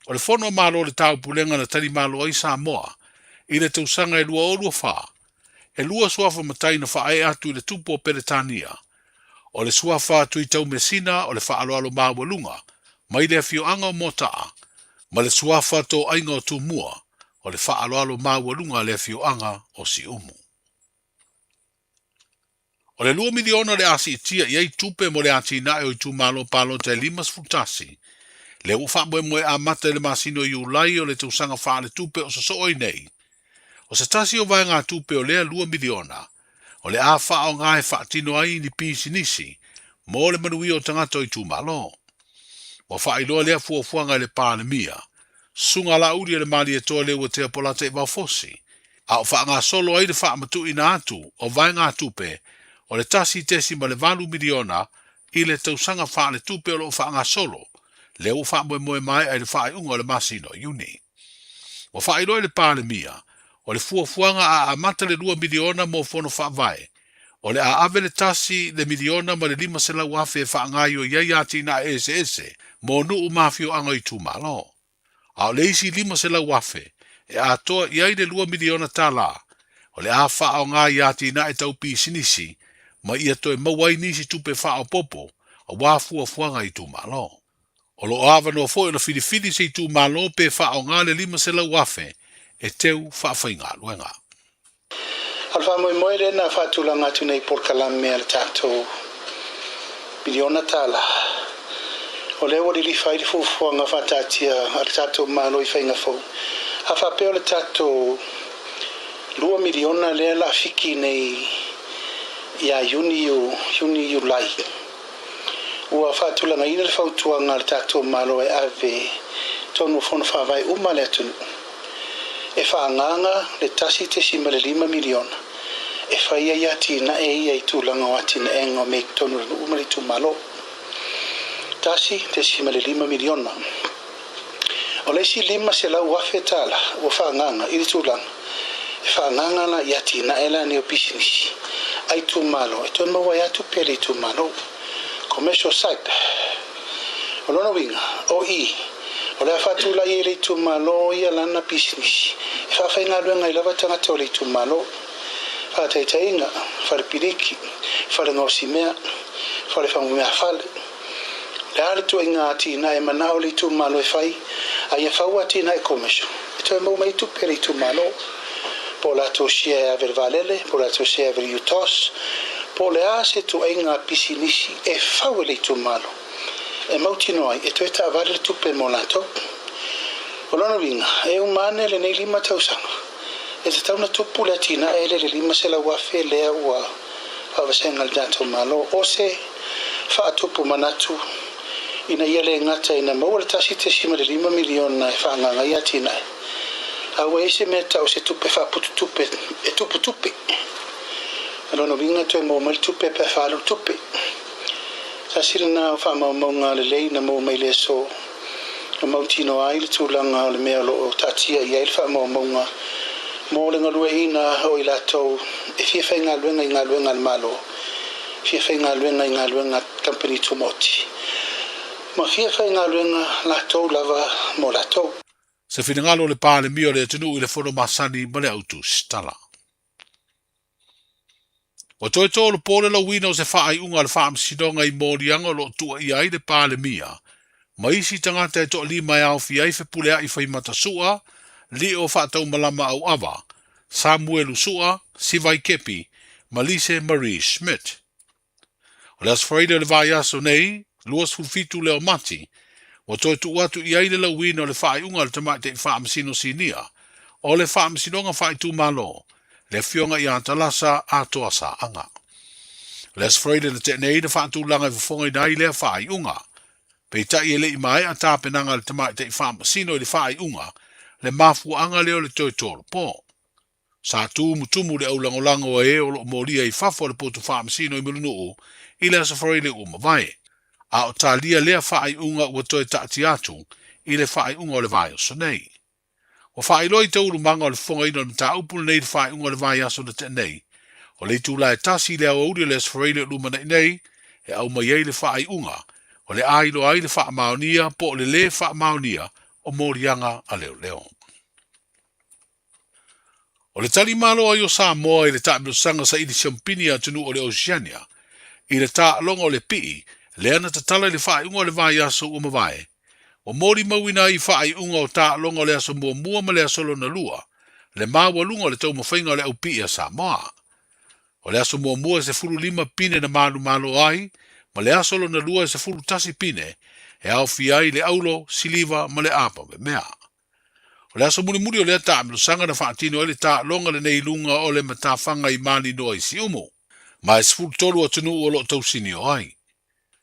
O le whono malo o le tau pulenga na tani malo i Samoa i le tausanga e lua o lua wha. E lua suafa matai na whae atu i le tupo Peretania. O le suafa atu i tau mesina o le whaaloalo mawalunga, mai le fio anga o motaa, ma le suafa to ainga o tu mua, o le whaaloalo mawalunga le fio anga o si umu. O le 2 miliona le asi itia iei tupe mo le ati nae o i tu malo palo te limas futasi. Le ufa moe a mata le masino i ulai o le tausanga wha le tupe o sa sooi nei. O se tasi o vai ngā tupe o lea 2 miliona, o le a wha o ngā e whaatino ai ni pisi nisi, mo le manui o tangata i tū malo. Wa wha iloa lea fuafuanga le pāle mia, sunga la uri le mali e toa leo te apolata i waufosi, a o wha ngā solo ai le wha matu i nā atu o vai ngā tupe, o le tasi tesi ma le 2 miliona i le tausanga wha le tupe o lo wha ngā solo, leo wha moe mai ai le wha i unga le masino uni. Wa wha iloa le pāle mia, o le fuafuanga a amata le 2 miliona mo fono whaavae. O le a ave le tasi le miliona ma le 5 sela wafe e whaangai o iei ati na ese, mo nuu mafio anga i tū malo. A o le isi 5 sela wafe, e a toa iei le 2 miliona tala. O le a wha o ngā i ati na e tau pi sinisi, ma ia toe mawai nisi tupe wha o popo, a wā fuafuanga i tū malo. O lo ava no fo na filifili se i tū malo pe wha o ngā le 5 sela wafe, e teu whaafaiga luenga. Alfa moe le na whaatulanga atu nei porkalam mea le tātou miliona tala. O le wadi li whai li fufuanga whatatia a le tātou malo i whainga fau. A whapeo le tātou 2 miliona le la fiki nei ia yuni yu lai. ua whaatulanga ina le whautuanga le tātou malo e ave tonu whono whawai uma le atunu. E whaanganga le tasi te sima le 5 miliona. E whaia ia tina e ia i tūlanga o atina e ngā me tonu le uma le tūmalo. Tasi te sima le 5 miliona. O le si 5 se lau wafe tala ua whaanganga i le tūlanga. E whaanganga la ia tina e la neo business. Ai tūmalo, e tonu maua ia tu pere i tūmalo. Commercial site. O lona winga, o i. O lea whatula i le tūmalo i alana business. E whawhai ngā luenga i lava tangata o le tūmalo. Whataitainga, wharepiriki, wharengosi mea, wharewhangu mea whale. Le ale tu inga atina e manao le tūmalo e whai, a ia whau atina e commercial. E toi mau mai tu pere i tūmalo. Po la to share aver valele, po la to share aver utos, po le ase tu inga pisinisi e whau le tūmalo. E mautino ai, e toi ta avare tu pe molato. O lona winga, e umane le nei 5 tausanga. E te tauna tupu le atina e le 5 se la wafe lea ua whawasenga le dato malo. O se whaatupu manatu ina ia le ngata ina maua le tasi te sima le 5 miliona e whaanganga i atina e. Awa e se mea tau se tupe whaputu tupe e tupu tupe. Alona winga toi mo mai tupe pe whalu tupe. Tasira na whamaumaunga le lei na mo mai le so. Na mautino ai le tūlanga o le mea lo o tatia i ai le whamaumaunga. Mo le ngalue ina o i latou e fia ngā luenga i ngā luenga le malo. Fia ngā luenga i ngā luenga company tumoti. Ma fia ngā luenga latou lava mo latou. Se finangalo le pāle mio le tunu i le whono masani ma le autu stala. O toi tōlu pōle la wina o se whaai unga le whaam sinonga i mōrianga lo tua i ai le pāle mia. Ma isi tangata e toa 5 au fi ai fe pulea i whaimata sua, li o whaatau malama au awa, Samuel Usua, Sivai Kepi, Malise Marie Schmidt. O le asfaida le vai aso nei, luas fulfitu leo mati, o toi tu watu i aile la wina o le whaai unga le tamai te whaam sino sinia, o le whaam sinonga whaai tu malo, le fionga i antalasa a toa sa anga. Le asfaida le te nei le whaatu langa i whafonga i nai le whaai unga, pei tai e le i mai a tāpenanga le tamai te whaam sino i le whaai unga, le mafuanga leo le toi tōro pō. Sa tumu le aulangolango e o lo moria i whafo le potu whaamsino i mulunuu i le asafari le umawai. A o tā lia lea whaai unga ua toi taati atu i le whaai unga o le vai aso nei. O whaai loi te uru manga o le whonga ino le tā upul nei le whaai unga o le vai aso le te nei. O le tū lai tasi lea o uri le asafari le lumana i nei e au mai ei le whaai unga o le ailo ai le wha maonia po le wha maonia o morianga a leo leo. O le tali malo ai o Samoa i le tāmilo sanga sa ili Champini a tunu o le Oceania, i le tā longa o le pii, le ana tatala le whaai unga o le vai aso umawai. O mori mawina i whaai unga o tā longa o le aso mua ma le aso lona lua, le maua lunga o le tau mawhainga o le au pii a Samoa. O le aso mua se furu 5 pine na malo ai, ma le aso lona lua se furu tasi pine, e au fiai le aulo, siliva ma le apa me mea. O le aso muri o le tāmilo sanga na whaatino e le tā longa le nei lunga o le matawhanga i mani noa i si umo. Ma e sifuru tolu o tunu o lo tausini o ai.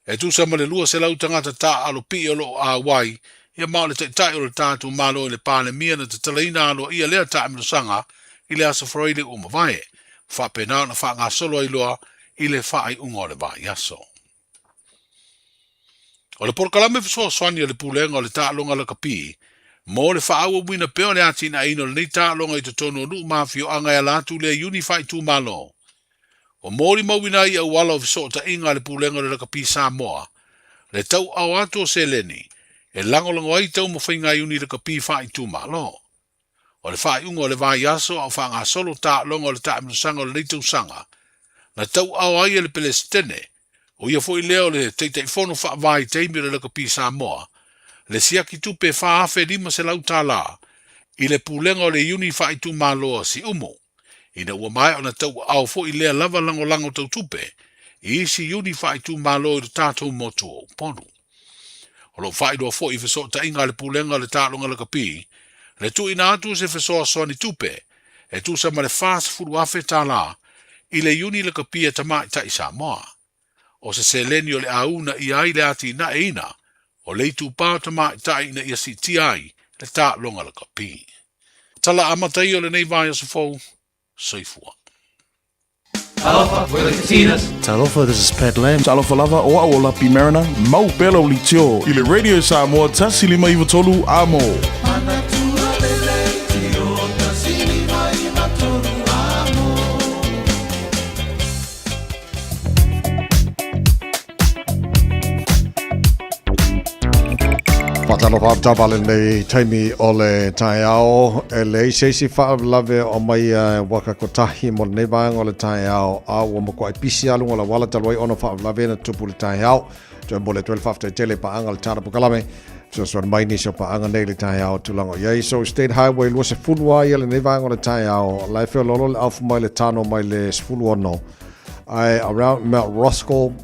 E tu sama le lua se lau tangata tā alo pi o lo a wai, ia mao le tai o le tātu malo i le pāle mia na te talaina alo ia lea tāmilo sanga i le aso whareile umawai. Whapena na wha ngā solo ai loa i le whaai unga o le vai aso. O le porkalame fisoa swani o le pulenga o le tā longa la kapi, mo le whaawa wina peo le ati na ino le nei tā longa i te tono nu mafio anga e latu le unify tu malo. O mori mawina i au wala o fiso ta inga le pulenga le kapi Samoa, le tau au ato se leni, e langolango ai tau mawhainga uni le kapi whai tu malo. O le whai unga o le vai aso au whanga solo tā longa o le tā minusanga o le neitau sanga, na tau au ai e le Palestine, o ia fo i leo le teitei fono wha vai teimi le kapi Samoa, le siaki tupe whaafe 5 se lau tā la, i le pulenga o le uni whai tu maloa si umo. Ina ua mai o na tau au fo i lea lava lango tau tupe, i isi uni whai tu maloa i tātou motu o ponu. O lo whai doa fo i fiso ta inga le pulenga le tālonga le kapi, le tu ina atu se fiso soani tupe, e tu sa ma le fās furu afe tā la, i le uni le kapi e tamai ta i Samoa. o se leni o le auna i ai le ati na eina, o le tu pātama i tai na ia si ti ai, le tā longa la kapi. Tala amatai o le nei vai o se fau, soifua. Talofa, we're the Katinas. Talofa, this is Pat Lam. Talofa lava o a o Lapi Mariner, mau pelo li tio. I le Radio Samoa, tasilima iwa tolu amo. Patalo Pavale nei taimi o le tai ao e le seisi whaalave o mai waka kotahi mo nei vanga o le tai ao a o mo koe pisi alunga la wala talwai ono whaalave na tupu le tai ao to mo le 12 after tele pa anga le tara pukalame so mai ni so pa anga nei le tai ao tulango ye so State Highway lo se fulwa ia le nei vanga o le tai ao lai fe lolo le alfa mai le tano mai le fulwa no I around Mount Roscoe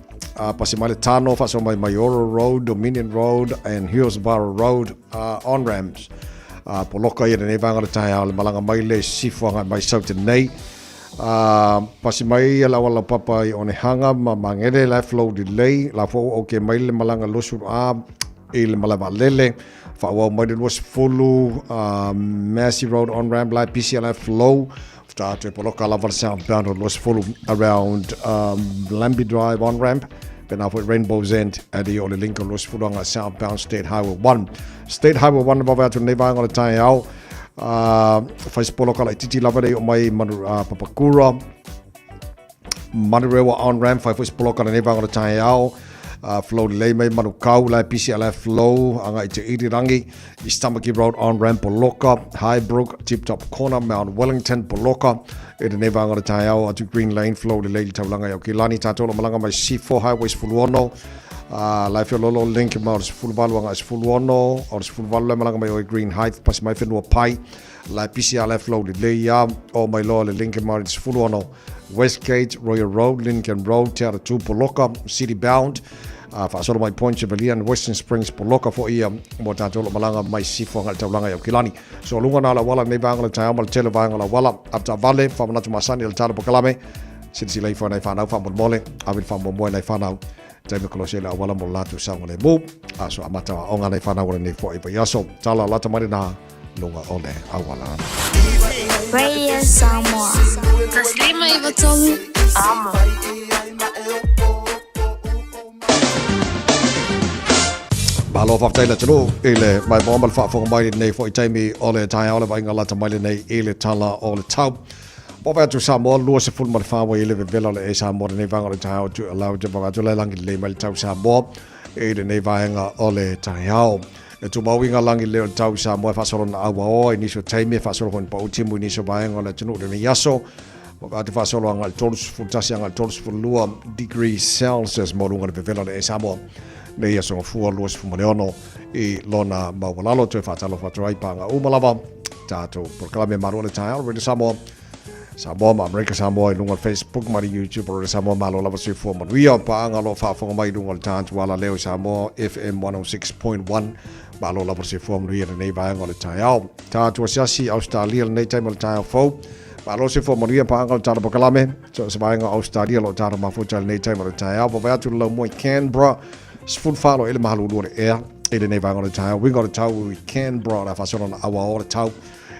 pasi mai le tano faso mai Mayoro Road, Dominion Road and Hillsborough Road on ramps. Poloka ia nei vanga le tai ao le malanga mai le sifuanga mai sauti nei. Pasi mai la wala papa I one hanga ma mangere la flow delay la fo o ke mai le malanga losu I le malava lele fa wa mai le was fulu Massey Road on ramp la PCL flow start to Poloka la southbound was full around Lambie Drive on ramp. Then after Rainbow's End at the Ole Lincoln was full on a southbound State Highway 1. State Highway 1 above to Nevang on the tai ao. Fais Poloka la titi lavade o mai Papakura. Manurewa on ramp fais Poloka la Nevang on the tai ao. Flow delay mai Manukau la PCLF flow anga I te Irirangi Istamaki Road on ramp Poloka Highbrook Tip Top Corner Mount Wellington Poloka e te nevanga o tai ao atu Green Lane flow delay I taulanga o Kilani tātou malanga mai C4 Highways Fuluono Life Lolo Link ma o Fuluvalu anga Fuluono o Fuluvalu malanga mai o Green Heights pas mai whenua pai la PCLF flow delay o mai loa le Link ma o Fuluono Westgate Royal Road Lincoln Road Te Aratu Poloka City Bound Whaasolo mai Point Chevallian, Western Springs, Poloka fo ia mo tātou malanga mai sifo ngal taulanga i Kilani. So lunga na la wala nei vanga le tai ama le tele vanga la wala apta vale whamanatu masani le tāra pokalame. Sisi lei whanai whanau whamon mole, awin whamon moe nei whanau. Taime kolose le awala mo latu saunga le mu. So amata onga nei whanau le nei fo ipa yaso. Tala lata mari na lunga ole awala. Radio Samoa. Taslima iwa tolu amo. Mahalo whaftaila tino ele mai bombal whaafonga mai nei fo I taimi o le tai ao le vainga lata mai nei ele tala o le tau. Boba atu Samoa lua se fulma le whawa ele vela le e Samoa nei vanga le tai ao tu alau te boba atu le langi le mai le tau Samoa ele nei vainga o le tai ao. E tu mawinga langi le tau Samoa whasoro na awa o I niso taimi whasoro hon pa utimu I niso vainga o le tino le yaso. Boba atu whasoro angal tolus fultasi angal tolus fulua degrees Celsius morunga le vela le e Samoa. Nei ia songa fua luas fumaneono I lona mawalalo tue whatalo whaturai panga umalava tātou proklame marua le tai ao Radio Samoa Samoa ma Amerika Samoa I lunga Facebook mari YouTube Radio Samoa malo lava sui fua manuia paanga lo whaafonga mai lunga le tātu wala leo Samoa FM 106.1 malo lava sui fua manuia nei vaenga le tai ao tātua siasi Australia le nei taima le tai ao fau malo sui fua manuia paanga le tāra proklame so se vaenga Australia lo tāra mafuta le nei taima le tai ao pa atu lau moi Canberra Sfun falo ele mahalu lua le ea ele nei vanga le tau winga le tau we can bra la fasona na awa o le tau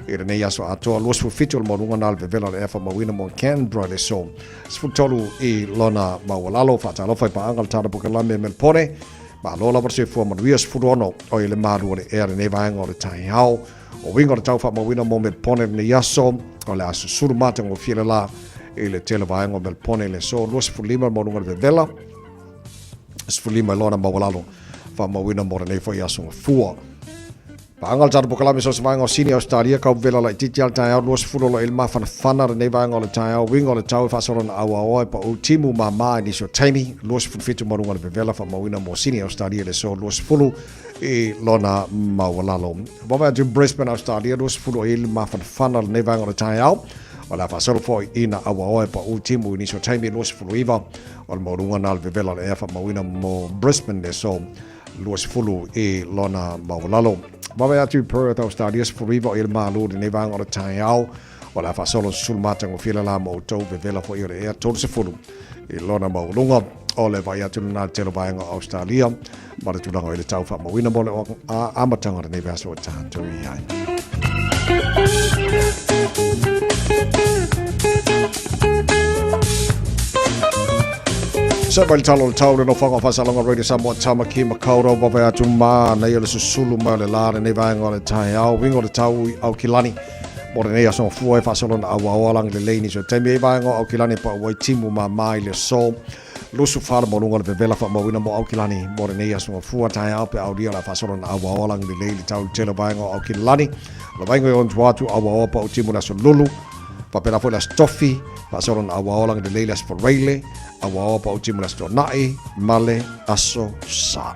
ele nei aso atoa luas fu fitu le morunga na le vevela le efa mawina mo can bra le so sfun tolu I lona mawalalo fatalo fai pa angal tara pokalame melpone ma lola verse fu manuia sfurono o ele mahalu le ea nei vanga le tai hao o winga le tau fa mawina mo melpone nei aso o le aso suru mate ngo fiele la ele tele vanga melpone le so luas fu lima morunga le vevela Sfulima lona mawalalo fa mawina mo nei fo yaso fua pa angal tar pokalame so svanga o sini Australia ka vela la titi al tai los fulo lo ilma fana nei vanga le tai winga le tau fa soron awa o pa ultimu mama ni so tiny los fitu marunga le vela fa mawina mo sini Australia le so los fulo e lona mawalalo bova to Brisbane Australia los fulo ilma fana nei vanga le tai o la fasolo foi ina awa oe pa ultimu ni so taimi los fulu iwa o le maurunga na le vevela le efa mawina mo Brisbane le so los fulu e lona mawalalo. Mawe atu Perth Australia fulu iwa o il malu de nevang o le tai au o la fasolo sulmata ngo fila la mo tau vevela foi o le ea tolu se fulu e lona maurunga o le vai atu na telo vaenga Australia ma le tulanga i le tau wha mawina mo le o amatanga le neve aso o tātou i ai. Sa mai talo le tau le no whanga whasalonga Radio Samoa Tamaki Makauro wawe atu mā nei o le susulu mai le la le neve vaenga le tai au wingo le tau au Kilani mo le nei aso fua e whasalona awa oalang le leini so taimi e vaenga au Kilani pa wai timu ma mai le so lusu whara mo lunga le pevela wha mawina mo au Kilani mo le nei aso fua tai au pe au lia la whasalona awa oalang le leini tau telo vaenga au Kilani le vaenga yon tuatu awa oa pa o timu na so lulu pa pena fo la stofi whasalona awa oalang le leili aso reile awa oa pa o timu na so nai male aso sa.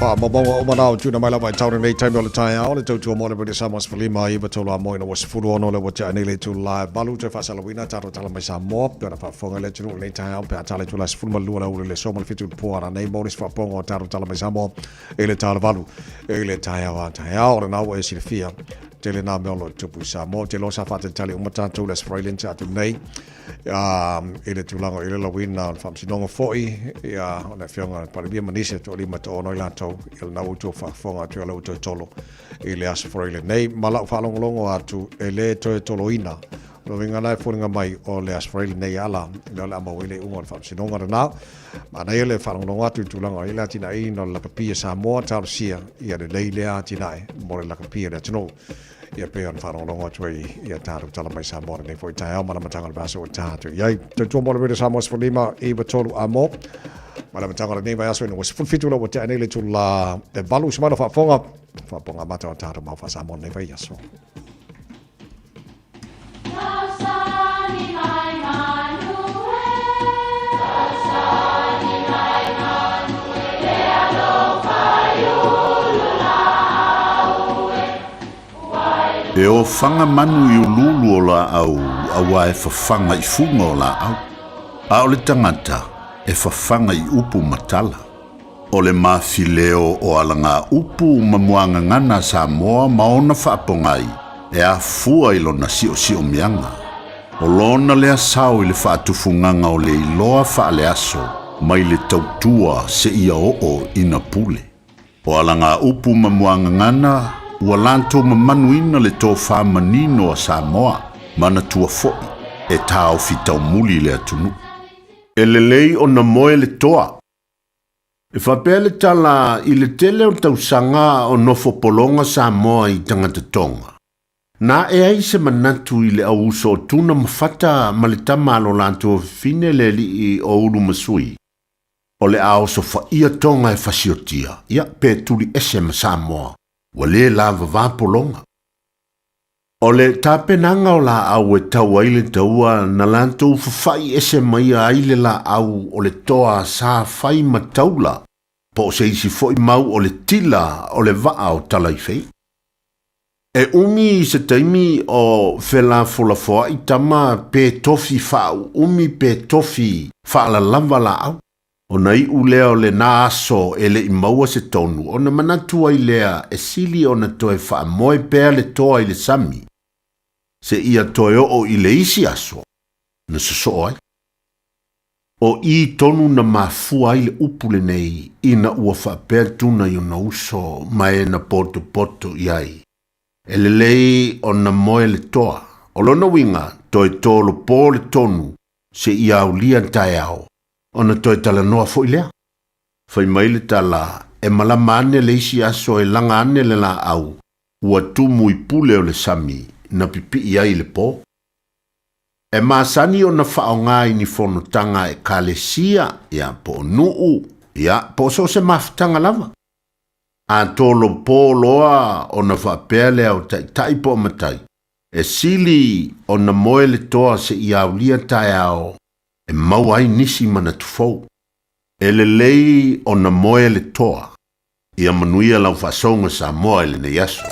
Mabonga o manao tuna mai lava tauna nei taimi o le tai ao le tautua mo le Radio Samoa Sfalima i batolo a moina was furu ono le wata anele tu live balu te fasalawina taro tala mai Samoa pera fa fonga le tunu nei tai ao pe atale tu la sfulma lua la ule le soma le fitu puara nei monis fa pongo taro tala mai Samoa ele tala balu ele tai ao le nao e silfia tele na meolo tupu Samoa te lo sa fata tali umata tu le sfrailin te atu nei ele tulanga ele la wina fam sinonga foi ya ona fionga para bia manise to lima to no la to il na uto fa fonga to la uto tolo ele as for ele nei mala fa longo atu ele to toloina no vinga na furinga mai o le as for ele nei ala no la mo ele un fam sinonga na ma na ele fa longo atu tulanga ele tina i no la papia Samoa tal sia ia de leile atina mo la papia de no ia pe on faro longo tui ia taru tala mai Samoa nei foi tai au mana matanga le baso o tatu ia te tuo mo le Radio Samoa Sfalima i batolu amo mana matanga le nei vai aso no was fulfitu lo te anele tu la e valu semana fa ponga mata o tatu mau fa Samoa nei vai aso E o whanga manu i ululu o la au, awa e whawhanga i funga o la au. A o le tangata, e whawhanga i upu matala. O le mawhileo o alanga upu mamuanga ngana Samoa maona whaapongai, e a fua i lona sio mianga. O lona lea sao i le whaatufunganga o le iloa whaale aso, mai le tautua se ia o ina pule. O alanga upu mamuanga ngana, ua lanto mamanuina le tō whamanino a Samoa, mana tua foi, e tāo fitau muli le atunu. E le lei o na moe le toa. E whapele tala i le tele o tausanga o nofo polonga Samoa i tangata tonga. Na e ai se manatu i le au uso o tuna mawhata ma le tamalo lanto fine le li i o uru masui. O le ao so wha ia tonga e whasiotia, ia pe tuli ese ma Samoa. Wa le lava vapolonga. O le tapenanga o la au e tau aile taua na lanto ufafai ese mai aile la au o le toa sa fai mataula po se isi foi mau o le tila o le vaa o tala i fei. E umi se taimi o fela folafoa i tama pe tofi fau umi pe tofi fa la lava la au. O nei u lea o le nā aso e le i maua se tonu, o na manatua i lea e sili o na toe wha moe pēr le toa i le sami. Se ia toe o i le isi aso, na soso ai. O i tonu na mafua i le upule nei, i na ua wha pēr tuna i na uso, mai na poto i ai. E le lei o na moe le toa, o lona winga toe tolo pō le tonu, se ia au lia tae ao. Ona toi tala noa fo ilea. Fai maile tala e malama ane le isi aso e langa ane le la au. Ua tumu i pule o le sami na pipi iai le po. E maasani o na whao ngai ni fono tanga e kalesia ia po nuu ia po so se maftanga lava. A tolo po loa o na whapele au tai po matai. E sili o na moe le toa se iaulia tai ao. E mau ai nisi mana tufou. E le lei o na moe le toa. Ia manuia lau fasonga Samoa ele nei aso.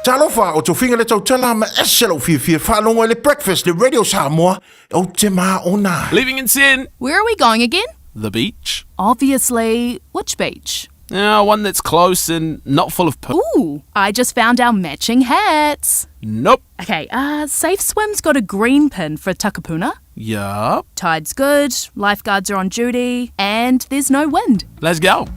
Talofa o to finga le tau tala ma eselo fi whanongo le breakfast le Radio Samoa o te maa ona. Leaving in sin. Where are we going again? The beach. Obviously. Which beach? One that's close and not full of poo. Ooh, I just found our matching hats. Nope. Okay, Safe Swim's got a green pin for Takapuna. Yup. Tide's good, lifeguards are on duty, and there's no wind. Let's go.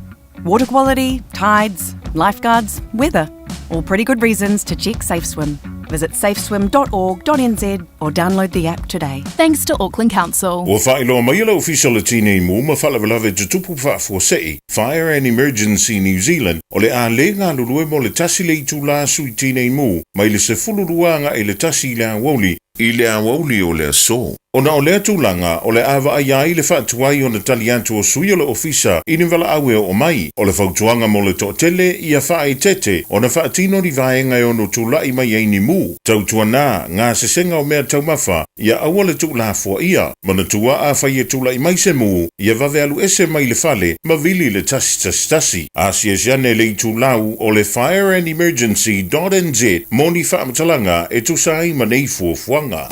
Water quality, tides, lifeguards, weather. All pretty good reasons to check Safe Swim. Visit safeswim.org.nz or download the app today. Thanks to Auckland Council. Ua whaeloa mai la official tine mu ma whalawalawe tutupu whaafosei Fire and Emergency New Zealand o le a le ngā lulue mo le tasi le itu la sui tine mu mai le se fuluruanga e le tasi le awoli i le awoli o le aso. Ona o lea tūlanga o le awa ai le whaatuai o na tali atu o sui o le ofisa i ni wala awe o mai o le whautuanga mo le to'atele i a whae tete o na whaatino ni vaenga o no tūlai mai ei ni mu. Tautua nā ngā sesenga o mea taumafa i a awa le tūla fua ia mana tua a whai e tūlai mai se mu i a vave alu ese mai le fale ma vili le tasi. A siasiane le i tūlau o le Fire and Emergency.nz moni whaamatalanga e tusai ma nei fuafuanga.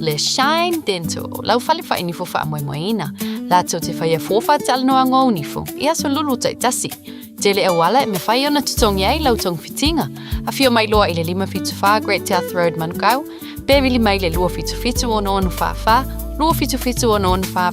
Le Shine Dental, lau fale fa inifo fa moina. La to te fa ia fofa tal no anga unifo. Ia so lulu tai tasi. Tele e wala me fa ona tutongi ai lau tong fitinga. A fio mai loa ile 5 fitu fa Great South Road Manukau. Bevili mai le lua fitu ono onu fa. Lua fitu ono onu fa.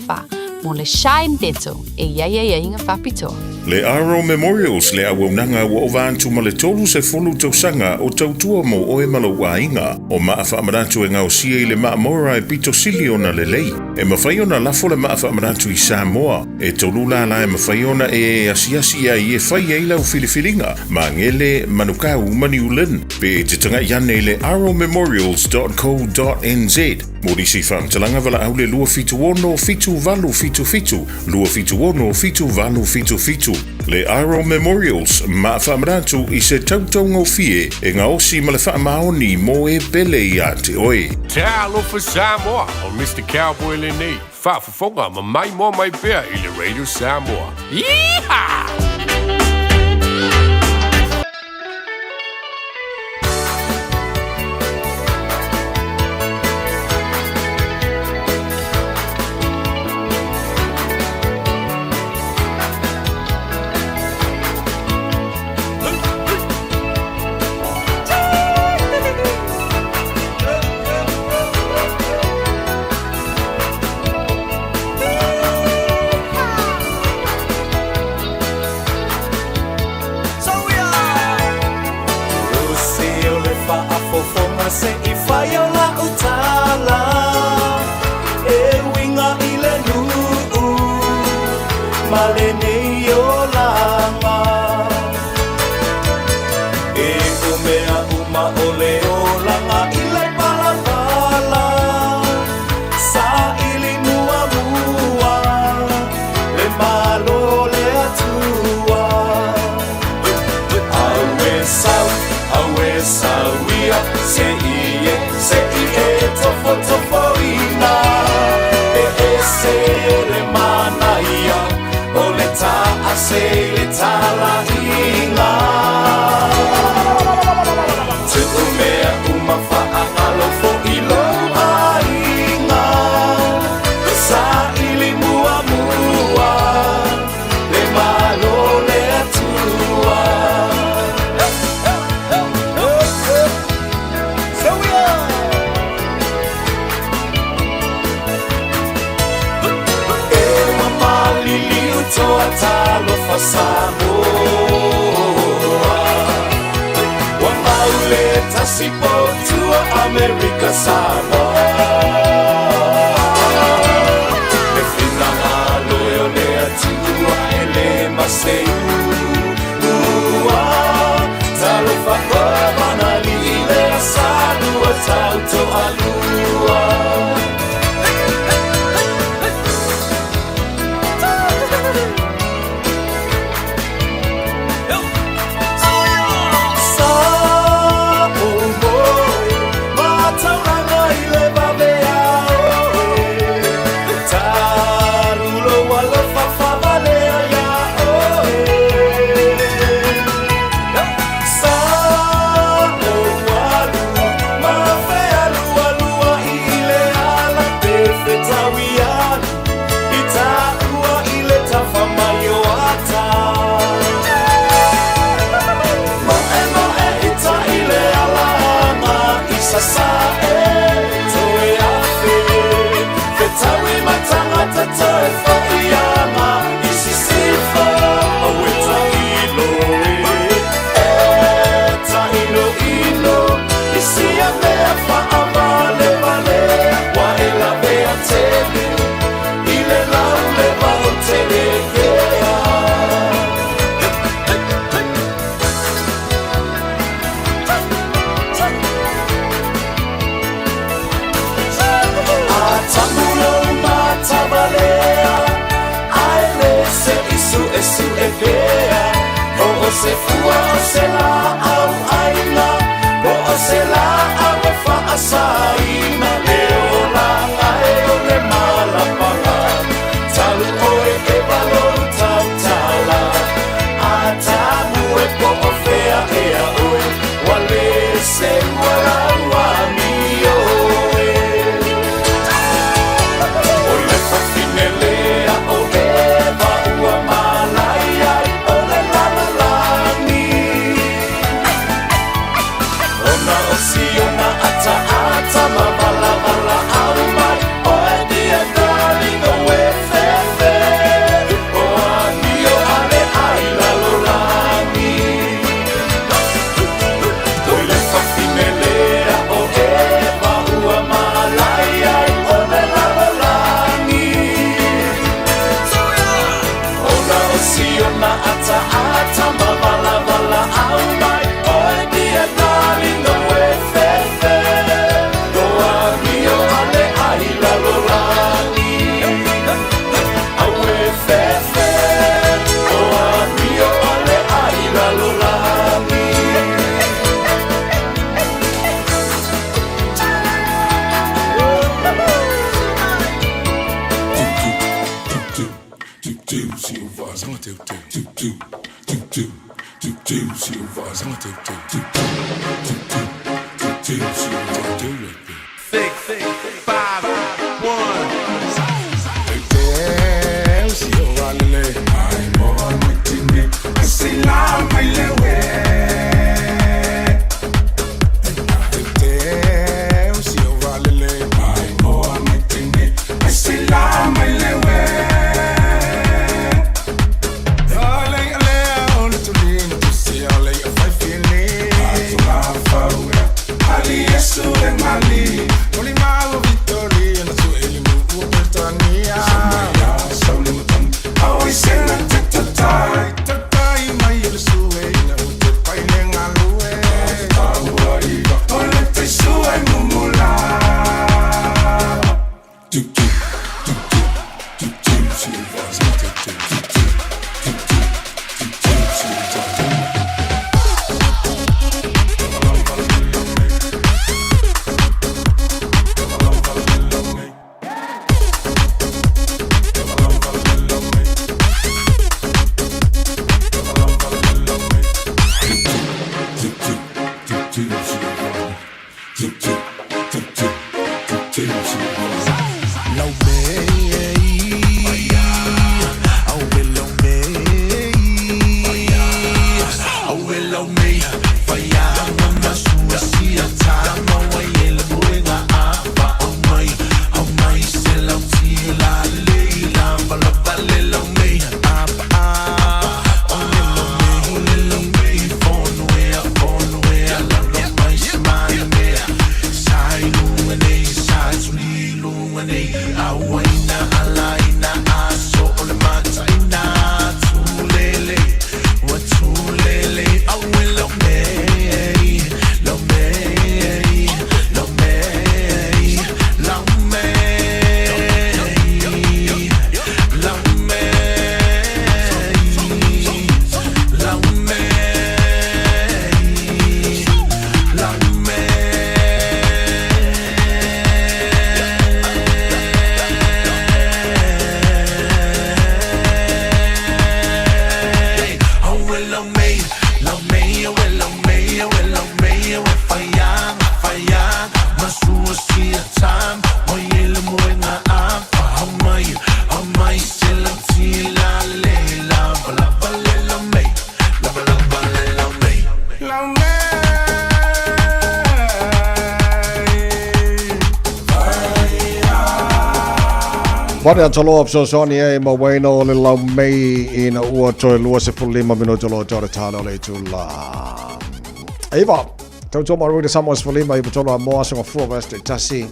Mo le Shine Dental e ia inga fa pito. Le Aro Memorials le awaunanga wa o vantu ma le tolu se fulu tausanga o tautua mo o e malo wainga o maafa amaratu e ngau sia i le maamora e pito siliona le lei. E mawhaiona lafo le maafa amaratu i Samoa. E tolu la e mawhaiona e asiasi ai e whai e lau filifilinga ma ngele manukau maniulen. Pe te tanga iane le aromemorials.co.nz. Mori si whamtalanga wala au le lua fitu ono fitu valu fitu. Lua fitu ono fitu valu fitu. Le Aro Memorials ma whamaratu i se tautongo fie e ngā osi ma le whaamaoni mo e pele i a te oe. Te alofa Samoa o Mr. Cowboy le nei. Whaafafonga ma mai mo mai pēr i le Radio Samoa. Yeehaw! se le tala inga Te umea umafa angalo fo ilo ainga Sa ili mua mua Le malo le atua So yeah Ewa malili utoa talo fasamoa Wamauleta sipo tua America Samoa Le fina alo yo le atua ele maseu Ua Talo fakoa manali le asalua tauto alua Se fua o se la au aina Bo o se la au e wha asaina Leo la ngae o le malapanga Talu oe e balon tau tala A tamu e po o fea e a oe Wale se wala wani oe O le whawhine lea o e wa ua malai ai o le lalala Siona ata ata ma bala bala au mai o e dia darling o e fefe o anio ale ai la lolani o le whawhine lea o e wa ua malai ai o le lalani o na o siona ata ata ma bala bala au mai o e dia darling o e Vada tolo opso soni e ma weno le lau mei ina ua toi lua se fulima minuto lo jore talo le tula. Eva, tau tō maru de Samoa se fulima i tolo a moa songa fua veste tasi.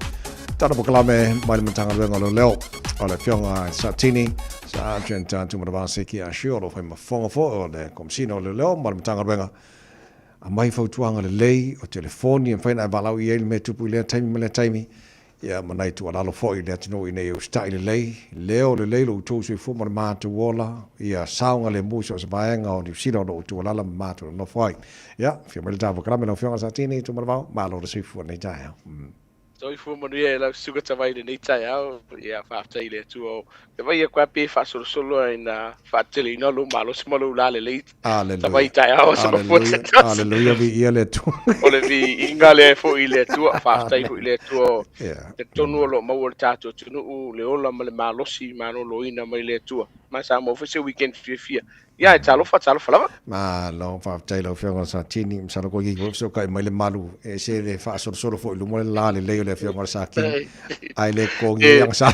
Tana bukalame mai matanga wenga lo leo. Ole fionga sa tini sa jenta tu mavase ki a shiolo fai mafonga fo ole komsino le leo mai matanga wenga. A mai fau tuanga le lei o telefoni en faina balau i ele me tupu le taimi me le taimi. Ia manai tu alalo foi le tino ine o style lei leo le lelo tu sui fu mar matu wola ia saunga le muso se baenga o ni sino do tu alala matu no foi ia fi mal tava kramelo fionga satini tu mar ma lo sui fu nei tai Toi fu mo ia la suga tavai nei tai au ia fa tai le tu o te vai e kwa pe fa solo ina fa tele no lo malo se malo la le le tavai tai au so fu alleluia vi ia le tu ole vi ingale fu ile tu fa tai fu ile tu te tonu lo mo tato tu no le ola le malo si mano lo ina mai le tu ma sa mo fu se weekend fia ia talo fa lava ma lo fa tai lo fionga satini sa lo ko gi so kai mai le malu e se le fa solo fu lu mo la le le fionga sa ki ai le ko gi yang sa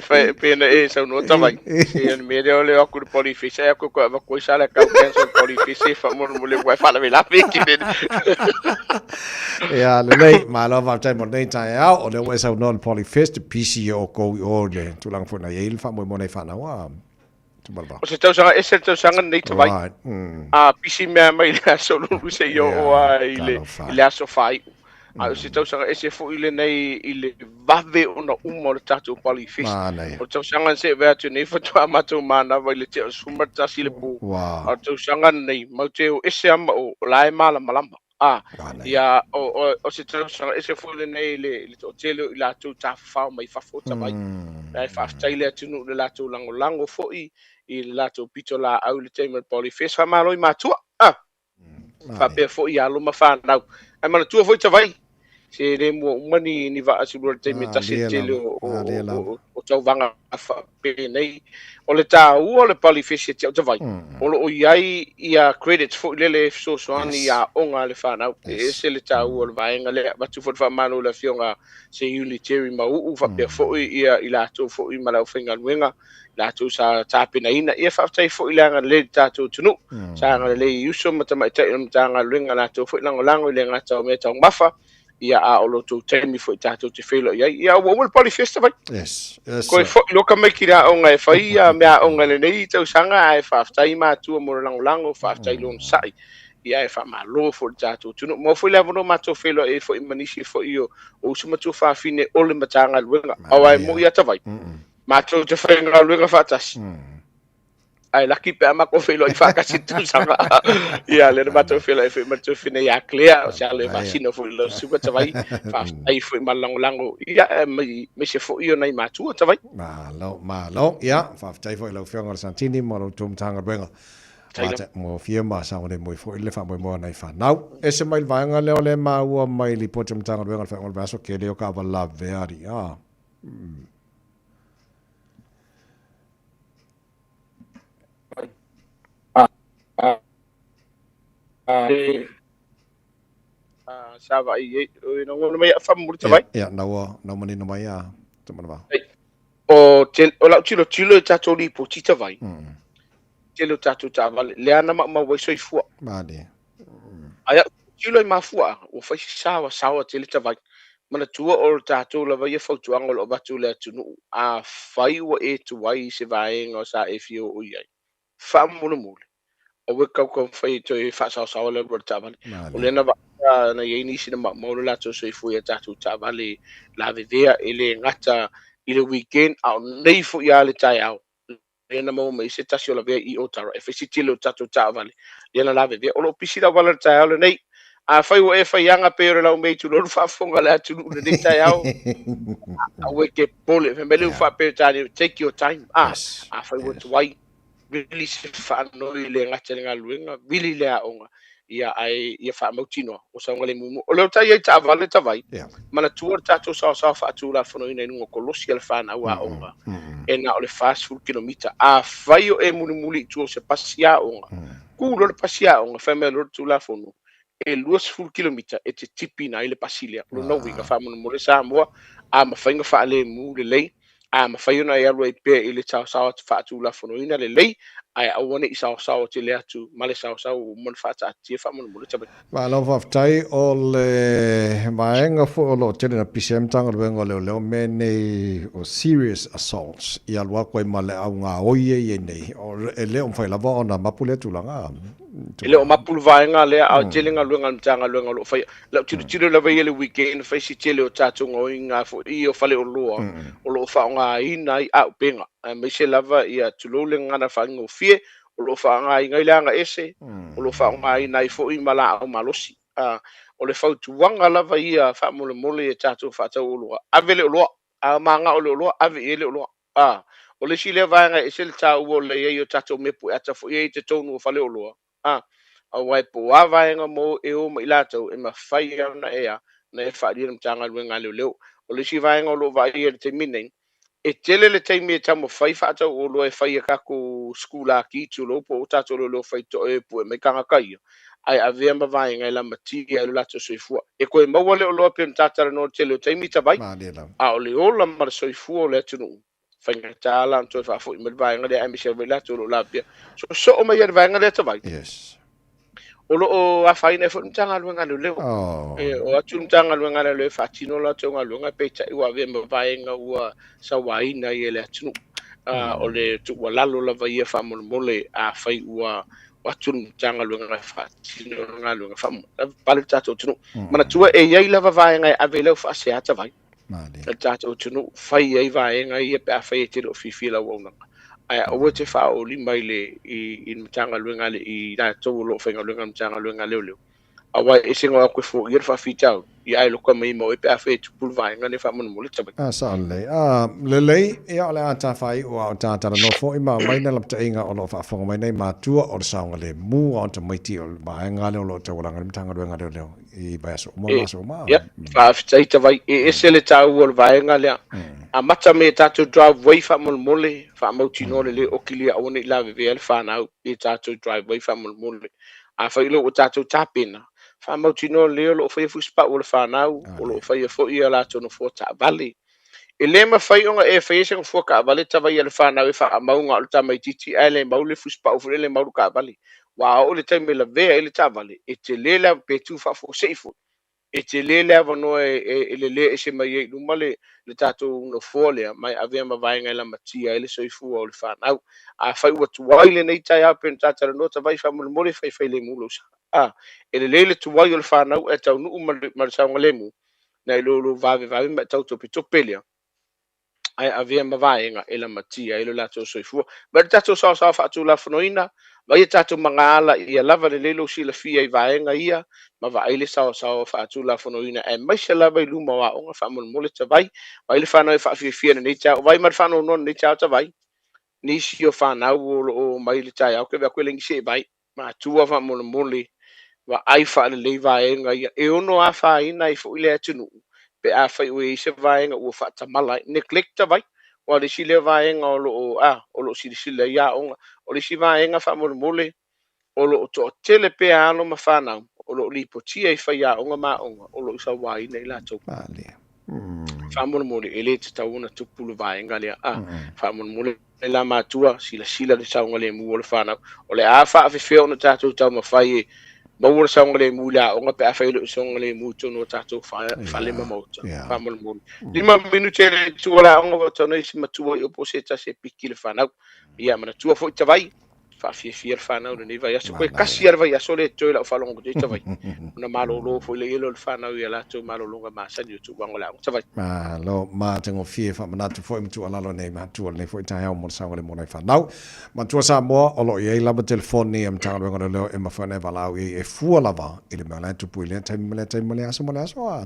fa pena e sa no tavai e me de ole aku de polifish e aku ko sa la ka penso polifish fa mo le wa fa la ve la pe ki ia le ma lo fa tai mo nei tai au o le wa sa no polifish PC o ko o le tu lang fu na ye fa mo nei fa na wa o se tau sanga nei tavai a PC me mai la solo se yo o ile aso fai a se tau sanga ese fo ile nei ile vave ona umo le tatu polifish o tau sanga se ve atu nei fo tua matu mana vai le te sumar tasi le pu a tau sanga nei mau te o ese ama o lai mala malamba ia o se tau sanga ese fo ile nei le to tele ila tu ta fa mai fa fo tavai ai fa taile atu no le latu lango fo i lato pito la au le tema polifish fa malo I matua fa pe fo ia lo ma fa nau ai mana tua foi tavai se le mo mani ni va asu le tema tasi tele o tau vanga fa pe nei o le ta o le polifish te tavai o lo iai ia credits fo le so ani ia onga le fa nau e se le ta o le vaenga le va tu fo fa malo le fionga se unitary ma u fa pe fo ia ila to fo I malau finga wenga la tu sa tapina ina ia fa tai fo ilanga le tatu tunu sa nga le uso mata mai tai mtanga lenga la tu fo lango le nga tau me tau mafa ia a o lo tu temi fo tatu te felo ia o mo polifish vai yes ko fo lo ka me kira o nga fa ia me o nga le nei tau sanga ai fa tai ma tu mo lango fa tai lon sai ia e fa ma lo fo tatu tunu mo fo le vono ma tu felo e fo manisi fo io o suma tu fa fine o le matanga lenga o ai mo ia tavai Macho te whainga luenga whatas. Ai laki pe ama ko whelo I whakasitu sanga. Ia, le mato whelo e mato whine ia clear. O sea, le vasino whelo suka tawai. Ai whi malango. Ia, me se who io nei matua tawai. Ma lo. Ia, whaftai whelo whionga santini, mo lo tum tanga ruenga. Mate mo fia ma sa ngole mo fo ile fa mo na fa. Now ese mai vanga le ole ma ua mai li po tum tanga venga fa ngol baso ke le o ka vala veari. Sa va i no ngol mai fa mo te vai. Ya na mani no mai ya. Tumana va. O la chilo tato li po tita vai. Chilo tato ta vale le ana ma wai soi fu. Mane. Aya chilo ma fu o fa sawa chilo ta vai. Mana tua o tato la vai fa tu angol o batu le tu a fai o e tu vai se vai ngo sa e fio o ia. Fa mo no o we ko fai to e fa sa le ro ta vale. O le na va na ye ni sina ma mo la to soi fu ya tato ta vale la vivea ele ngata i le weekend au nei fu ia le tai au le na mo mai se tasio la ve i otara e fesi tilo tato ta vale le na la ve o lo pisi la wala tai au le nei a fai o e fai anga pero la me tu lo fa fonga la tu le tai au a we ke pole fe mele fa pe tai take your time a fai o tu wai really se fa no le ngata le ngaluenga really le a onga ia ia fa mo tino o sa ngale mu o le tai ta vale ta vai mana tuor tato sa fa tu la fono ina ngo kolosi al fa na wa onga e na o le fast food kilomita a fai o e muli tu se pasia onga ku lo pasia onga fa me lo tu la fono e luas full kilomita e te tipi na ile pasilia lo no wi ka fa mo le sa mo a ma fa nga fa le mu le lei a ma fa yona ya lo e pe ile sa fa tu la fono ina le lei ai a wone isa o te le atu male sa o mon fa ta ti fa mon mo le tabe ma lo va tai o le maenga fo lo te na pisem tanga le ngole mene o serious assaults ia lo ko male a nga oye ye nei o ele on fa la va ona mapule tu langa ele o mapul vaenga le a telinga luenga tanga luenga lo fa la tiro la vai le weekend fa si tele o tatu ngoinga fo i o fale o lo fa nga ina i a penga me se lava ia tulo le ngana fa ngo fie o lo fa nga i ngailanga ese o lo fa nga i nai fo i mala o malosi o le fa tu wanga lava ia fa mole e tatu fa ta o lo avele o lo a manga o lo ave ele o lo o le si le vaenga ese le ta o le ia tatu me pu ata fo ia te tonu o fale o lo a wai po ava nga mo e o mai lato e ma fai na ea na e fa dia mtanga luenga leo o le si vai nga lo vai e te minen e tele le taimi e tamo fai fa ata o lo e fai ka ko skula ki tu lo po tato lo fai to e po me kanga kai ai ave ma vai nga la mati e lo lato soi fu e ko e mo le o lo pe tata no tele taimi ta vai a o le o la mar soi fu le tu fai nga tala to fa fu me vai nga le ami se ve lato lo la pia so o mai vai nga le ta vai o lo a fai ne fo tanga luenga leo e o atu tanga luenga leo fa tino la tonga luenga pe ta wa ve ma vai nga ua sa wai na ye le atu o le tu wala lo la vai fa mo mole a fai ua atu tanga luenga fa tino nga luenga fa pale tato tu mana tu e ye la vai nga a ve le fa se ata vai le tato tu fai ye vai nga ye pe a fai te lo fi la wona ai o te fa o li mai le i mtanga luenga le i da to lo fa luenga mtanga luenga leo awa e singa ko fo ir fa fitau i ai lo ko mai mo e pa fe tu pulva nga le fa mo mo le tabe sa le le ia le ata fai o ta no fo i ma mai na lapta inga o lo fa fo mai nei ma tu o sa nga le mu o ta mai ti o ba nga le lo te wala nga mtanga luenga leo i ba so mo ma ya fa fitai ta vai e se le tau o va nga le a mata me tato drive way fa mole fa mo tino le o kilia o ne la ve el fa na e tato drive way fa mole a fa ilo o tato tapina fa mo tino le lo fa fu spa o fa na o lo fa fo ia la to no fo ta vale e le ma fa nga e fa se fo ka vale ta vai el fa na e fa ma nga o ta mai titi ele ma le fu spa o le ma ka vale wa o le time la ve ele ta vale e te le la pe tu fa fo safe e te lele avano e le e se mai e numale le tato no folia mai avea ma vai ngai la matia ele soifu o le fanau a fai wa tuai le nei tai apen tata no ta vai fa mo mo fai le mulo e le lele tuai o le fanau e tau nu ma sa ngalemu na lo va ma tau to pitopelia ai avea ma vai nga e la matia ele la to soifu ma tato sa fa tu la fonoina vai tato mangala ia lava le lelo si la fia i vaenga ia ma va ile sa fa tu la fonoina e mai se lava i luma wa onga fa mo le ta vai vai le fa no fa fia nei ta vai mar fa no nei ta vai nisi o whanau o mai le tai au ke vea koe lengi se bai ma tua wha mole mole wa ai wha le lei vaenga ia e ono a wha ina i fo ile atunu pe a whai ue i se vaenga ua wha tamala neglecta vai wa le si le vaenga o lo si le ia onga o le si vaenga wha mole mole o lo to tele pe alo ma whanau o lo li potia i whai a onga ma onga o lo isa wai nei la tau wha mole ele te tau ona tupulu vaenga lea wha mole e la matua sila le saunga le mu o le whanau o le a wha awhewhea ona tātou tau ma whai e maua saunga le mu la onga pe a whai le saunga le mu tono tātou whale ma mauta whamol moni 5 minute le tua la onga wa tau nei si matua i opo se ta se piki le whanau ia mana tua fo i tawai whawhiawhia le whanau le nei vai aso koe kasi ar vai aso le toi la o whalonga te tawai una malolo fo i le ilo le whanau ia la tau malolonga maasani o tu wango la tawai lo ma tengo fie fa manatu fo im tu alalo nei ma tu nei fo tai mo sa ngale mo nei fa nau ma tu sa mo o lo ye la telefoni am ta ngalo lo e ma fa ne vala e fu lava ile me la tu puile tai me aso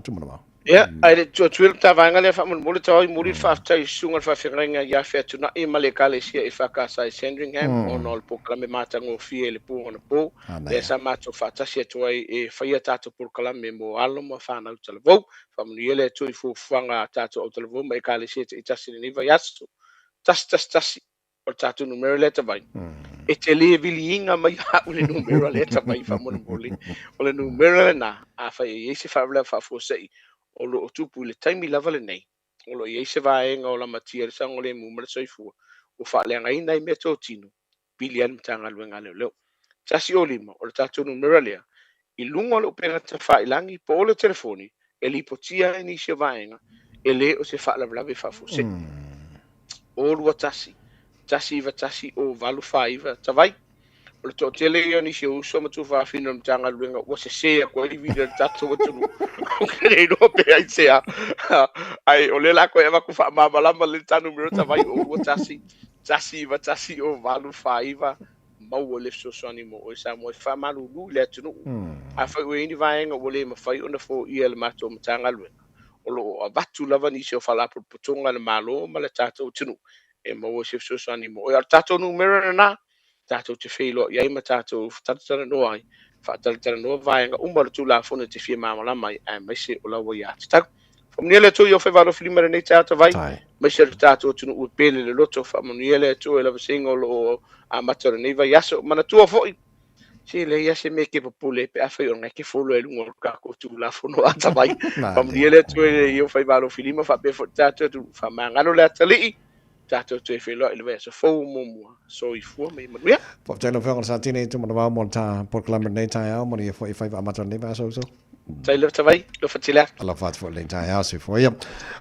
tu mo ia ai le tu ta vanga le fa mo le tai mo le fa tai sunga fa firenga ia fe tu na i male kale sia i fa ka sai Sandringham o no po klame mata ngo fie le pu ona po le sa ma tu fa ta sia tu ai e fa ia ta tu por klame mo alo mo fa na tu le vo fa mo ile tu i fu fanga ta tu o tu le vo mai kale sia i ta sini ni va yasu tas o ta tu numero leta vai e te le vilinga mai ha o le numero leta vai fa mo o le numero na a fa i se fa la fa fo sei o lo tupu le taimi lava le nei o lo ye se vaenga o la matia le sango le mu mara soifua o fa le ngai nai me to tino bilian tanga luenga le leo tasi o lima o le tatu numero lea i lunga lo pera ta fa ilangi po le telefoni e li potia ni se vaenga e le o se fa la blave fa fo se o lo tasi va tasi o valu faiva tavai o le totele ia ni se uso ma tu fa fino tanga luenga o se ko i video tatu o tu o kere no pe ai se ai o le la ko eva ku fa ma malama le tanu numero tavai o tasi va tasi o valu faiva mau le so animo o sa mo fa malu lu le tunu a fa we ni vaenga o le ma fai ona fo ia le mato tanga luenga o lo avatu lava ni se o fala por putonga le malo ma le tatu tunu e mau se so animo o tatu numero na tatou te whilo i aima tatou tatatara noa ai whataratara noa vaenga umara tu la fona te whia mamala mai a maise o lawa i ati tak whamniele tu i o whewaro whilimara nei tatou vai maise o tatou tunu ua pele le loto whamniele tu e lava singo lo a matara nei vai aso mana tua foi si le ia se me ke popule pe a whai o ngai ke folo e lungo kako tu la fona ata vai whamniele tu i o whewaro whilima whape fo tatou tu whamangano le atalii tato te felo ele vai so fo mo so i fu me manuia po telo fe on satine tu mo mo ta por clamor nei ta mo ni fo i fa amateur nei va so tai lo tavai lo fatila alla fat fo le ta ya se fo ia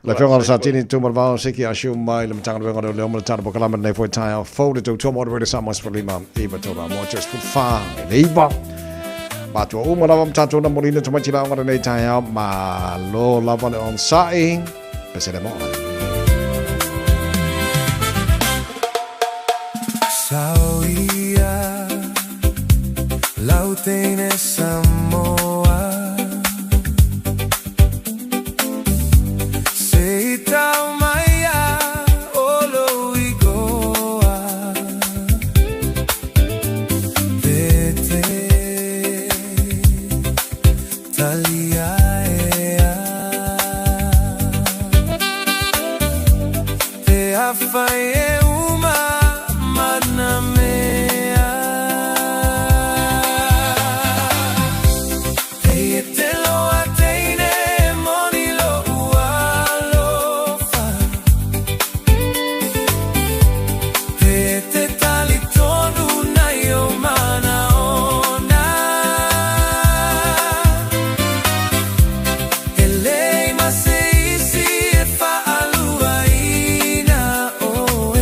la fe on satine tu mo va se ki a shu mai le tanga ve on le mo ta por clamor nei fo ta fo de tu mo de sa mo for lima e ba to ba mo just for fa leiba ba to o mo na mo ta to na mo ni tu mo ti ba ngora nei ta ya ma lo la va on sai pese de mo Sauia Lautene Samoa Seita Maya Olo Igoa Vete Talia Te afaie Oh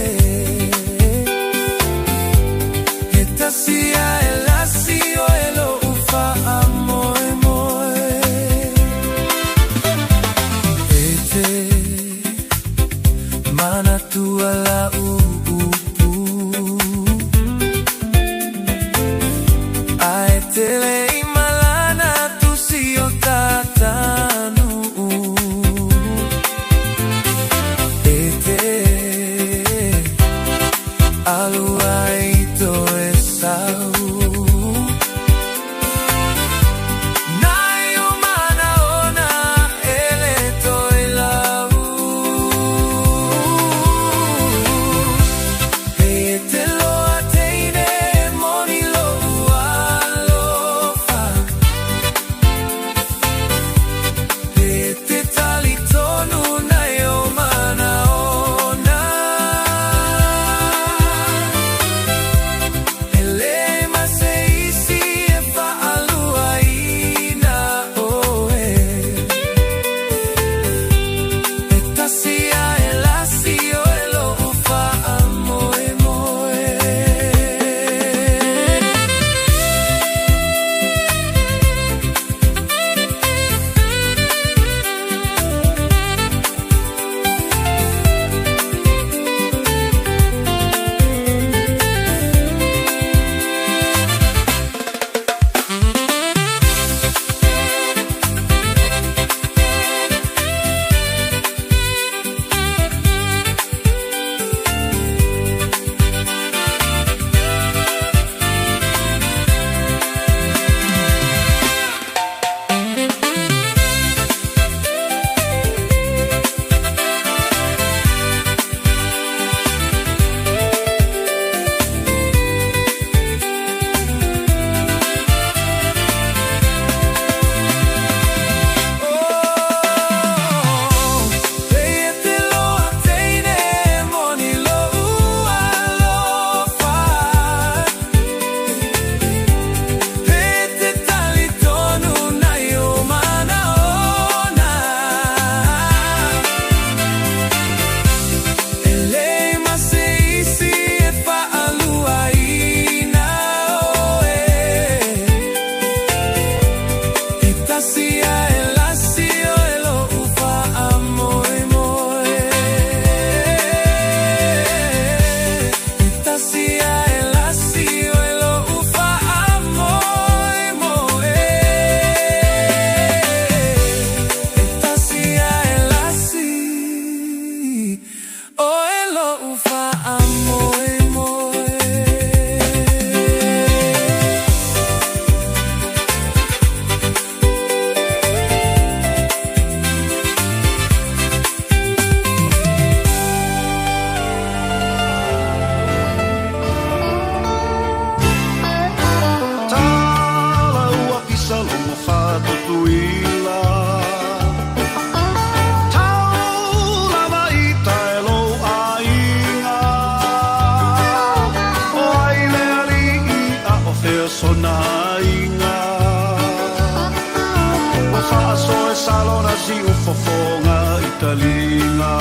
salona si ufofonga italinga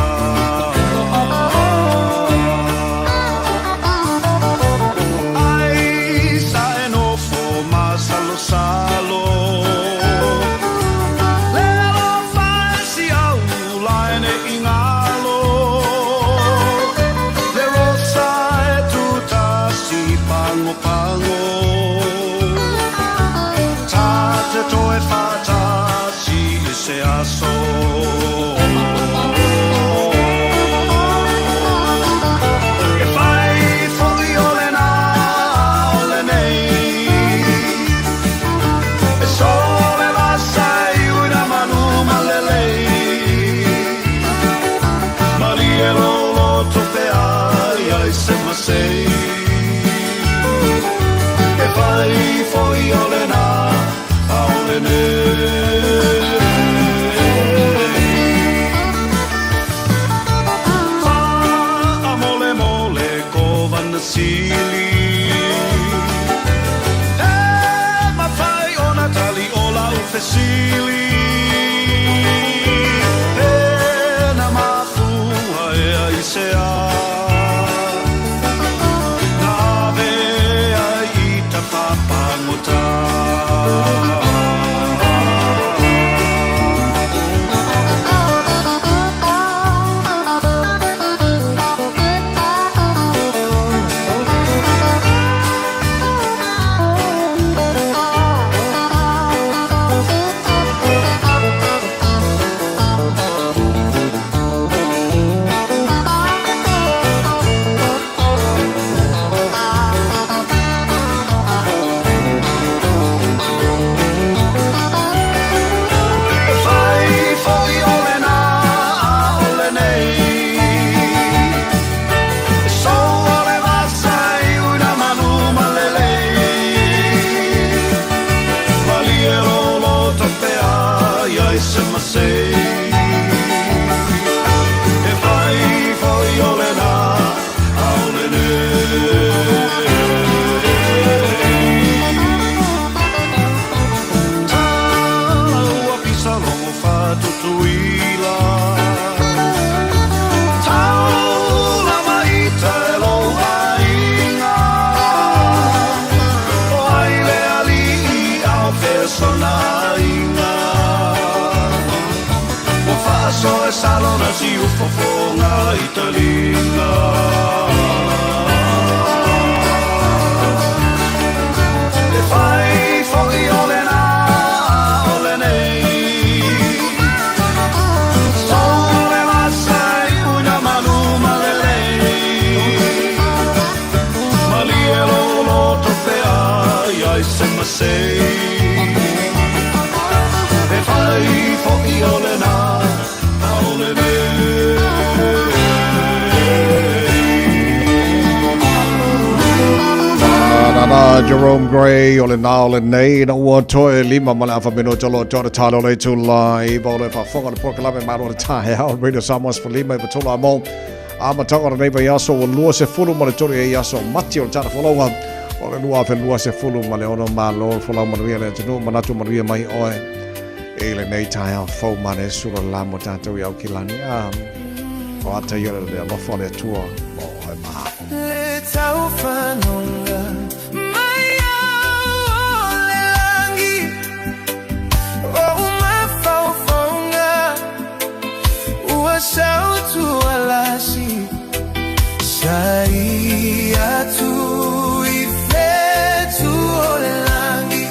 ai sa enofo ma salo salo lelo fasi au laine ingalo le rosa e tuta si pango pango tate to e fata si se aso foi olena a olene mole mole kovan sili ma fai ona tali ola ufesili na mafu ai sea salona si ufofonga italinga e fai fuori olena olenei sole massai una manuma lelei ma lì e lo trofeai ai sema sei e fai fuori olena Jerome Gray ole na ole nei na ua toe lima male afa mino jolo jona talo le tu lai ole fa fonga le porka lame maro le tahe ha radio Samoa's for lima pa tola mo ama tanga le neighbor yaso o lua se fulu male tori e yaso mati o tana folonga ole lua fe lua se fulu male ono malo folonga male le tunu manatu male mai oe e le nei tae a fo mane sura la mo tato i au kilani o ata yore le lofo le tua o hai maha le tau whanonga mai au le langi o mawhau whaunga ua sau tua lasi sai atu i whetu o le langi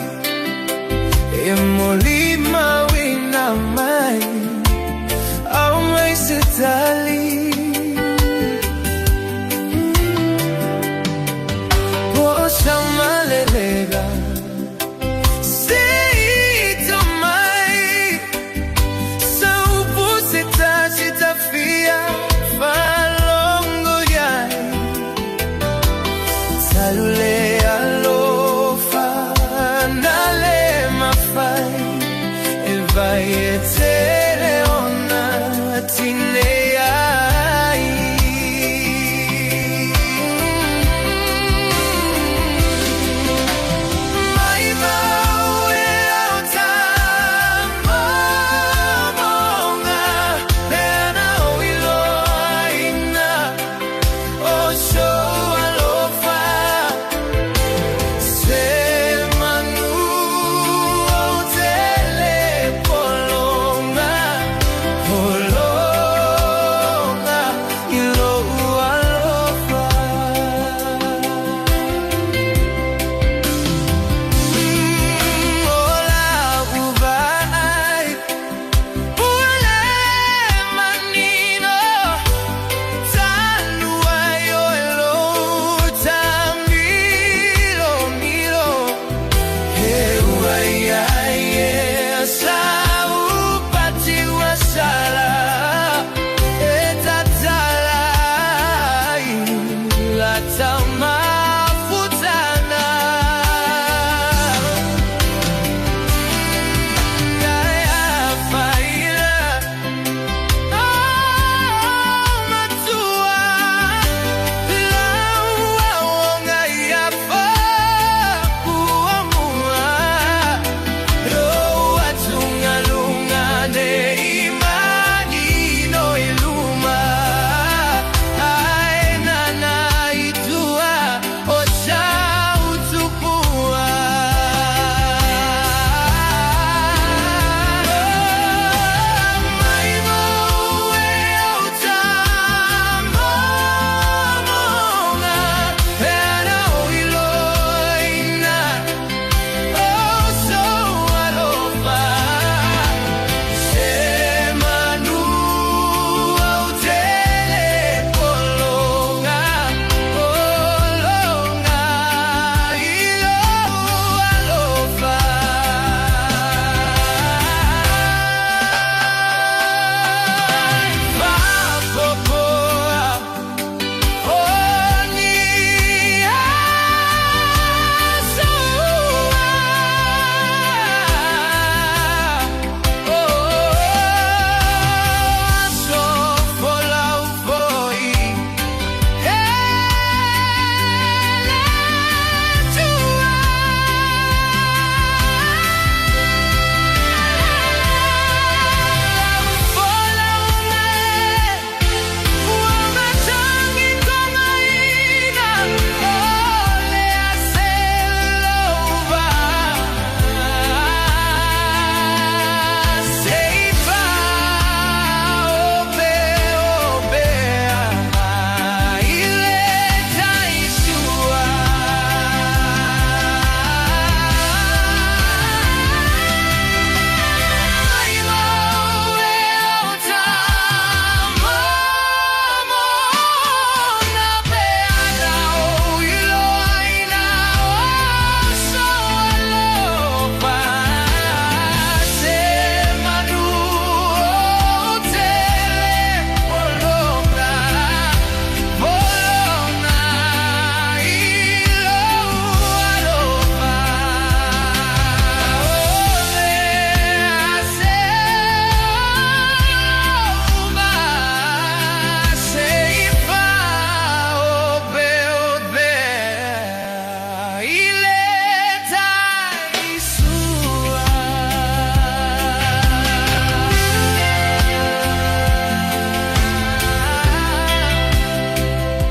e molima wina mai au mai se tali Lega Seito mai Sau puseta cita fia Falongo yai Salule alofa Nale mafai E vai etere ona Tine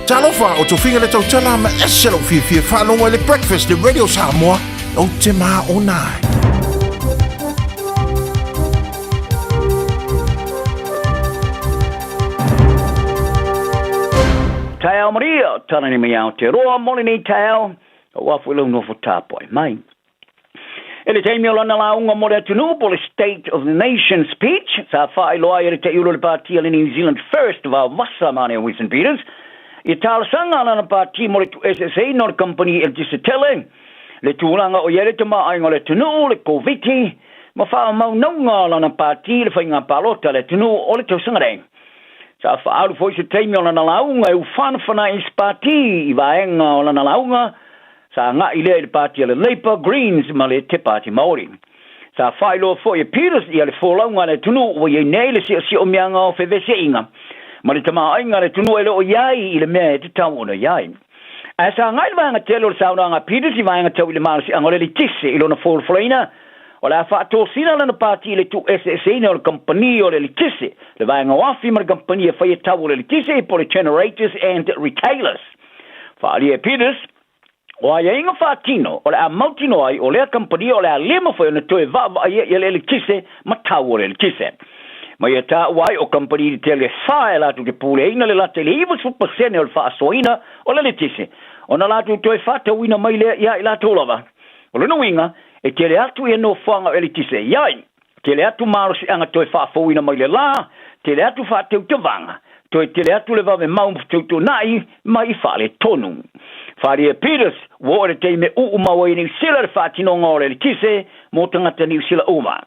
Talofa o tofinga le tautala ma eselo fia whanonga le breakfast le Radio Samoa o te maa o nai. Tau Maria, tana ni mai au te roa, mole ni tau, o wafu ilau no fo tāpoi, mai. Ele teimi o lana launga mo le atunu po le State of the Nation speech, sa whae loa i te iuro le pātia le New Zealand First wa wasa mane o Winston Peters, i tāla sanga lana pātia mo le tu SSA no le company el disatele, le tūlanga o iere te maainga le tunu, le COVID-19, ma wha maunonga lana pātia le whainga palota le tunu o le tausangareng. Sa whaaru fo i se teimi o lana launga e u whanawhana i spati i waenga o lana launga, sa ngā i lea i le pātia le Labour, Greens, ma le te pāti Māori. Sa whaelo fo i Peters i ale wholaunga le tunu o i nei le si o mianga o whewese inga. Ma le tama ainga le tunu ele o iai i le mea e te tau ona iai. A sa ngai le vanga telo le saunanga Peters i vanga tau i le marasi angole le tise i lona wholflaina. O le a whaato sina lana pāti le tu SSA o le company o le tise. Le vanga wafi ma le company e whaia tau o le tise po le generators and retailers. Whaali e Peters, o ai inga whaatino, o le a mautino ai, o le a company, o le a lema whai ona toe vava ai e le electise, ma tau o le electise. Ma ia tā uai o company di te le whae latu te pule ina le late le iwa supasene o le whaasoina o le electise. O na latu toe whata wina mai le ia i latu olava. O le nuinga, e te le atu e no whanga o electise iai. Te le atu marosi anga toe whaafowina mai le la, te le atu whaateu te vanga. Toe te le atu le vave maum teutu nai, mai i whale tonu. Wharia Peters, wo le te me uuma i New Zealand le whaatinonga o le kise, mo tangata New Zealand uma.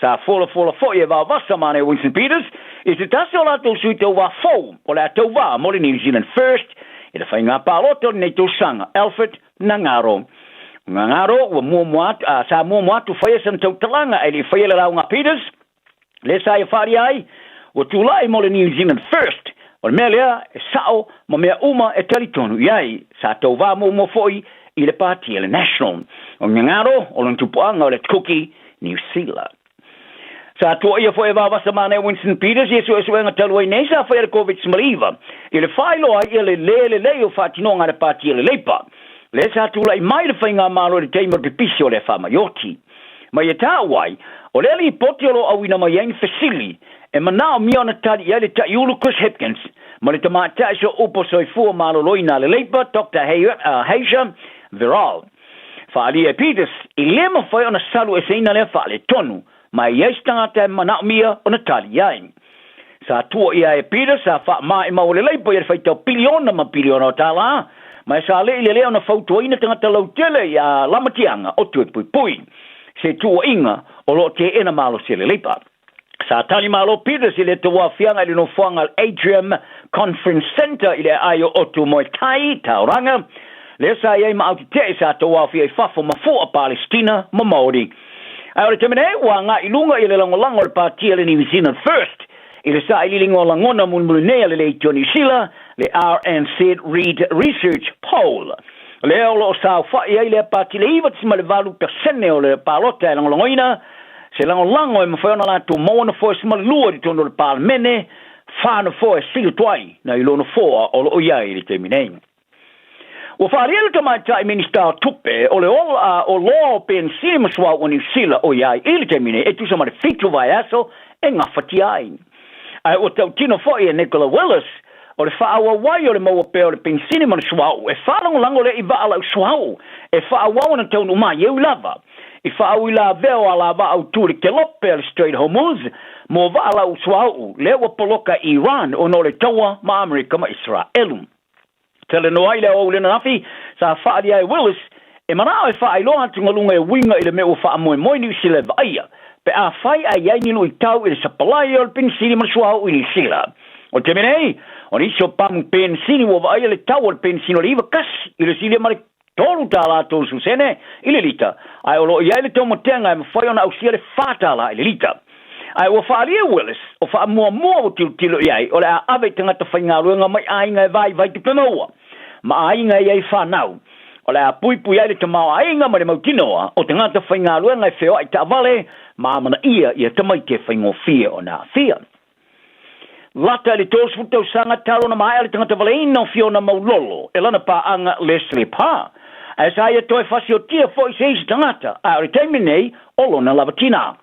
Sa fola fo e wa wasa mane Winston Peters, i te tasi o lato sui te wa fau, o le atau wa mo le New Zealand First, i le whainga paloto nei tau sanga, Alfred Ngangaro. Ngangaro, wa sa mua moatu whaia san tau talanga, e li whaia le raunga Peters, le sa i wharia ai, o tūlai mo le New Zealand First, o le mea lea, e sao, ma mea uma e talitonu iai, sa tau wā mo foi i le pātia le National. O ngangaro, o lon tupuanga o le Cookie, New Zealand. Sa tua ia foi wā wasa mane Winston Peters, yesu enga talua i nei sa whaia le COVID-19, i le whailo ai i le o whaatinonga le pātia le Labour. Le sa tula i mai le whainga malo le teimo te pisi o le whamaioti. Ma ia tā uai, o le li potiolo au ina mai ein fasili, e manao miona tali ia le ta iulu Chris Hipkins, ma le tamata iso upo soifua malo loina le Labour, Dr. Haysha Viral. Whaali e Peters, i lema whai ona salu e seina le whaale tonu, ma i eistangata e manao mia ona tali iai. Sa tua ia e Peters, sa wha maa i mau le Labour, ia whaitau piliona ma piliona o tala, ma e sa le i le leo na whautua ina tangata lautele ia lamatianga o tue pui. Se tua inga o lo te ena malo se le Labour. Sa tali malo Peters i le te wafianga i no whanga Atrium Conference Center i le aio otu moi tai, tauranga. Le sa iei ma auti te sa te wafia i whafo ma fua Palestina ma Māori. Ai ore te mene, wa ngā ilunga i le langolango le pātia le New Zealand First. I le sa i lilingo langona munea le leitio New Zealand, le RNZ Reid Research Poll. Le olo o sa whai ei le pāti le iwa tima le valu persene o le palota e langolangoina, se langolango e mawhaiona la tu mawana fo e sima lua di tono le palamene, whana fo e siga tuai na ilona foa o lo iai le te minei. Wa whaarielu ta mai tai minister tupe o le o lo pen sima swa o New Zealand o iai ili te minei e tu sama le fitu vai aso e ngawhati ai. Ai o tau tino fo e Nicola Willis, o le whaawa wai o le maua peo le pensini mana suau, e whalangolango le i waala u suau, e whaawau na taunu mai eu lava, i whaau i la veo a la au tūri ke lope le Strait Hormuz, mo waala u suau, le wa poloka Iran o no le taua ma Amerika ma Israelu. Tele no ai le o le nafi, sa whaari ai Willis, e manao e whaai loa tungalunga e winga i le meo wha amoe moi ni usile vaia, pe a whai a iaininu i tau i le sapalai o le pensini mana suau i ni sila. O te menei, o nisio pamu pensini wa vaia le tau o le pensini o le iwa kasi, i le sile mare tolu ta la tolu susene, i le lita. Ai o lo iai le tomo tenga e mawhai ona au sia le whātala i le lita. Ai o whaalia Willis, o wha mua o tilo iai, o le a ave tangata whaingaruenga mai ainga e vai te pemaua. Ma ainga iai whanau. O le a pui ai le tamau ainga ma le mautinoa, o tangata whaingaruenga e wheo ai ta vale, ma amana ia i a tamai te whaingofia o nā fia. lata le tos futo sanga talo na mai ale tangata valena Fiona Maulolo e lana pa anga Leslie Pa as ai toi fasio tia foi seis tangata a retemine olo na lavatina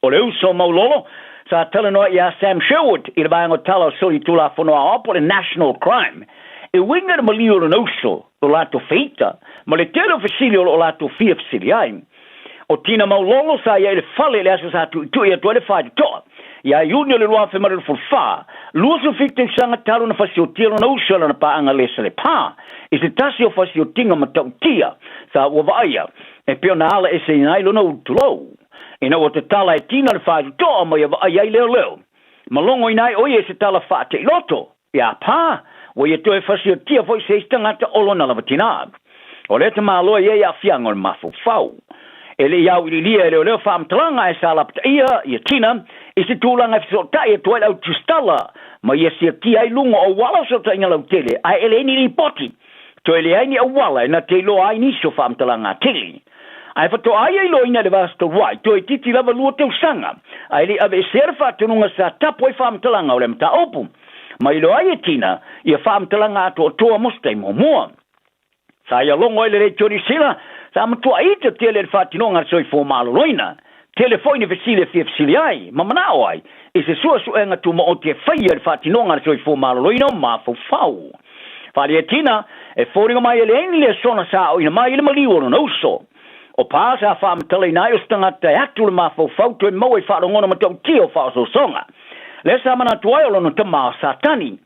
o le uso Maulolo sa tala no ia Sam Sherwood i le baingo talo soli tula fonoa opo le national crime e winga de malio no uso o lato feita ma le telo facilio o lato fia facili ai o tina Maulolo sa ia le fale le aso sa tu ia tu le fai to ia iuni le lua fe maru fa luso fitu sanga talo na fasio tilo no uso na pa anga Leslie Pa is it tasio fasio tinga matautia sa waia e pio na ala e se nai lo no tulo ina o te tala e tina le fai to ma ia ai leo malongo inai o ia se tala fa te loto ia pa o ia to e fasio tia foi se stanga olo na lavatina o le te malo ia fiango mafu fau ele ia ulilia le fam tlanga e sala ia tina is it tulanga so tai to au tustala ma ia se tia i lungo o wala so ta ngala tele ai ele ni ripoti to ele ai ni o wala na te lo ai ni so fam tlanga tele ai fato ai lo ina de vasto wai to e titi lava lu te usanga ai li ave serfa tu nunga sa tapo e fam tlanga o le mta opu ma ilo ai tina ia fam tlanga to mostai mo sa ia longo ele le tori sila sa mtu ai te tele fatinonga so i fo malo loina telefone vesile fifsili ai mamana ai e se sua enga tu mo te faia fatinonga so i fo malo loina ma fo fau Faliatina e foringa mai le sona sa o ina mai le maliu no so o pasa fam tele na yo stanga te atu ma fo fau to mo e fa ngona ma tio fa so songa le sa mana tuaio no te ma satani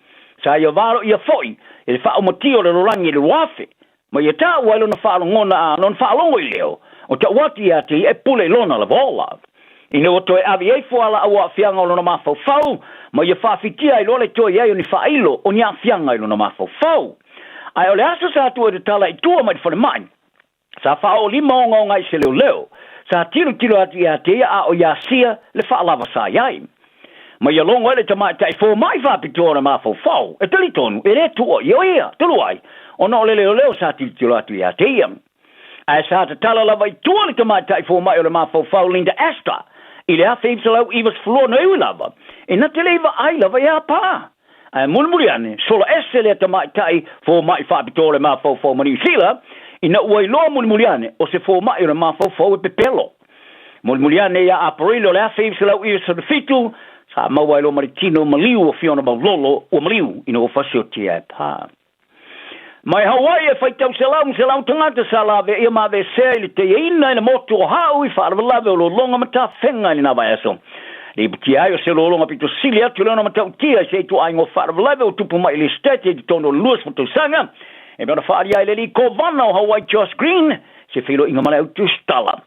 sa yo varo ia foi e fa o motio le rangi le wafe ma ia ta walo na fa ngona non fa longo leo o te wati ati e pule lona la vola ina o to avi e fo ala o fianga lona ma fo fau ma ia fa fitia i lole to ia ni fa ilo o nia fianga lona ma fo fau ai ole aso sa tu de tala i tu mai for mine sa fa o lima o ngai se leo sa tiro ati ati a o ia sia le fa lava sa yai ma ia longo ele te mai tai fo mai fa pitora ma fo fau e tali tonu e le tu o ia tulu ai o no le leo sa tiro ati ati ai sa te tala lava i tu le te mai tai fo mai o le ma fo fau Linda Astor i le a feipsalau i was flo no i lava e na te leiva ai lava ia pa ai mulmuriane solo esse le te mai tai fo mai fa pitora ma fo fo mani sila ina ua iloa mulmuriane o se fo mai o le ma fo fo e pepelo mulmuriane ia aparilo le a feipsalau i sa fitu sa maua ilo maritino maliu o Fiona Maulolo o maliu ina o fasio tia e pa mai Hawaii e faitau selau tangata sa lave ia ma ve se ili te ina ina motu o hau i whaarava lave o lo longa mata whenga ni na vai aso li piti ai o se lo longa pito sili atu leona mata utia se tu ai ngo whaarava lave o tupu mai li stete di tono luas foto sanga e mea whaari ai le li ko vana o Hawaii Josh Green se whilo inga male utu stala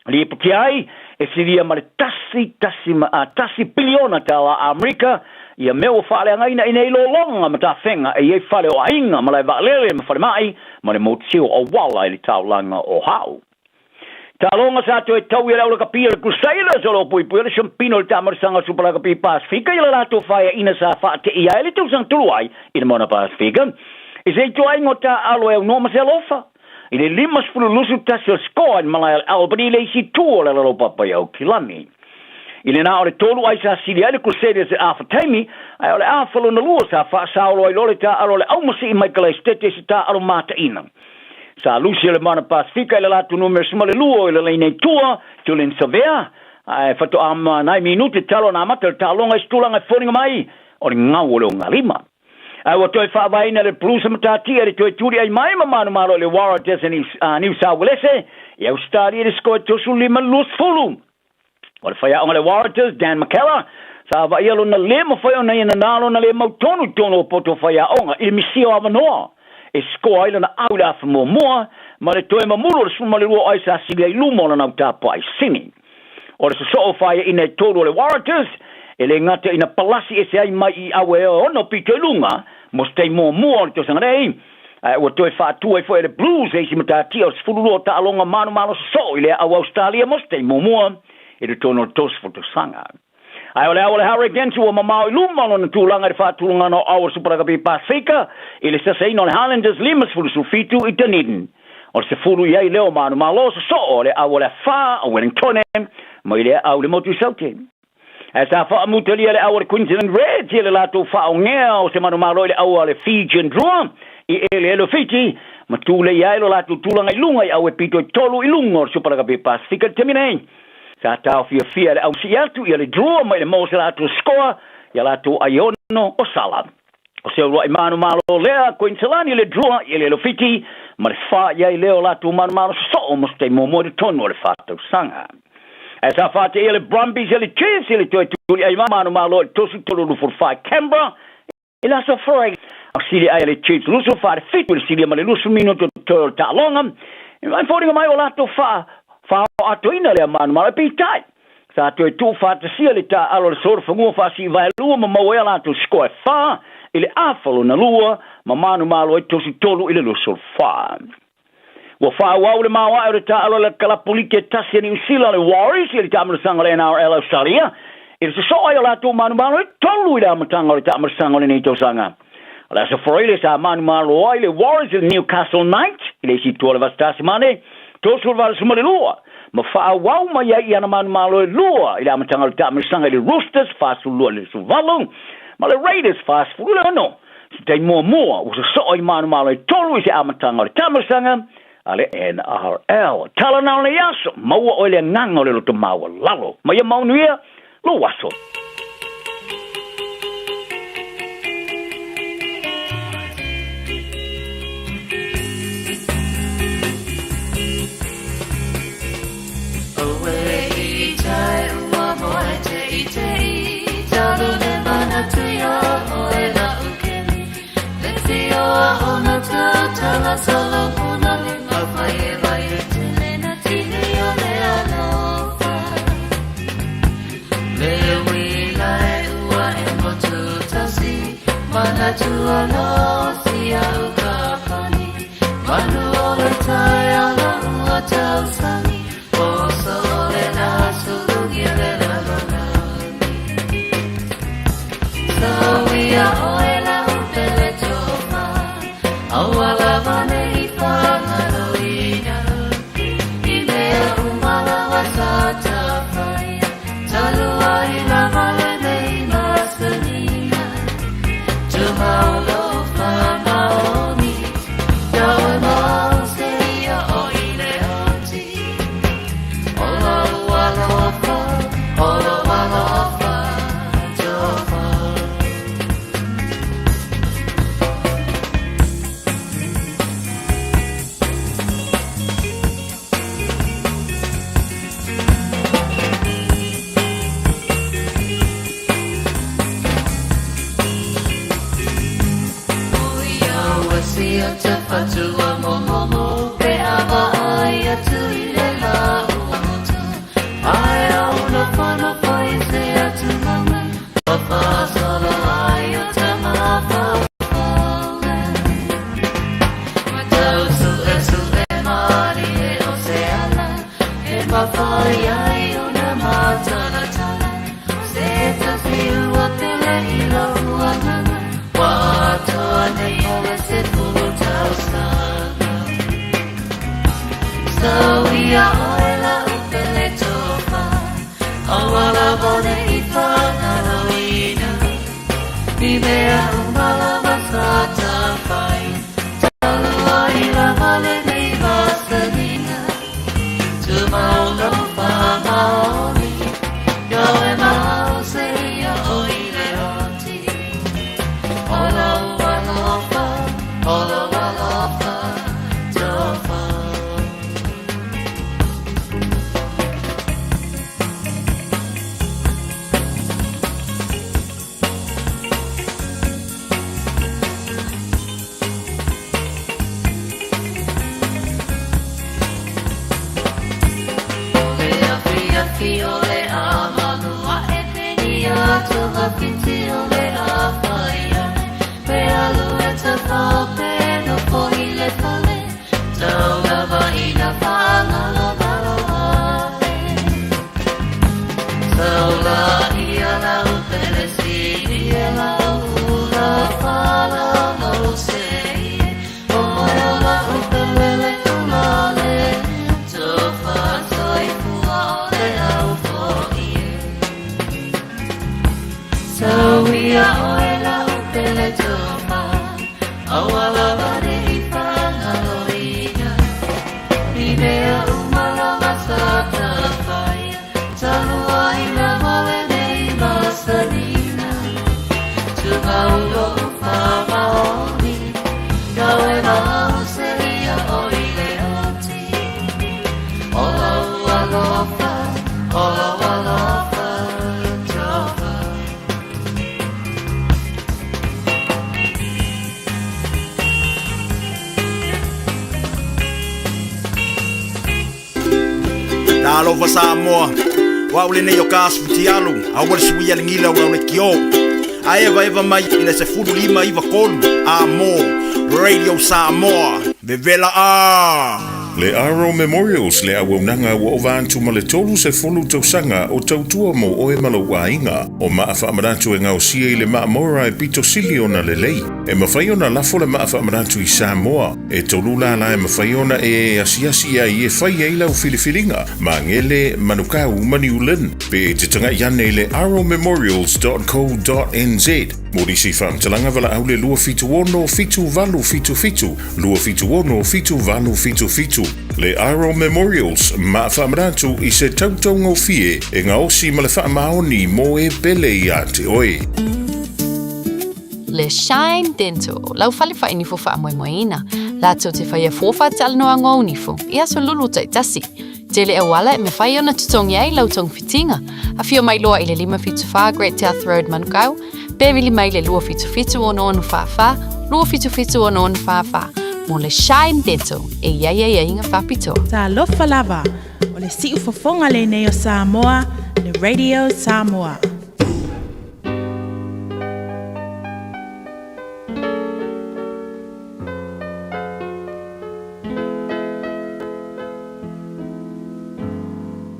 li piti ai e siria male tasi biliona tala Amerika ia meo fale ngaina ina ilo longa mata whenga e ei fale o ainga malai valele ma fale mai ma le motio o wala ili tau langa o hau. Ta longa sa to e tau i laula kapia le kusaila solo pui pui le champino le tamarisanga supala kapi Pasifika i la lato faya ina sa fate ia ele tu sang tuluai ina mona Pasifika i se tu ai ngota alo e unoma se lofa i le limas pulu lusu tasio skoa in malai albani le isi tuo le lalo papa iau kilami. I le na o le tolu ai sa sili ai le kusere se afa taimi, ai o le afa lo na lua sa fa sa olo ai lole ta alo le aumasi i Michael Estete se ta alo mata ina. Sa lusi le mana Pasifika i le latu numero sima le lua i le leinei tua, tulin savea, ai fato ama nai minuti talo na mata le talonga istulanga foringa mai, o le ngau o le o ngalima. Ai o toi whaavaina le plusa matatia le toi turi ai mai mamanu malo le Waratahs New South Wales, i Australia le skoe tosu lima lus fulu. O le whaia onga le Waratahs, Dan McKellar, sa wa ia lo na le ma whaia ona ina nalo na le mautonu tono o poto whaia onga, i le misio avanoa. E skoa ila na aula fa moa, ma le toe mamuro le suma le rua ai sa sili ai lumo na nau tapa ai sini. O le so whaia ina i toro le Waratahs, e le ngata ina palasi e se ai mai i awe o ono pito lunga, mo stei moa le to sangarei, o toe whaatua e fwoi le Blues e si matatia o sfururo ta alonga manu malo so i le au Australia mo stei moa, e le tono tos foto sanga. Ai ole au le Hurricanes ua mamau i lumalo na tūlanga i whaatulanga no au Superagapi Pasifika, i le sasei no le Highlanders limas furu sufitu i Dunedin. O le se furu iai leo manu malo so o le au le wha o Wellington, mo i le au le motu saute. E sa wha amutali ale awa le Queensland Reds ele lato wha o ngea o se manumalo ele awa le Fijian Drum I ele elo fiti ma tule ia elo lato tulanga ilunga I awe pito tolu ilunga o Superagabe Pacifica Teminei sa tau fia le au si atu I le draw ma ele mose lato score ia lato aiono o sala o se ua I manumalo lea Queensland ele draw ele elo fiti ma le wha ia leo lato manumalo so o mos te momo de tono le wha sanga As I thought the Brumbies, the Chiefs, the Toy, I man, my lord, Tosu Tolu for 5 Canberra. Il a so far. I see the Chiefs, Lusso far fit will see them a Lucumino to Talongam. I'm falling my lot of far Atoina, man, my be tight. So I too far to see it. I will sort of move as if I lure Moella to score far. Il Afalo Nalua, Mamanu Malo, Tosu Tolu, il Lusso far. Wa fa wa le mawa e ta alo le kala polike tasi ni usila le Warriors ele ta amsanga le na ela saria ele so ai la to manu manu tolu ida matanga le ta amsanga le ni to sanga ala so for ele sa manu manu le Warriors le Newcastle Knights ele si to le vastasi mane to so va so le lua ma fa wa ma ya ia na manu manu lua ida matanga le ta amsanga le Roosters fa so lua le so valu ma le Raiders fa so no dai mo o so ai manu manu tolu isi amatanga le ta amsanga ale NRL tala na le yaso maua o le nganga le to maua lalo ma ia mau nuia lo waso Tua no sia ukapani manu ole tai ala tau sani o sole na sugire la lona so we are oela upele choma awala bane ifa ngaloina idea umala wasata faya talua ila male nei masani Maolo Maoni, Joe Mosia, Oile Oti, Olo Walofa, Jofa. Te fatua momo pe ava ai atu ile la uamotu ai au no whano whai se atu mama o whaasolo ai o te mawha whale Matau su e mari e o se ala e mawhai ai o na matana tala se ta whiua pele I la uamama wa atoa nei o e se So we are oila upele tofa awala bone ifa naloina ni mea umala masata fai talua ila vale nei vasanina tu maulo fa maoni yo e mause yo oile oti ola walofa ola walofa tofa Ole amanua e penia tuva pinti ole afaia pe alu e te whape no pohi le fale tau lava I na whanga lo malo ae tau la I ala upele siri e la ula whala no se o la upele le kumale tofa toi fua ole au fo ie Malova Samoa wa ule ne yo kasfutialu awal suia ngila wa le kio aeva eva mai ina se fudu lima iva kolu amo Radio Samoa vevela Le Aro Memorials le awaunanga wa ovantu ma le tolu se folu tausanga o tautua mo o e malawainga o maafa amaratu e ngausia i le maamora e pito siliona le lei. E mawhaiona lafo le maafa amaratu i Samoa. E tolu la e mawhaiona e asiasia i e whai e lau filifilinga ma ngele manukau maniulen. Pe te tanga iane le aromemorials.co.nz. Mori si whamtalanga wala au le lua fitu ono fitu valu fitu fitu. Lua fitu ono fitu valu fitu fitu. Le Aro Memorials ma whamaratu i se tautongo fie e ngā osi ma le whaamaoni mo e pele i a te oe. Le Shine Dental, lau whaliwha ini fo whaamoemoeina. Lātou te whaia fōwha te alanoa ngau nifo, i aso lulu tai tasi. Tele e wala e me whai ona tutongi ai lau tong fitinga. A whio mai loa i le 5 Great South Road Manukau, Bevili mai le lua fitu ono onu whawha, lua fitu ono onu whawha. Mo le Shine Dental, e ia inga whapito. Ta lofa lava, o le siu fofonga le nei o Samoa, le Radio Samoa.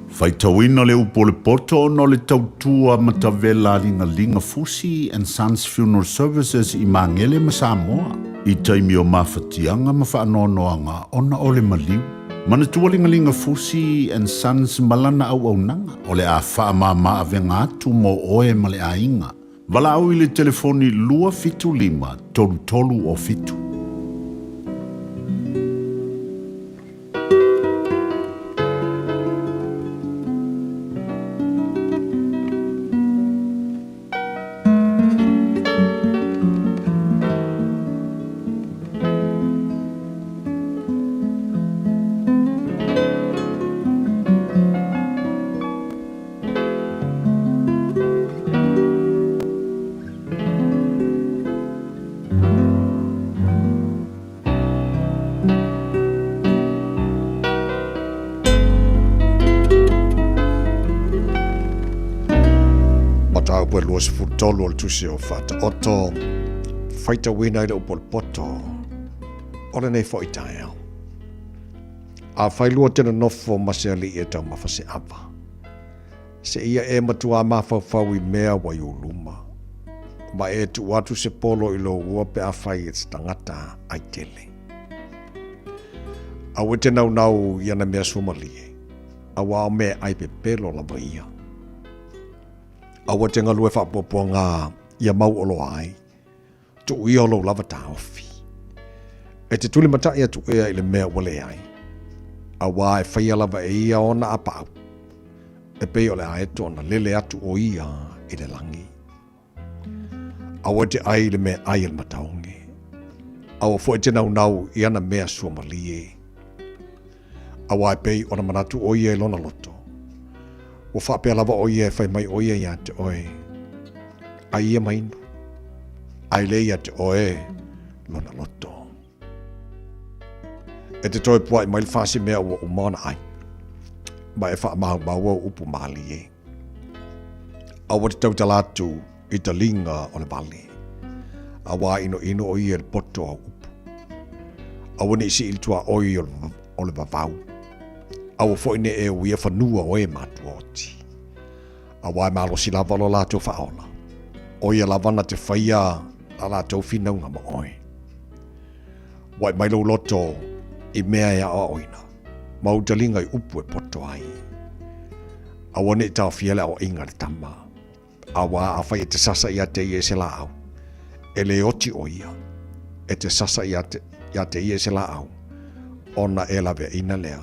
Faitauina le upo le poto no le tautua matavela linga Fusi and Sons Funeral Services i Mangele ma Samoa. I taimi o mawhatianga ma whaanoanoanga ona o le maliu. Manatua linga Fusi and Sons malana au nanga o le a whaamama avenga atu mo oe ma le ainga. Wala au i le telefoni lua fitu lima tolu o fitu. Tolo al tusi o fata oto faita wina ida upol poto ole nei fo itaia a failua tena nofo masiali e tau mafase apa se ia e matua mafau i mea wa iuluma ma e tu watu se polo ilo ua pe a fai e tangata ai tele a wete nau iana mea sumalie a wao mea ai pe pelo la baia awa te ngalu e whapopoa ngā ia mau olo ai, tu ui olo lava tā ofi. E te tuli matai atu ea i le mea wale ai. Awa e whaia lava e ia ona apau. E pei ole a eto ona lele atu o ia i le langi. Awa te ai le mea ai el mataonge. Awa fo e te nau i ana mea sua malie. Awa e pei ona manatu o ia i lona loto. O whapea lava o ia e whai mai o ia ia te oe. Ai ia mainu. Ai le ia te oe lona loto. E te toi pua i mai whasi mea ua umana ai. Ma e wha maua upu maali e. Awa te tau talatu i ta linga o le bali. Awa ino o ia le poto a upu. Awa ni isi iltua oi o le vavau. Awa fo ine e uia whanua o e matuoti. Awa e malo si lava lo lātou whaola. O ia lavana te whaia la lātou whinaunga ma oe. Wai mailo loto i mea ea o oina. Mautalinga i upu e poto ai. Awa ne tau fiele o inga le tama. Awa a whai e te sasa ia te ie se lao. E le oti o ia. E te sasa ia te ie se lao. Ona e lawe ina lea.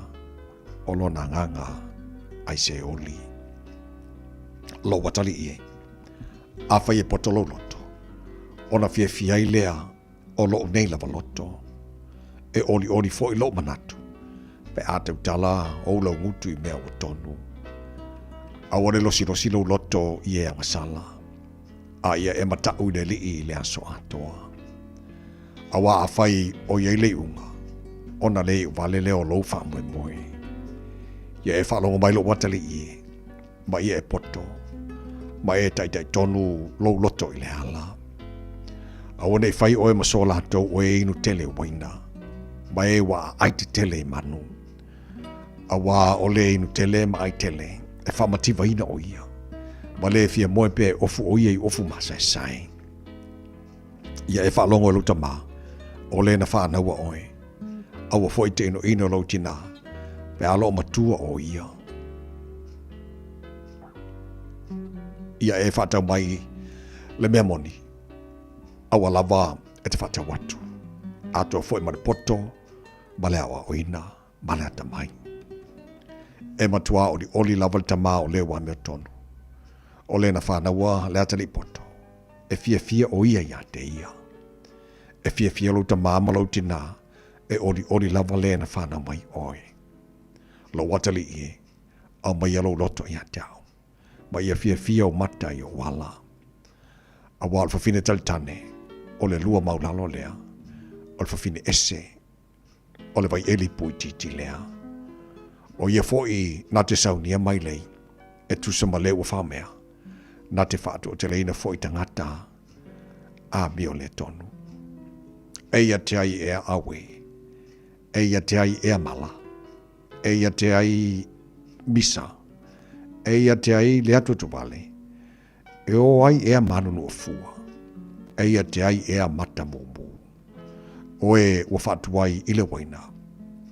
Olona nganga ai se oli. Lo watali ie. A whai e potolo loto. Ona fie fiai lea o lo nei lava loto. E oli fo i lo manatu. Pe a te utala o lo ngutu i mea o tonu. A wane lo silo loto i e angasala. A ia e matau ne li i le aso atoa. A wa a whai o iei le unga. Ona le u vale leo lo wha moe moe. Ia e whalongo mai lo watali i. Ma ia e poto. Ma e tai tonu lo loto i le hala. Awane whai oe masola tau oe inu tele waina. Ma e wa ai te tele manu. Awa ole inu tele ma ai tele. E whamatiwa ina o ia. Ma le fia moe pe ofu o ia i ofu masai sai. Ia e whalongo luta ma. Ole na whanaua oe. Awa foi te ino lau tina. Pe alo matua o ia. Ia e whatau mai le mea moni. Awa lava e te whatau watu. Atua foi ma le poto. Ma le awa oina. Ma le ata mai. E matua o di oli lava le tama o le wa mea tonu. O le na whanaua le ata li poto. E fia o ia ia te ia. E fia lo tama ma lau tina. E ori lava le na whanau mai oe. Lo watali i. Au mai alo loto ia tau. Ma ia fia o mata i o wala. A wala fafine talitane. O le lua maulalo lea. O le fafine ese. O le vai eli pui titi lea. O ia foi na te saunia mai lei. E tusa ma leu whamea. Na te whātu o te leina foi tangata. A mio le tonu. Eia te ai ea awe. Eia te ai ea mala. Eia te ai misa. Eia te ai le atu tupale. E o ai ea manunu o fua. Eia te ai ea mata mumu. Oe o whatu ai ile waina.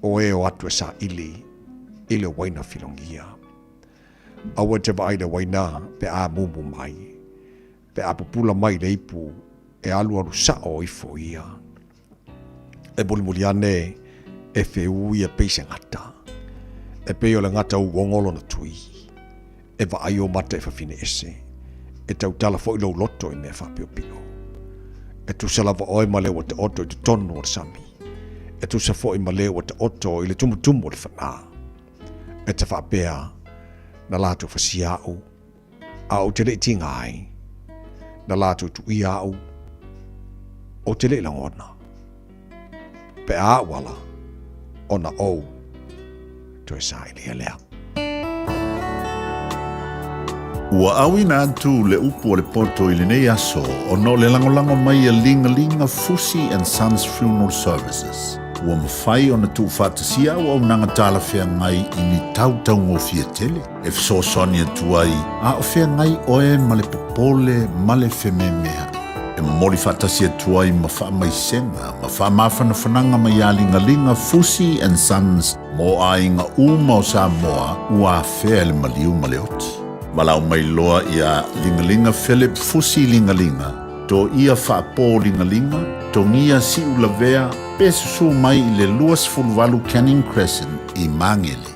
Oe o atu e sa ile waina filongia. Awa te vaida waina pe a mumu mai. Pe a pupula mai le ipu e alu sao i fo ia. E bulimuliane e feu ia peise ngata. E peo le ngata u wongolo na tui. E va aio mata e fafine ese. E tau tala fo ilo loto i mea whapio pio. E tu se lava oe ma leo te oto i te tonu o le sami. E tu se fo i ma leo te oto i le tumu o le whanaa. E te whapea na lato fasia au. Au te le tinga ai. Na lato tu ia au. O te le langona. Pe a wala. Ona o. To e sa ili lea. Ua awina atu le upu o le poto i le nei aso o no le langolango mai a linga Fusi and Sons Funeral Services. Ua mawhai o na tu whātasia o au nanga tala whea ngai i ni tautau ngō fia tele. E fso soni atu ai, a o whea ngai oe ma le popole ma le whememea. E mori whātasia atu ai ma wha mai senga, ma wha mawhana whananga mai a linga Fusi and Sons mo a inga uma o Samoa ua whea le maliu ma le oti. Malau mai loa ia lingalinga Philip Fusi lingalinga. To ia whaapō lingalinga, to ngia si ulavea, pesusu mai i le luas fulvalu Canning Crescent i Mangele.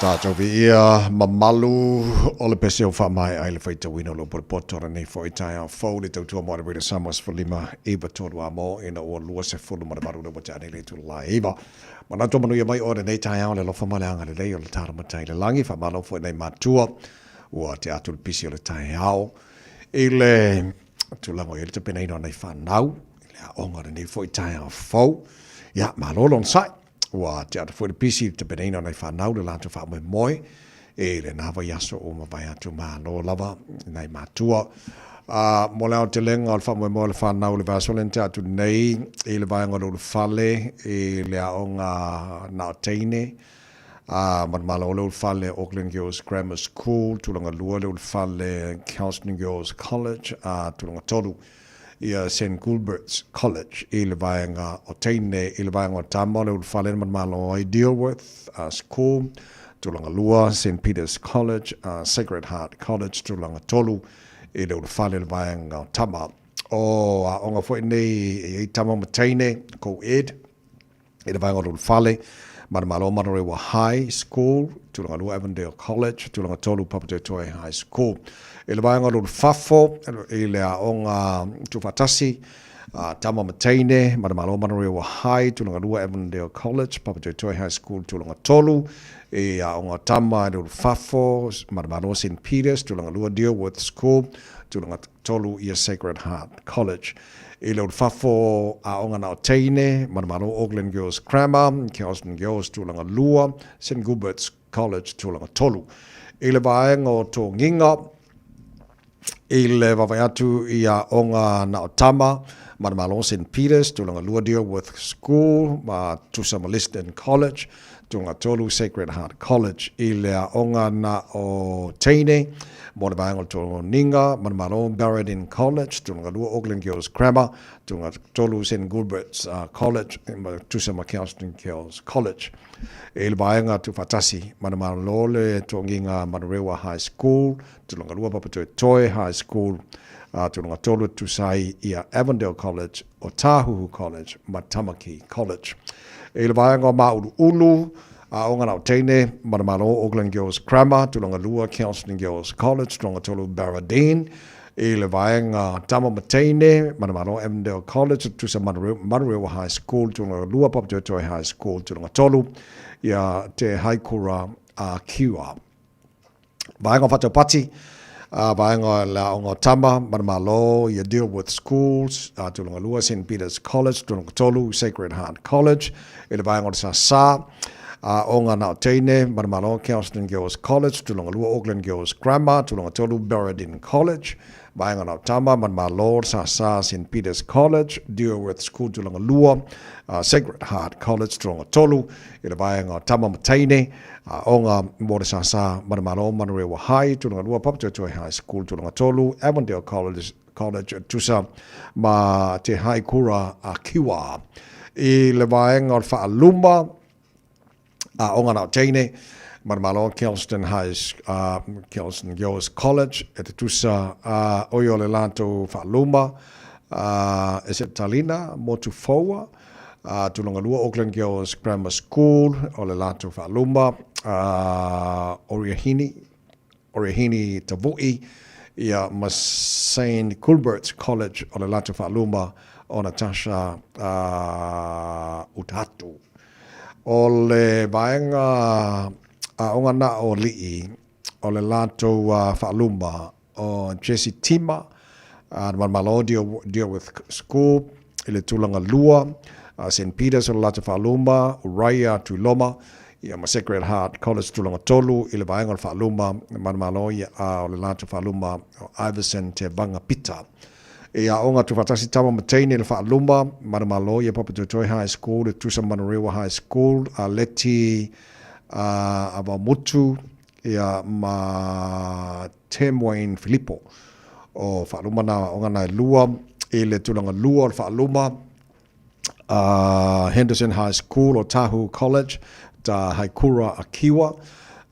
Tātou vi ia mamalu o le pese o whamai ai le whaita wino lo potora nei fo i tai au fau le tautua mo le Rita Samuels for lima iwa tonu a mo ina o lua se fulu ma le maru le wata ane le tu la iwa. Mana to manu ia mai o le nei tai au le lofa male anga le lei o le tara matai le langi whamalo fo nei matua ua te atu le pisi o le tai au. I le tulango i le te peneino nei whanau i le a onga le nei fo i tai au fau. Ia malolon sai. Ua te atu fo le pisi te peneino nei whanau le lanto wha moi e le nawa yaso o mawai atu maa lo lava nei matua. Mo leo te lenga o le wha moi le whanau le vasolen te atu nei e le vaianga lo le fale e le aonga nao teine. Mana o le fale Auckland Girls Grammar School, tulanga lua le fale Counselling Girls College, tulanga tolu. Ia St. Gilbert's College, i le vaianga o teine, i le vaianga o tama, le whale man malo i Dealworth School, tulanga lua, St. Peter's College, Sacred Heart College, tulanga tolu, i le whale le vaianga o tama. O onga fwoi nei, i tama ma teine, ko ed, i le vaianga o whale, man malo Manarewa High School, tulanga lua Avondale College, tulanga tolu Papatoetoe High School. I le vaianga lulu fafo, i le aonga tufatasi, tama mateine, madamalo Manarewa High, tulanga lua Avondale College, Papatoetoe High School, tulanga tolu, i aonga tama lulu fafo, madamalo St. Peter's, tulanga lua Dealworth School, tulanga tolu i Sacred Heart College. I lulu fafo aonga nao teine, madamalo Auckland Girls Grammar, Counselling Girls, tulanga lua, St. Gilbert's College, tulanga tolu. I le vaianga o tō nginga, i le wawai atu i a onga na o tama, Manamalo St. Peter's, tulanga lua Dealworth School, Tusama Liston College, tulanga tolu Sacred Heart College, i le a onga na o teine, mona vaenga tō ninga, Manamalo Barradine College, tulanga lua Auckland Girls Grammar, tulanga tolu St. Gilbert's College, Tusama Counselling Girls College. E le vaenga tu fatasi, Manamalo le tō nginga Manarewa High School, tulanga lua Papatoetoe High School, tulanga tolu tusai ia Avondale College, Otahuhu College, Matamaki College. E le vaenga maulu ulu, onga nao teine, Manamalo Auckland Girls Grammar, tulanga lua Counselling Girls College, tulanga tolu Barradine. E le vaenga tama mateine, Manamalo Avondale College, tusa Manarewa High School, tulanga lua Papatoetoe High School, tulanga tolu ia te haikura kiwa. Vaenga whatopati, vaenga la onga tama, Manamalo, ia Dealworth Schools, tulanga lua St. Peter's College, tulanga tolu Sacred Heart College, i le vaenga o sa onga nao teine, Manamalo Counselling Girls College, tulanga lua Auckland Girls Grammar, tulanga tolu Barradine College, vaenga nao tama, Manamalo sa St. Peter's College, Dealworth School, tulanga lua, Sacred Heart College, tulanga tolu, i le vaenga tama mateine, onga mōre sa Manamalo Manarewa High, tulanga lua Papatoetoe High School, tulanga tolu, Avondale College, tusa ma te haikura kiwa. I le vaenga o whaaluma, onga nao teine, Manamalo Kelston Kelston Girls College, e te tusa oio le lanto whaaluma, e se talina, motu foa, tulanga lua Auckland Girls Grammar School, o le lanto whaaluma, Oriahini Tavui, ia St. Gilbert's College, o le lanto whaaluma, o Natasha Utatu. O le vaenga onga na o lii, o le lato whaaluma, o Jesse Tima, Manamalo Dealworth School, i le tulanga lua, St. Peter's o le lato whaaluma, Uraia Tuloma, ia Sacred Heart College tulanga tolu, i le vaenga o le whaaluma, Manamalo o le lato whaaluma, o Iverson te Vanga Pita. E a onga tu fatasi tama mateine le whaaluma, Manamalo ia Papatoetoe High School, le tusa Manarewa High School, a leti Avamutu, ia ma Temwain Filippo, o whaaluma na onga na lua, e le tulanga lua o le whaaluma, Henderson High School, o Tahu College, ta Haikura Akiwa,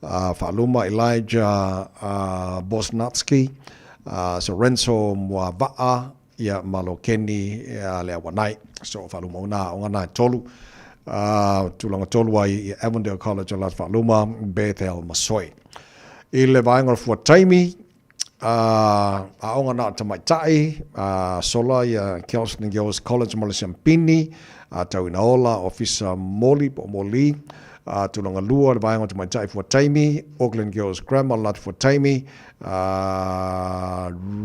whaaluma Elijah Bosnatsky, Sorenzo Mwavaa, ia Malokeni, ia le awanai, so whaaluma una onga na tolu, tulanga tolu ai i Avondale College o Las Faluma, Bethel Masoi. I le vaenga fua taimi, a onga na tamaitai, sola i Kelston Girls College mo le Siampini, tau ina ola, ofisa Moli po Moli, tulanga lua le vaenga tamaitai fua taimi, Auckland Girls Grammar lat fua taimi,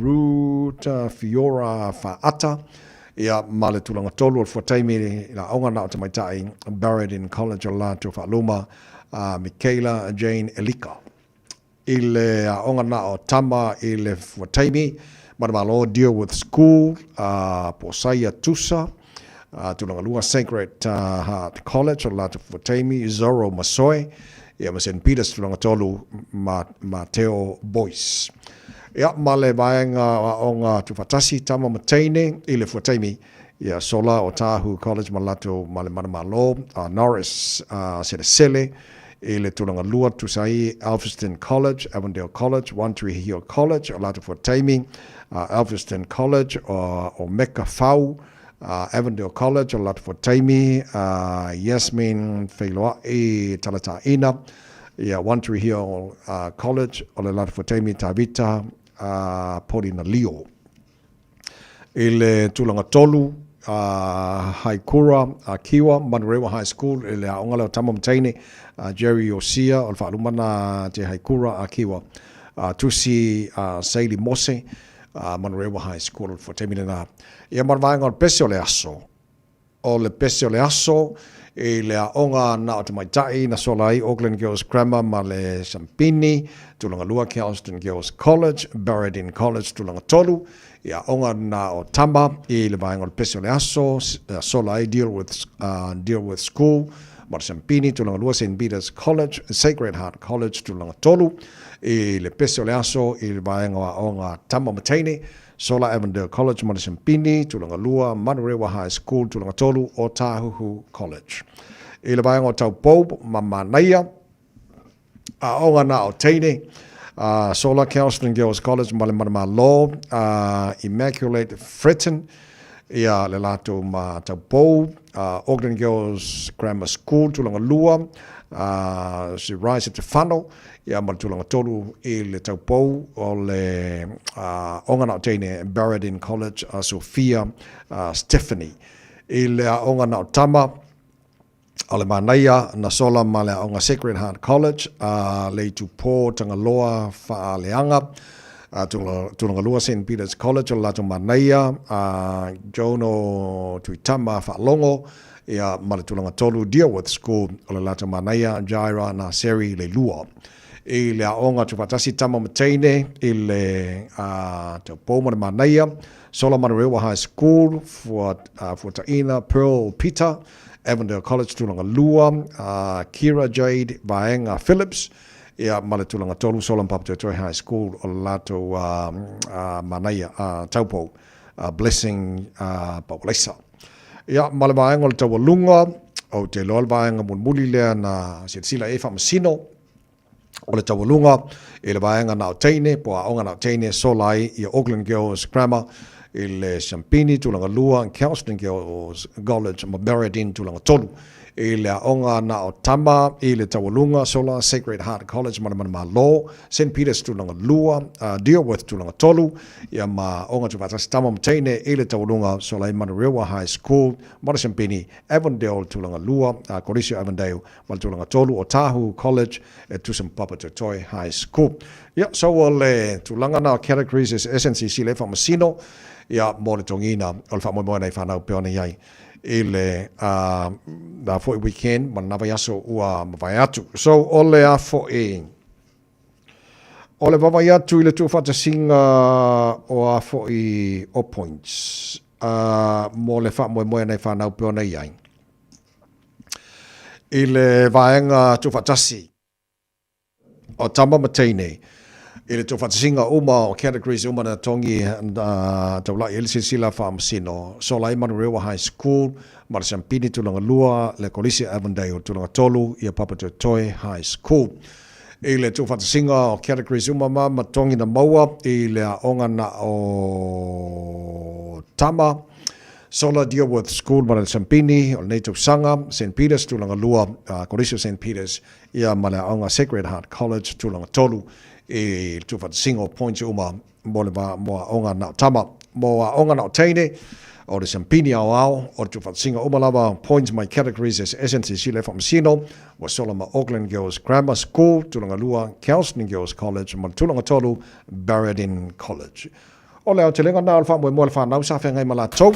Ruta Fiora Fa'ata, ia male tulanga tolu o fua taimi, la onga na tamaitai, Barradine College o la tu Faluma, Michaela Jane Elika. Ile onga na o tama ile fuataimi malo deal with school po saya tusa tulanga lua Sacred Heart College o lata fuataimi Zoro Masoi ia St. Peter's tulanga tolu Mateo Boyce ia male vaenga onga tufatasi tama mataine ile fuataimi ia sola o Tahu College malato male malo Norris Sedesele ile tulanga lua tusai Alphyston College, Avondale College, One Tree Hill College, o lata for taming, Alphyston College, o Mecca Fau, Avondale College, o lata for taming, Yasmin Feiloa e Talataina, One Tree Hill College, o lata for taming Tavita, Polina Leo. Ile tulanga tolu, Haikura, Kiwa, Manurewa High School, ile aonga leo tama mtaini, Jerry Osia, o whaalumana te Haikura, Kiwa, Tusi, Saili Mose, Manurewa High School, for temina. Ia marvaenga o pese o le aso. O le pese o le aso, ile aonga na o te maitai, na solai, Auckland Girls Grammar, ma le Sampini, tulanga lua Kelston Girls College, Barradine College, tulanga tolu, ia onga na o tama I le vaenga o pese o le aso solai deal with school ma Sampini tulanga lua St. Peter's College, Sacred Heart College tulanga tolu I le pese o le aso I le vaenga onga tama mataine sola Avondale College ma Sampini tulanga lua Manurewa High School tulanga tolu o Tahuhu College I le vaenga o Taupo ma Manaia onga na o teine Sola Kelston Girls College, Malemana Law, Immaculate Fretton, ia le lato ma Taupo, Auckland Girls Grammar School, tulanga lua, si rise at whano, ia ma tulanga tolu I le Taupo, o le onga na teine Barradine College, Sophia Stephanie, I le onga na tama, ale manaia na sola male onga Sacred Heart College le tupo tangaloa fa leanga tulanga lua St. Peter's College la tu manaia Jono tuitama fa longo ia male tulanga tolu deal with school ole la tu manaia Jaira na seri le lua I le onga tu fatasi tama mataine I le tupo manaia sola Manurewa High School for Taina Pearl Peter Avondale College tulanga lua, Kira Jade Vaenga Phillips, ia male tulanga tolu solam Papatoetoe High School o lato Manaia Taupo, Blessing Paulesa. Ia male vaenga o le taualunga, o te loal vaenga munmuli lea na sila e whamasino, o le taualunga, I le vaenga na o teine, po a onga na o teine solai I Auckland Girls Grammar, I le Sampini tulanga lua Kelston Girls College ma Barradine tulanga tolu I le onga na o tama I le tawalunga sola Sacred Heart College ma Law St. Peter's tulanga lua deal with tulanga tolu ia ma onga tu vatas tama mtaine I le tawalunga sola Manurewa High School ma Sampini Avondale tulanga lua Corisio Avondale ma tulanga tolu o Tahu College e Tusam Papatoetoe High School ia so le tulanga na categories is SNCC le famasino ia mo le tongina o le whamoimoa nei whanau peona iai I le na foi weekend ma na vai aso ua mawai atu so o le a foi o le mawai atu I le tu whatasinga o a foi o points mo le whamoimoa nei whanau peona iai I le vaenga tu whatasi o tama mataine I le tō whatasinga uma o categories uma na tongi taulai ele sila whamasino. So lai Manurewa High School, Marasampini tulanga lua, le Kolisi Avondale tulanga tolu, ia Papatoetoe High School. I le tō whatasinga o categories uma ma tongi na maua, I le onga na o tama, Sola Deerworth School Mala Sampini o nei sanga St. Peter's tulanga lua Korisio St. Peter's ia mala anga Sacred Heart College tulanga tolu e tufat single points uma mole ba mo onga na tama mo onga na taine o de Sampini ao o tufat singa uma lava points my categories as SNCC le from Sino was sola ma Auckland Girls Grammar School tulanga lua Kelston Girls College mal tulanga tolu Barradin College o leo te lenga na alfa mo fa na sa fa ngai mala tau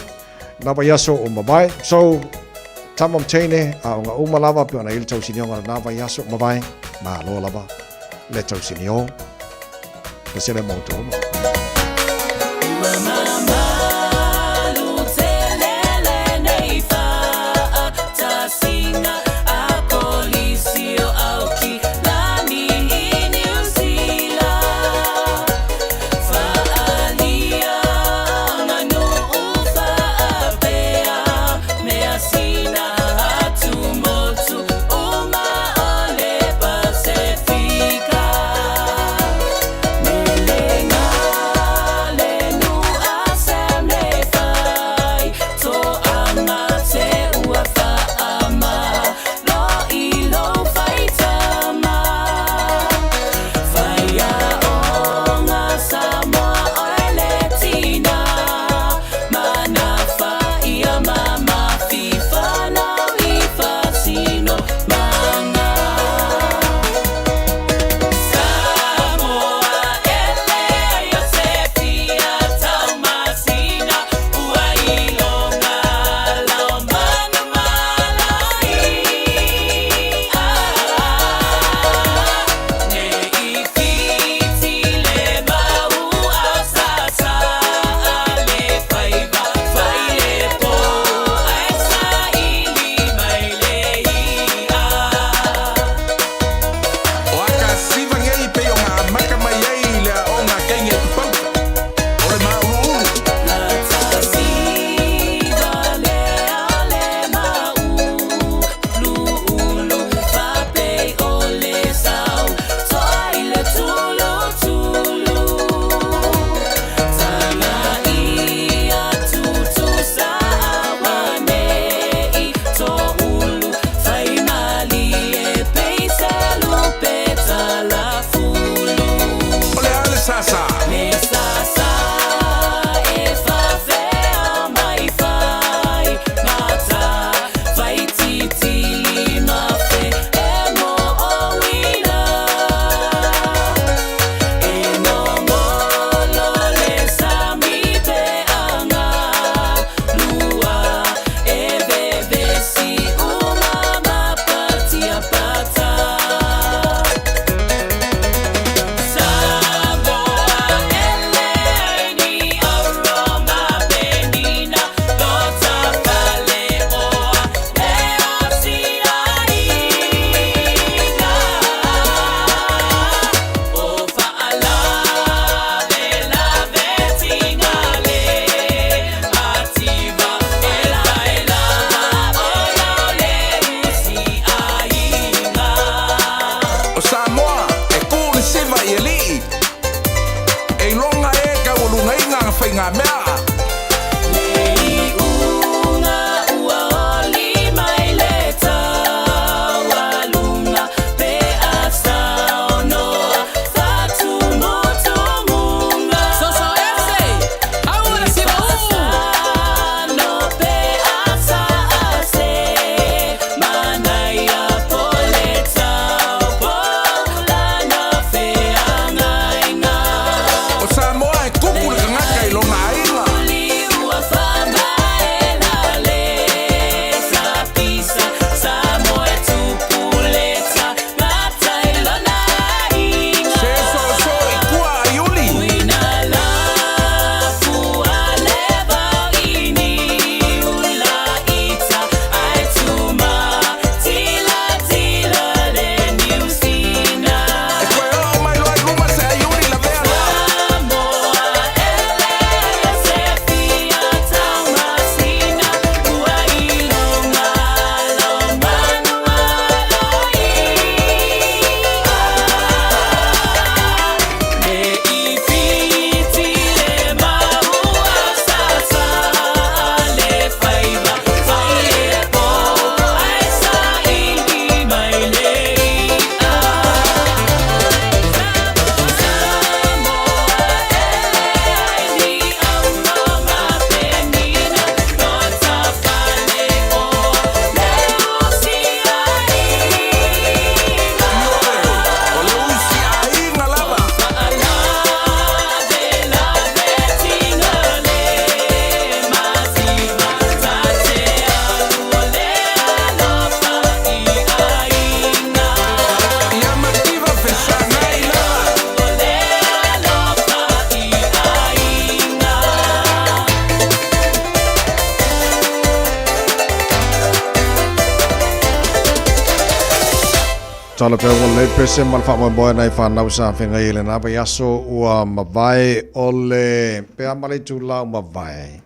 na ba yaso o mabai so tamam tene a nga o malava pe na il tau sinionga na ba yaso mabai ma lo lava le tau sinio pe se le moto Samoa e kupu le ngaka I longa inga tala pe le pese mal fa mo boy na fa na usa fe ngai le na pa yaso ua mavai ole pe amale tu la mavai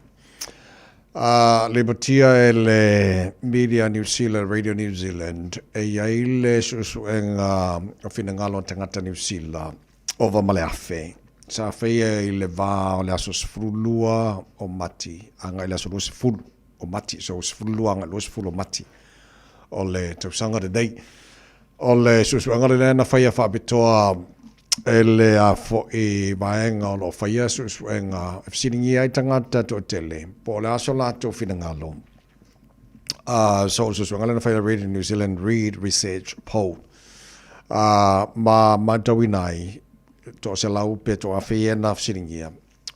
Libertia le Media New Zealand Radio New Zealand e yaile su enga finangalo tangata New Zealand over maleafe sa fe le va le aso frulua o mati anga le aso fulu o mati so frulua anga lo fulu mati ole te sanga de dei ole su anga le na fa fa bitoa ele a fo e vaenga o faia su enga siningi ai tangata to tele po la so la to finangalo so su ngala na faia Radio New Zealand Read Research Poll ma tawinai to se lau pe to afia na siningi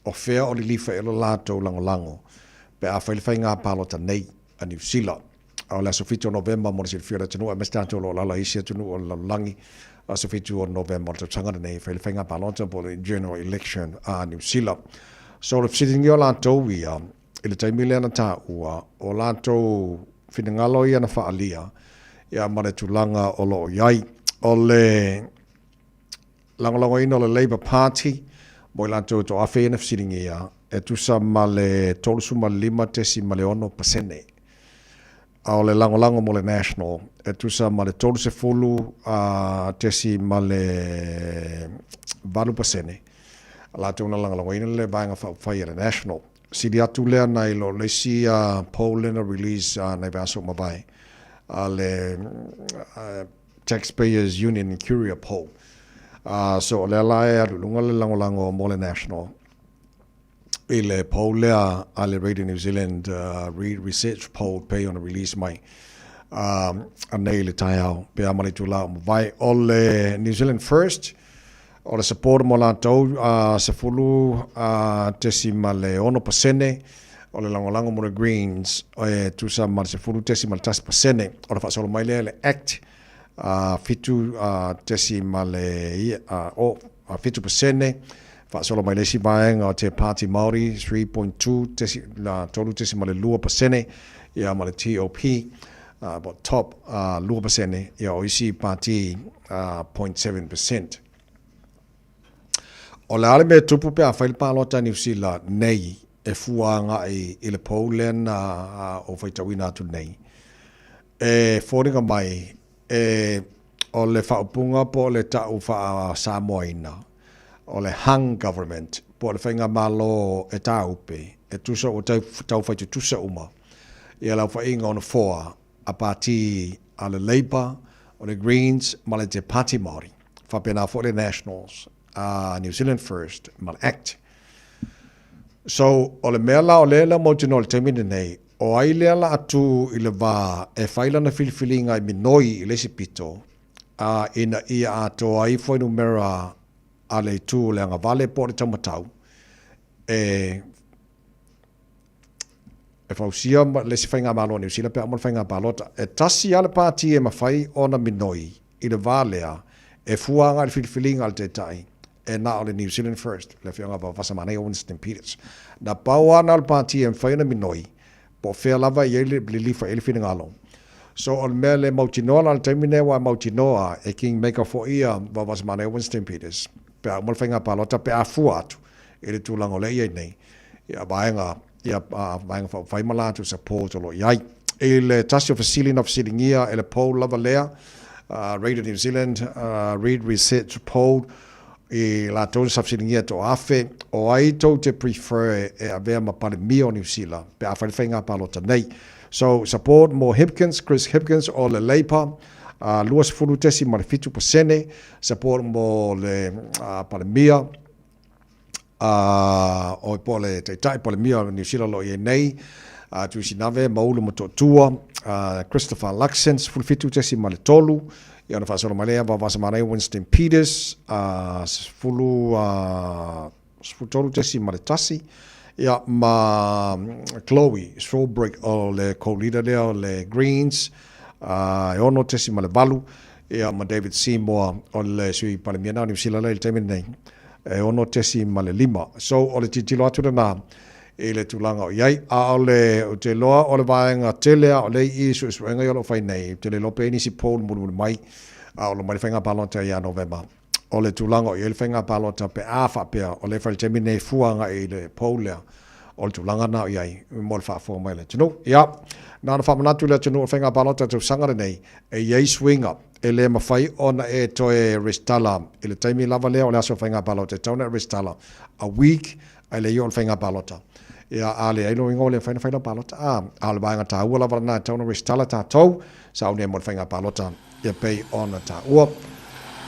o fea o lifa elo la to lango pe a fainga palota nei a New Zealand o la sofito November mo se fiora tunu a mesta to lo la isia tunu o langi Sofitu on November to tangata nei whainga palota po the general election a New Zealand. So if sitting yo la to we ile taimi le na ta ua o la to finangalo ia na faalia ia mare tulanga o lo yai o le lango ino le Labour Party mo la to afe na sitting ia e tu sa male tolu lima tesi male 1% o le lango mo le national e tu sa male tolu se fulu tesi male 20% la te una lango ina le vanga fa le national sidi atu le na ilo le si Poland release na vaso mavai le Taxpayers Union Curia poll so le la e lunga le lango mo le national ile poll a le Radio New Zealand Read Research Poll pay on a release mai a nei le taiao pe amali tu la vai ole New Zealand First o le support mo la tau se fulu tesima le 1% o le lango mo le Greens e tu sa mal se fulu tesima le 10% o le fa solo mai le act fitu tesima le o 50% fa solo mai le si vaenga o te Party Māori 3.2 tesi la tolu tesima le 2% ia ma le TOP but top 2% ia o isi party 0.7%. O le ale me tupu pe a whaile pālota New Zealand nei e fuanga i le Poland o whaitawina atu nei. E fōringa mai o le whaupunga po le tau wha Samoaina o le hung government po le whainga malo e taupe e tusa o tau whaitu tusa uma i lau whainga ona foa a party a le Labour o le Greens ma le te Party Māori whapena fo le Nationals New Zealand First ma le Act so o le mea la o le la mo tino le temine nei o ai le ala atu i le wā e whaila na filifilinga i minoi i le sipito ina ia ato ai whainu mera a le tū le anga vale po le taumatau e whausia le si whainga malo New Zealand pe amon whainga palota e tasi ale pāti e mawhai ona minoi i le vālea e fuanga le filifilinga al te tai e na o le New Zealand First le whianga pa Vasamane o Winston Peters na pauana al pāti e mwhaina minoi po whea lava i ele lifa ele whingalo so on mea le mautinoa al taimine wa mautinoa e Kingmaker fo ia wa Vasamane o Winston Peters pe amon whainga palota pe a fua atu e le tūlango le iei nei ia vaenga ia vaenga whaimala to support o lo iai e le tasi o fasilina fasilingia e le poll lava lea Radio New Zealand Read Research Poll i la tōna subsidinia to afe o ai tau te prefer e avea ma pale mia o New Zealand pe a whainga palota nei so support mo Hipkins Chris Hipkins o le Labour luas fulu tesi ma le 5% support mo le pale mia o pole te tai pole mia New Zealand lo ye nei tu sinave maulu mo totua Christopher Luxens fulu fitu tesi ma le tolu ia na fasolo malea va Vasamane Winston Peters fulu tolu tesi ma le tasi ia ma Chloe Strawbrick o le co-leader lea o le Greens e ono tesi ma le valu ia ma David Seymour o le sui palemiana New Zealand le temene nei e ono tesi ma le 5 so o le titilo atu na e le tulanga o iai a o le o te loa o le vaenga telea o le i su suenga i o lo whai nei te le lope ni si Paul munu mai A o lo mai whainga palota ia November. O le tūlanga i le whainga palota pe awha pia o le whaitemi nei fuanga i le paulea. O le tūlanga na i ai, mo le whaafua mai le tunu. Ia, nāna whamanatu le tunu o whainga palota tu sangare nei, e iei swinga, e le mawhai ona e toe restala, i le taimi lava lea o le aso whainga palota, e tauna restala, a week, ai le i o le whainga palota. Ia ale ai no ingo le whaina palota, a le bainga tā ua lava na tauna restala tā tau, sa une mo le whainga palota, ia pei ona tā ua.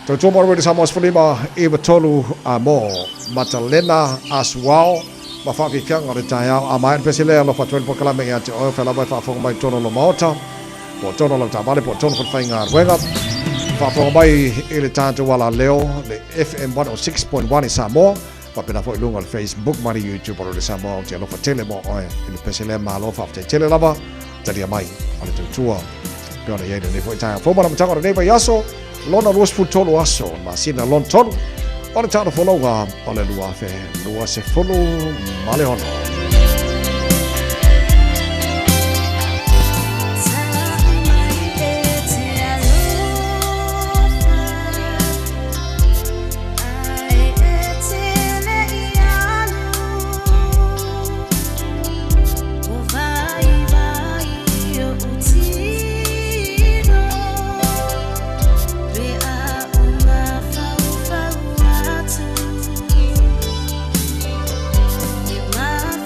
Tau tō mara wede Samoa Sfulima, Ewa Tolu a mō, Matalena Aswao, ma whakikanga re tai au, a mai an pesi lea lo whatuel po kalamengi ate oe whalabai whaafonga mai tono lo maota, po tono lo tāmale, po tono whainga ruenga, whaafonga mai i le tātou wala leo, le FM 106.1 i Samoa, pa pena fo i lunga le Facebook, mari YouTube, oro le Samoa, o te alofa tele mo oe, i le pesi lea ma alofa te tele lava, talia mai, o le tautua, peona i eile ne fo i tai au. Fōmana matanga o neiva yaso, lona luas futolo aso, ma sina lon tolu, o le tāna whanonga o le lua fe, lua se fulu male hono. My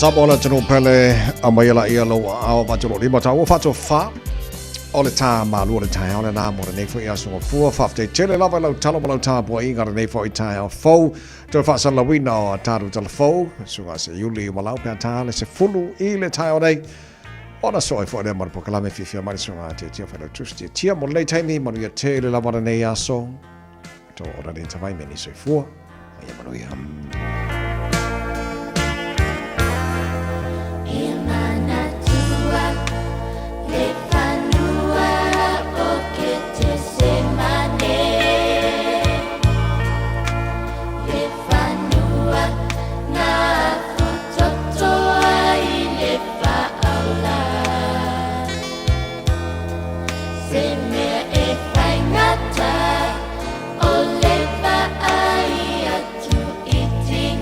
Sabola tunu pele amayala ialo au baturo lima tau fatu fa ole ta malu ole ta ole na mo ne fo ia so fu fa te tele lava lo talo lo ta bo inga ne fo ita fo to fa sa la wina ta ru tel fo so as yuli malau pa ta le se fulu ile ta ole ona so fo le mar po kala me fi mari so ate ti fa le tusti ti mo le tai ni mo ia tele lava ne ia so to ora ne ta vai me ni so fu ia mo ia Eating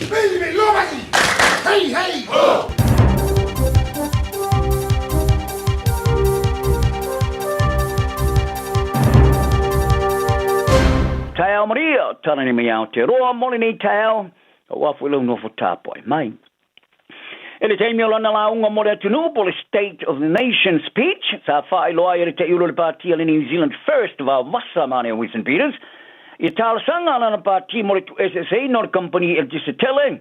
Baby, lomai! Hey, hey! Oh! Tau Maria, tana ni mai au te roa mole ni tau, o wafu ilau no fo tāpoi, mai. Ele te imi o lana launga mo le atunu po le State of the Nation speech, sa whae loa ele te iuro le pātia le New Zealand First wa wasa mane o Winston Peters, i tāla sanga lana pātia mo le tu SSA no le company el disatele,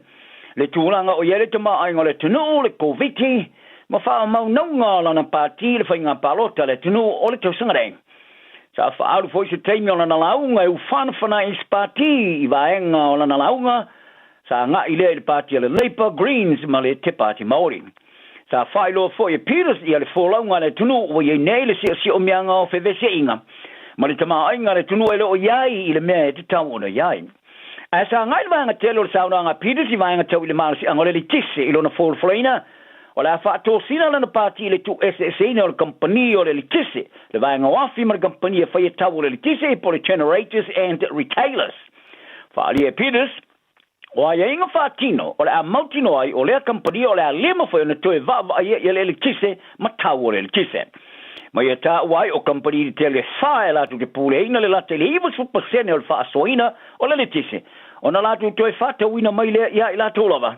le tūlanga o yere te maainga le tunu, le COVID-19, ma wha mau naunga lana pātia le whainga palota le tunu o le tausanga rei. Sa whaaru foi se teimi o lana launga e uwhanawhana i spati i vaenga o lana launga sa ngā i lea i pāti le Labour, Greens ma le te pāti Māori. Sa whailo foi e Peters i ale wholaunga le tunu o i nei le si o mianga o whewese inga. Ma le tama ainga le tunu e le o iai i le mea e te tau ona iai. A sa ngā i vaenga telo le saunanga Peters i vaenga tau i le marasi angole le tise i lona wholflaina. O la whaato sina lana pāti le tu SSA o le company o le litise. Le vaenga wafi ma le company e whaia tau o le litise po le generators and retailers. Whaali e Peters, o ai inga whaatino, o le a mautino ai, o le a company o le a lema whaia na toe vava ai e le litise ma tau o le litise. Ma ia tā uai o company di te le whae latu te pule ina le late le iwa supasene o le whaasoina o le litise. O na latu toe whata uina mai le ia i latu lava.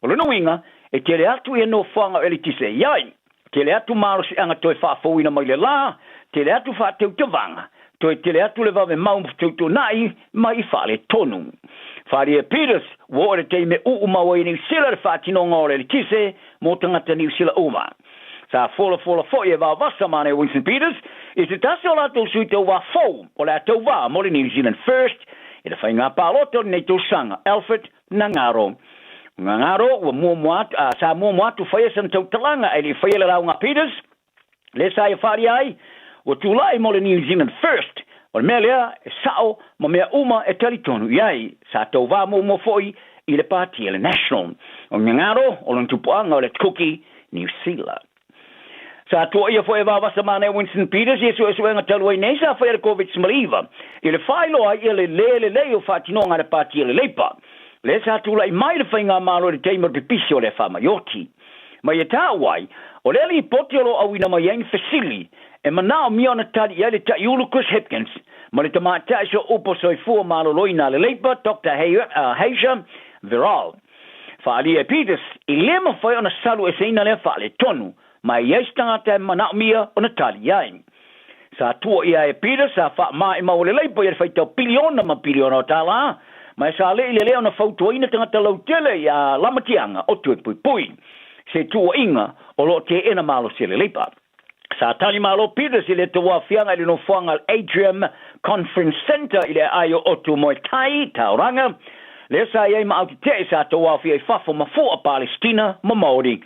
O le nuinga, e te le atu e no whanga e le tise iai. Te le atu maro si anga toi whaafouina mai le la, te le atu whaateu te vanga. Toi te le atu le vawe maum teutu nai, mai i whaale tonu. Whaare e Peters, wo ore te me uu maua i New Zealand whaatinonga o le tise, mo tangata New Zealand uma. Sa fola fo e wa wasa mane Winston Peters, i se tase o lato sui te wa fou, o le atau wa mo le New Zealand First, e le whainga pāloto nei tau sanga, Alfred Nangaro. Ngangaro wa sa muatu whaia san tau talanga e li whaia le raunga Peters, le sa e whaari ai, wa tūlai mo le New Zealand First, o le mea lea e sao ma mea uma e talitonu iai, sa tau wā mo foi i le pāti e le National, o ngangaro o le tupuanga o le Cookie, New Zealand. Sa tua ia foi wa wasa mane Winston Peters e su enga talua nei sa whaia le COVID-19, i le whailo ai i le o whatinonga le pāti e le Labour. Le sa tula i mai le whainga malo le teima pipisi o le whamaioti. Mai e tā wai, o le ali poti olo au ina mai ang fasili, e manao mia na tali i le ta iulu Chris Hipkins, ma le tamata iso upo soi fua malo loina le Labour, Dr. Hasia Viral. Whaali e Peters, i lema whai ona salu e seina le whaale tonu, mai i eistangata e manao mia o na tali iai. Sa tua ia e Peters, sa wha maa i mau le Labour i le whaitau piliona ma piliona o tala, ma sa le leo na fautua ina tangata lautele ya lamatianga o tue pui. Se tua inga o lo te ena malo se le leipa. Sa tani malo Peters i le te wafianga ili no fuanga Atrium Conference Center i le aio o tu Muay Thai, Tauranga. Le sa iei ma auti te sa te wafia i fafo ma fua Palestina ma Māori.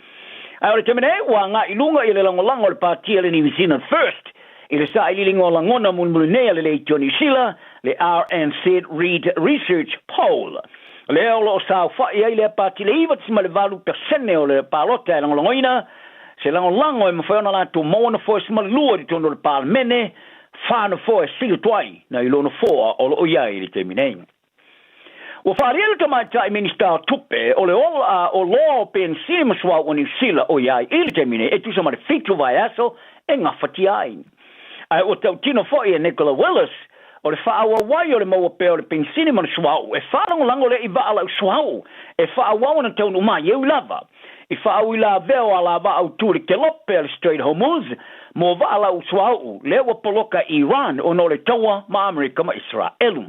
Ai o le temene ua ngā ilunga i le langolango le pātia le New Zealand First. I le sa ililingo langona munea le Tony Sila, le RNZ Reed Research Poll. Le olo sa whai ai le pāti le iwa tima le 20% o le pālota e langolangoina, se langolango e mawhaiona la tu mauna fo e sima lua di tono le pālemene, whāna fo e sila tuai na ilona fo o lo iai le teminei. Wa whaarielu tamaitai Minister Tupe o le o lo pensi maswa o New Zealand o iai i le teminei e tu sama le fitu vai aso e ngawhati ai. Ai o tau tino foi e Nicola Willis, o le whaawa wai o le maua peo le pensini man suau, e whaango lango le i waala u suau, e whaawau na taunu mai eu lava, i whaau i la veo a la wa au tūri ke lope le Strait Hormuz, mo waala u suau, le wa poloka Iran o no le taua ma Amerika ma Israelu.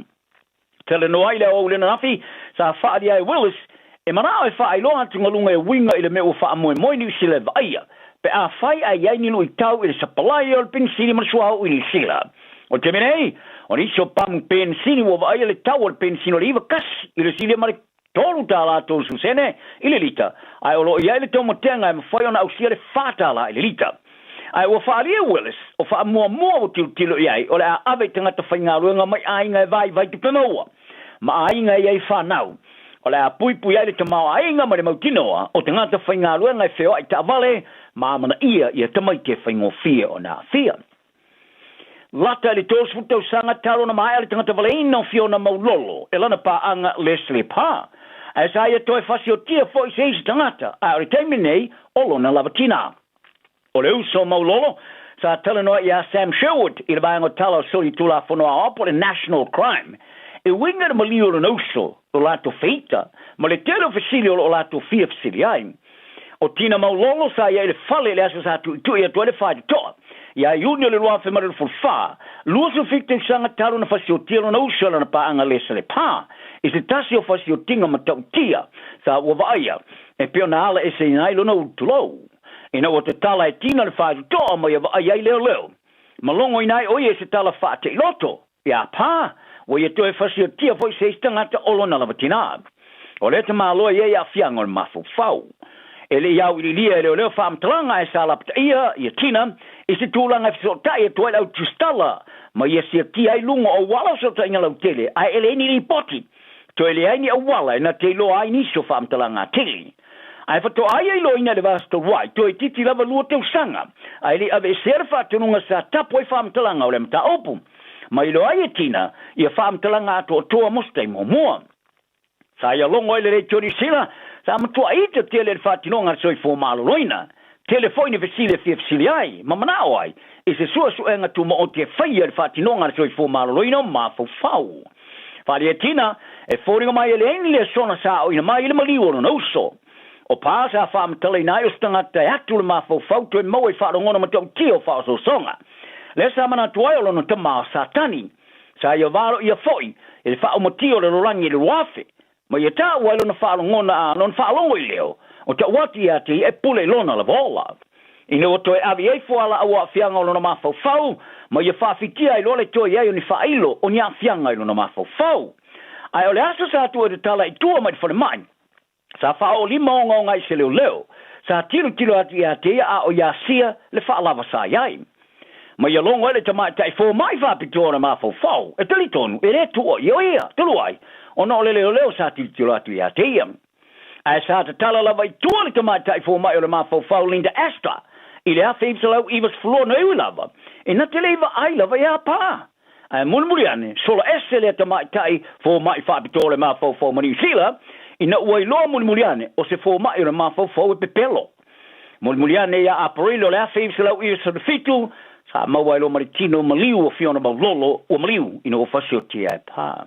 Tele no ai le o le nafi, sa whaari ai Willis, e manao e whaai loa tungalunga e winga i le meo wha amoe moi ni usile vaia, pe a whai a iai ninu i tau i le sapalai o le pensini marasuau i New Zealand. O te menei, o ni so pamu pensini o vai le tau o le pensini o le iwa kasi i le sile mare tolu ta la tolu susene i le lita. Ai o lo iai le tomo tenga e mawhai ona au sia le whata la i le lita. Ai o whaaria Willis, o wha mua o tilo iai, o le a ave tangata whaingaruenga mai ainga e vai tu pemoa. Ma ainga iai whanau. O le a pui ai le tamau ainga ma le mautinoa, o tangata whaingaruenga e wheo ai ta vale, maamana ia tamai te whaingo fia o nā fia. Lata le tōs futau sanga taro na mai ale tangata wale ina fio na maulolo, e lana pa anga Leslie Pa. Ai sa ia toi fasi o tia foi se isi tangata. A ori teimi nei, olo na lavatina. O le uso maulolo, sa tala noa ia Sam Sherwood, i le baingo tala o soli tula whanua opo le national crime. E winga na malio le uso, o lato feita, ma le telo fasili o lato fia fasili ai. O tina maulolo sa ia le fale le asa sa tu ia tu le fai toa. Ia iuni le lua fe mara fulfa. Lua su fikte usanga talo na fasi o tilo na uso na paanga lesa le pa. I se tasi o fasi o tinga matau tia. Sa wawaia. E peo na ala e se inai lo na utulo. Ina o te tala e tina le fai toa ma ia waia i leo leo. Malongo inai oie se tala fa te iloto. Ia pa. Wa ia toe fasi o tia foi se istangata olo na lavatina. O le te malo ia fianga o mafu fau. Ele iau i lia e leo whaamtalanga e sa lapta ia tina, i se tūlanga fisotai e toa lau tustala, ma ia sia tia i lunga o wala sota inga lau tele, a ele ni li poti, to ele aini a wala e na te lo ai niso whaamtalanga tele. Ai fato ai ai lo ina le vasto wai, to e titi lava lua teu sanga, a ele ave serfa tununga sa tapo e whaamtalanga o le mta opu, ma ilo ai e tina, ia whaamtalanga ato toa mosta i momoa. Sa ia longo ele re tori sila, sa matua ita tele le whatinonga soi fō malo loina. Telefone vesile fili ai, mamanao ai. E se sua suenga tu ma o te whaia le whatinonga soi fō malo loina ma fau. Whare e tina, e fōringa mai ele eni le sona sa o ina mai ele maliu no uso. O pāsa whaamtala ina o stangata e atu le ma fau to e mau e whaarongona matau tio whao so songa. Le sa mana tuaiolo no te maa satani. Sa ia varo ia foi, e le whao matio le rorangi le wafe. Ma ia tā wailo na whaalongona a non whaalongo I leo. O te wati a te e pule lona la vola. Ine o toi avi e fuala awa fianga o lona mafau fau, ma ia whaafitia I lole toi ai o ni whailo o nia fianga I lona mafau fau. Ai o le asa sa tua te tala I tua mai whare mai. Sa whao lima o ngonga I se leo leo. Sa tiru ati a te a o ia sia le whaalava sa iai. Ma ia longo ele te mai tai fō mai whaapitua na mafau fau. E tali tonu, e re tua, I o ia, tulu ai. O no le leo sa tilo atu ia te ia. Ai sa te tala lava I tua li te mai tai fō mai o le mafau fau Linda Astor. I le a whaibsa lau I was floor na ui lava. E na te leiva ai lava ia pā. Ai mulmuriane, sola ese le te mai tai fō mai whaapito le mafau fau mani sila. I na ua iloa mulmuriane o se fō mai o le mafau fau e pepelo. Mulmuriane ia aparilo le a whaibsa lau I was sa fitu. Sa maua ilo maritino maliu o fiona maulolo o maliu ino o fasio te ai pā.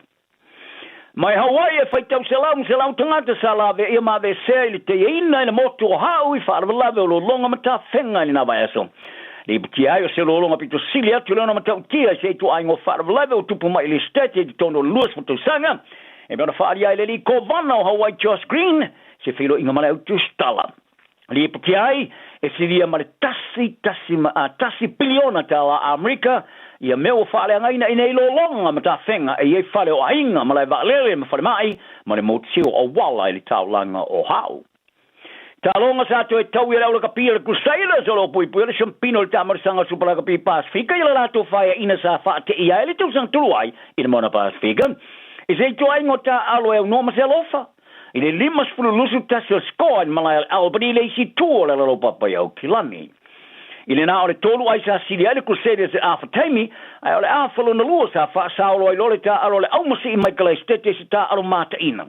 Mai Hawaii e whaitau se lau tangata sa lawe ia ma ve sea ili te ina ina motu o hau I whaarwalawe o lo longa mata whenga ni na vai aso. Li piti ai o se lo longa pito sili atu leona mata utia se itu ai ngo whaarwalawe o tupu mai ili stete di tono luas motu sanga. E mea whaari ai le li kovana o Hawaii Josh Green se whilo inga mara utu stala. Li piti ai e siria mare tasi biliona tala Amerika ia meo whale angaina I nei lo longa ma ta whenga e iei whale o ainga ma lai waalele ma whale mai ma le motsio o wala I li tau langa o hau. Ta longa sa to e tau I laula kapia le Crusaders o lo pui pui le champino le tamarisanga supala kapi Pasifika I la lato whaia ina sa whaate ia ele tau sang tuluai I le mona Pasifika. I se to aingo ta alo e unoma se lofa. I le limas fulu lusu tasi o skoa in malai Albany le isi tua le lalo papa iau kilami. I le na o le tolu ai sa siri ai le Crusaders e awha taimi, ai o le awhalo na lua sa wha saolo ai lole ta alo le aumasi I Michael Estete si ta alo mata ina.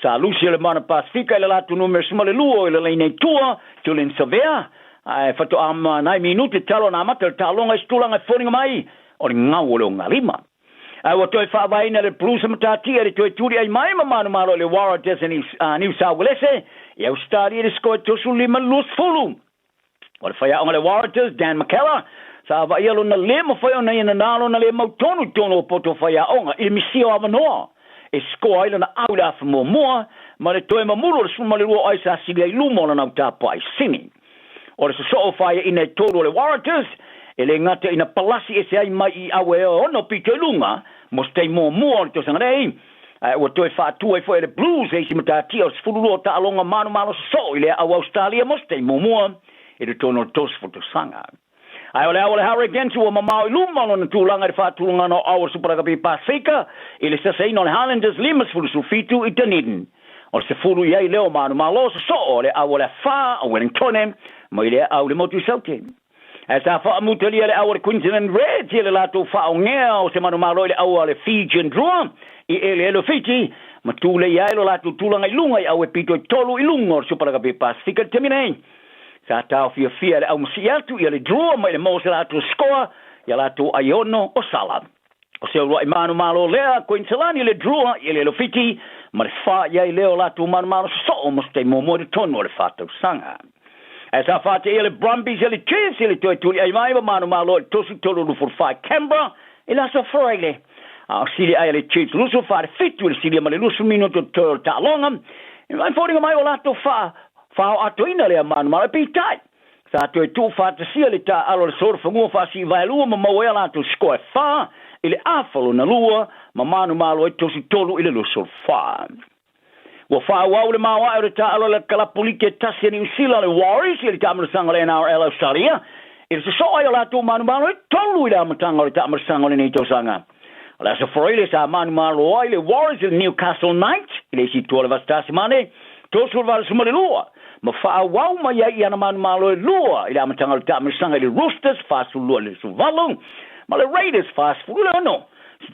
Sa lusi le mana Pasifika I le latu numero sima le lua I le leinei tua, tulin savea, ai fato ama nai minute talo na amata le talonga I stulanga whoringa mai, o le ngau o le o ngalima. Ai wa toi whaawaina le plusa matatia le toi turi ai mai mamanu malo le Waratahs in New South Wales, I Australia le skoe tosu lima lus fulu. O le whaia onga le Waratahs, Dan McKellar, sa wa ialo na le ma whaia na ina nalo na le mautonu tono o poto whaia onga, I misio avanoa. E skoa ila na aula fa mua, ma le toi mamuro le suma le rua ai sa sili ai lumo na nau tapa ai sini. O le so whaia ina I tolo le Waratahs, e le ngata ina palasi e se ai mai I awe o no pito lunga, mo stei mo le tosanga rei. Ua toi whaatua I fwoi le Blues e si matatia o sfururo ta alonga manu malo so I le au Australia mo stei mo e le tono tos fotosanga. Ai ole au le Hurricanes ua mamau I lumalo na tūlanga I whaatulanga no au Superagapi Pasifika, I le sasei no le Highlanders limas fulu sulfitu I Dunedin. O se fulu iai leo manu malo so o le au le wha o Wellington, mo I le au le motu saute. E sa wha amutali le awa le Queensland Reds le lato wha o ngea o se manu malo le awa le Fijian Drum I ele Fiji ma tule ia lo lato tulanga I lunga I awe pito I tolu I lunga o suparaga pe Pacifica Teminei sa tau fia le au msi atu I le draw mai le mo se lato score ia lato aiono o sala o se ua I manu malo lea Queensland le draw I le Fiji ma le wha ia I leo lato manu malo so o mostei momo de tono le whatau sanga As I thought the Brumbies, the Chiefs, the Toy, I might have my lord, Tosi Tolo for 5 Canberra, and that's a Friday. I'll see the Isle Chiefs, Lusso for the fit will see them, and Lusumino to Talongam, and I'm falling my lot to far out to India, man, my be tight. So I too far to see it, I'll sort of move as if I lure Moella to score far, il Afalo Nalua, Mamanu Malo, Tosi Tolo, Illuso far. Wa fa wa le mawa e ta ala kala polike tasi ni usila le Warriors ile tamar sangale na ela saria ile so ai la tu manu manu tolu ile matanga ile tamar sangale ni to sanga ala so for ile sa manu manu ile Warriors ile Newcastle Knights ile si to le vastasi mane to so va so le lua ma fa wa ma ya ia na manu manu lua ile matanga ile tamar sangale ile Roosters fa so lua le so valong ma le Raiders fa so lua no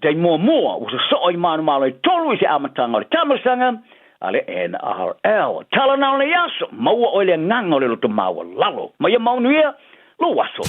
dai mo o so ai manu manu tolu ile amatanga ile tamar sanga ale NRL. Tala na le yaso, maua o le nganga o le loto maua lalo. Ma ia mau nuia, lo waso.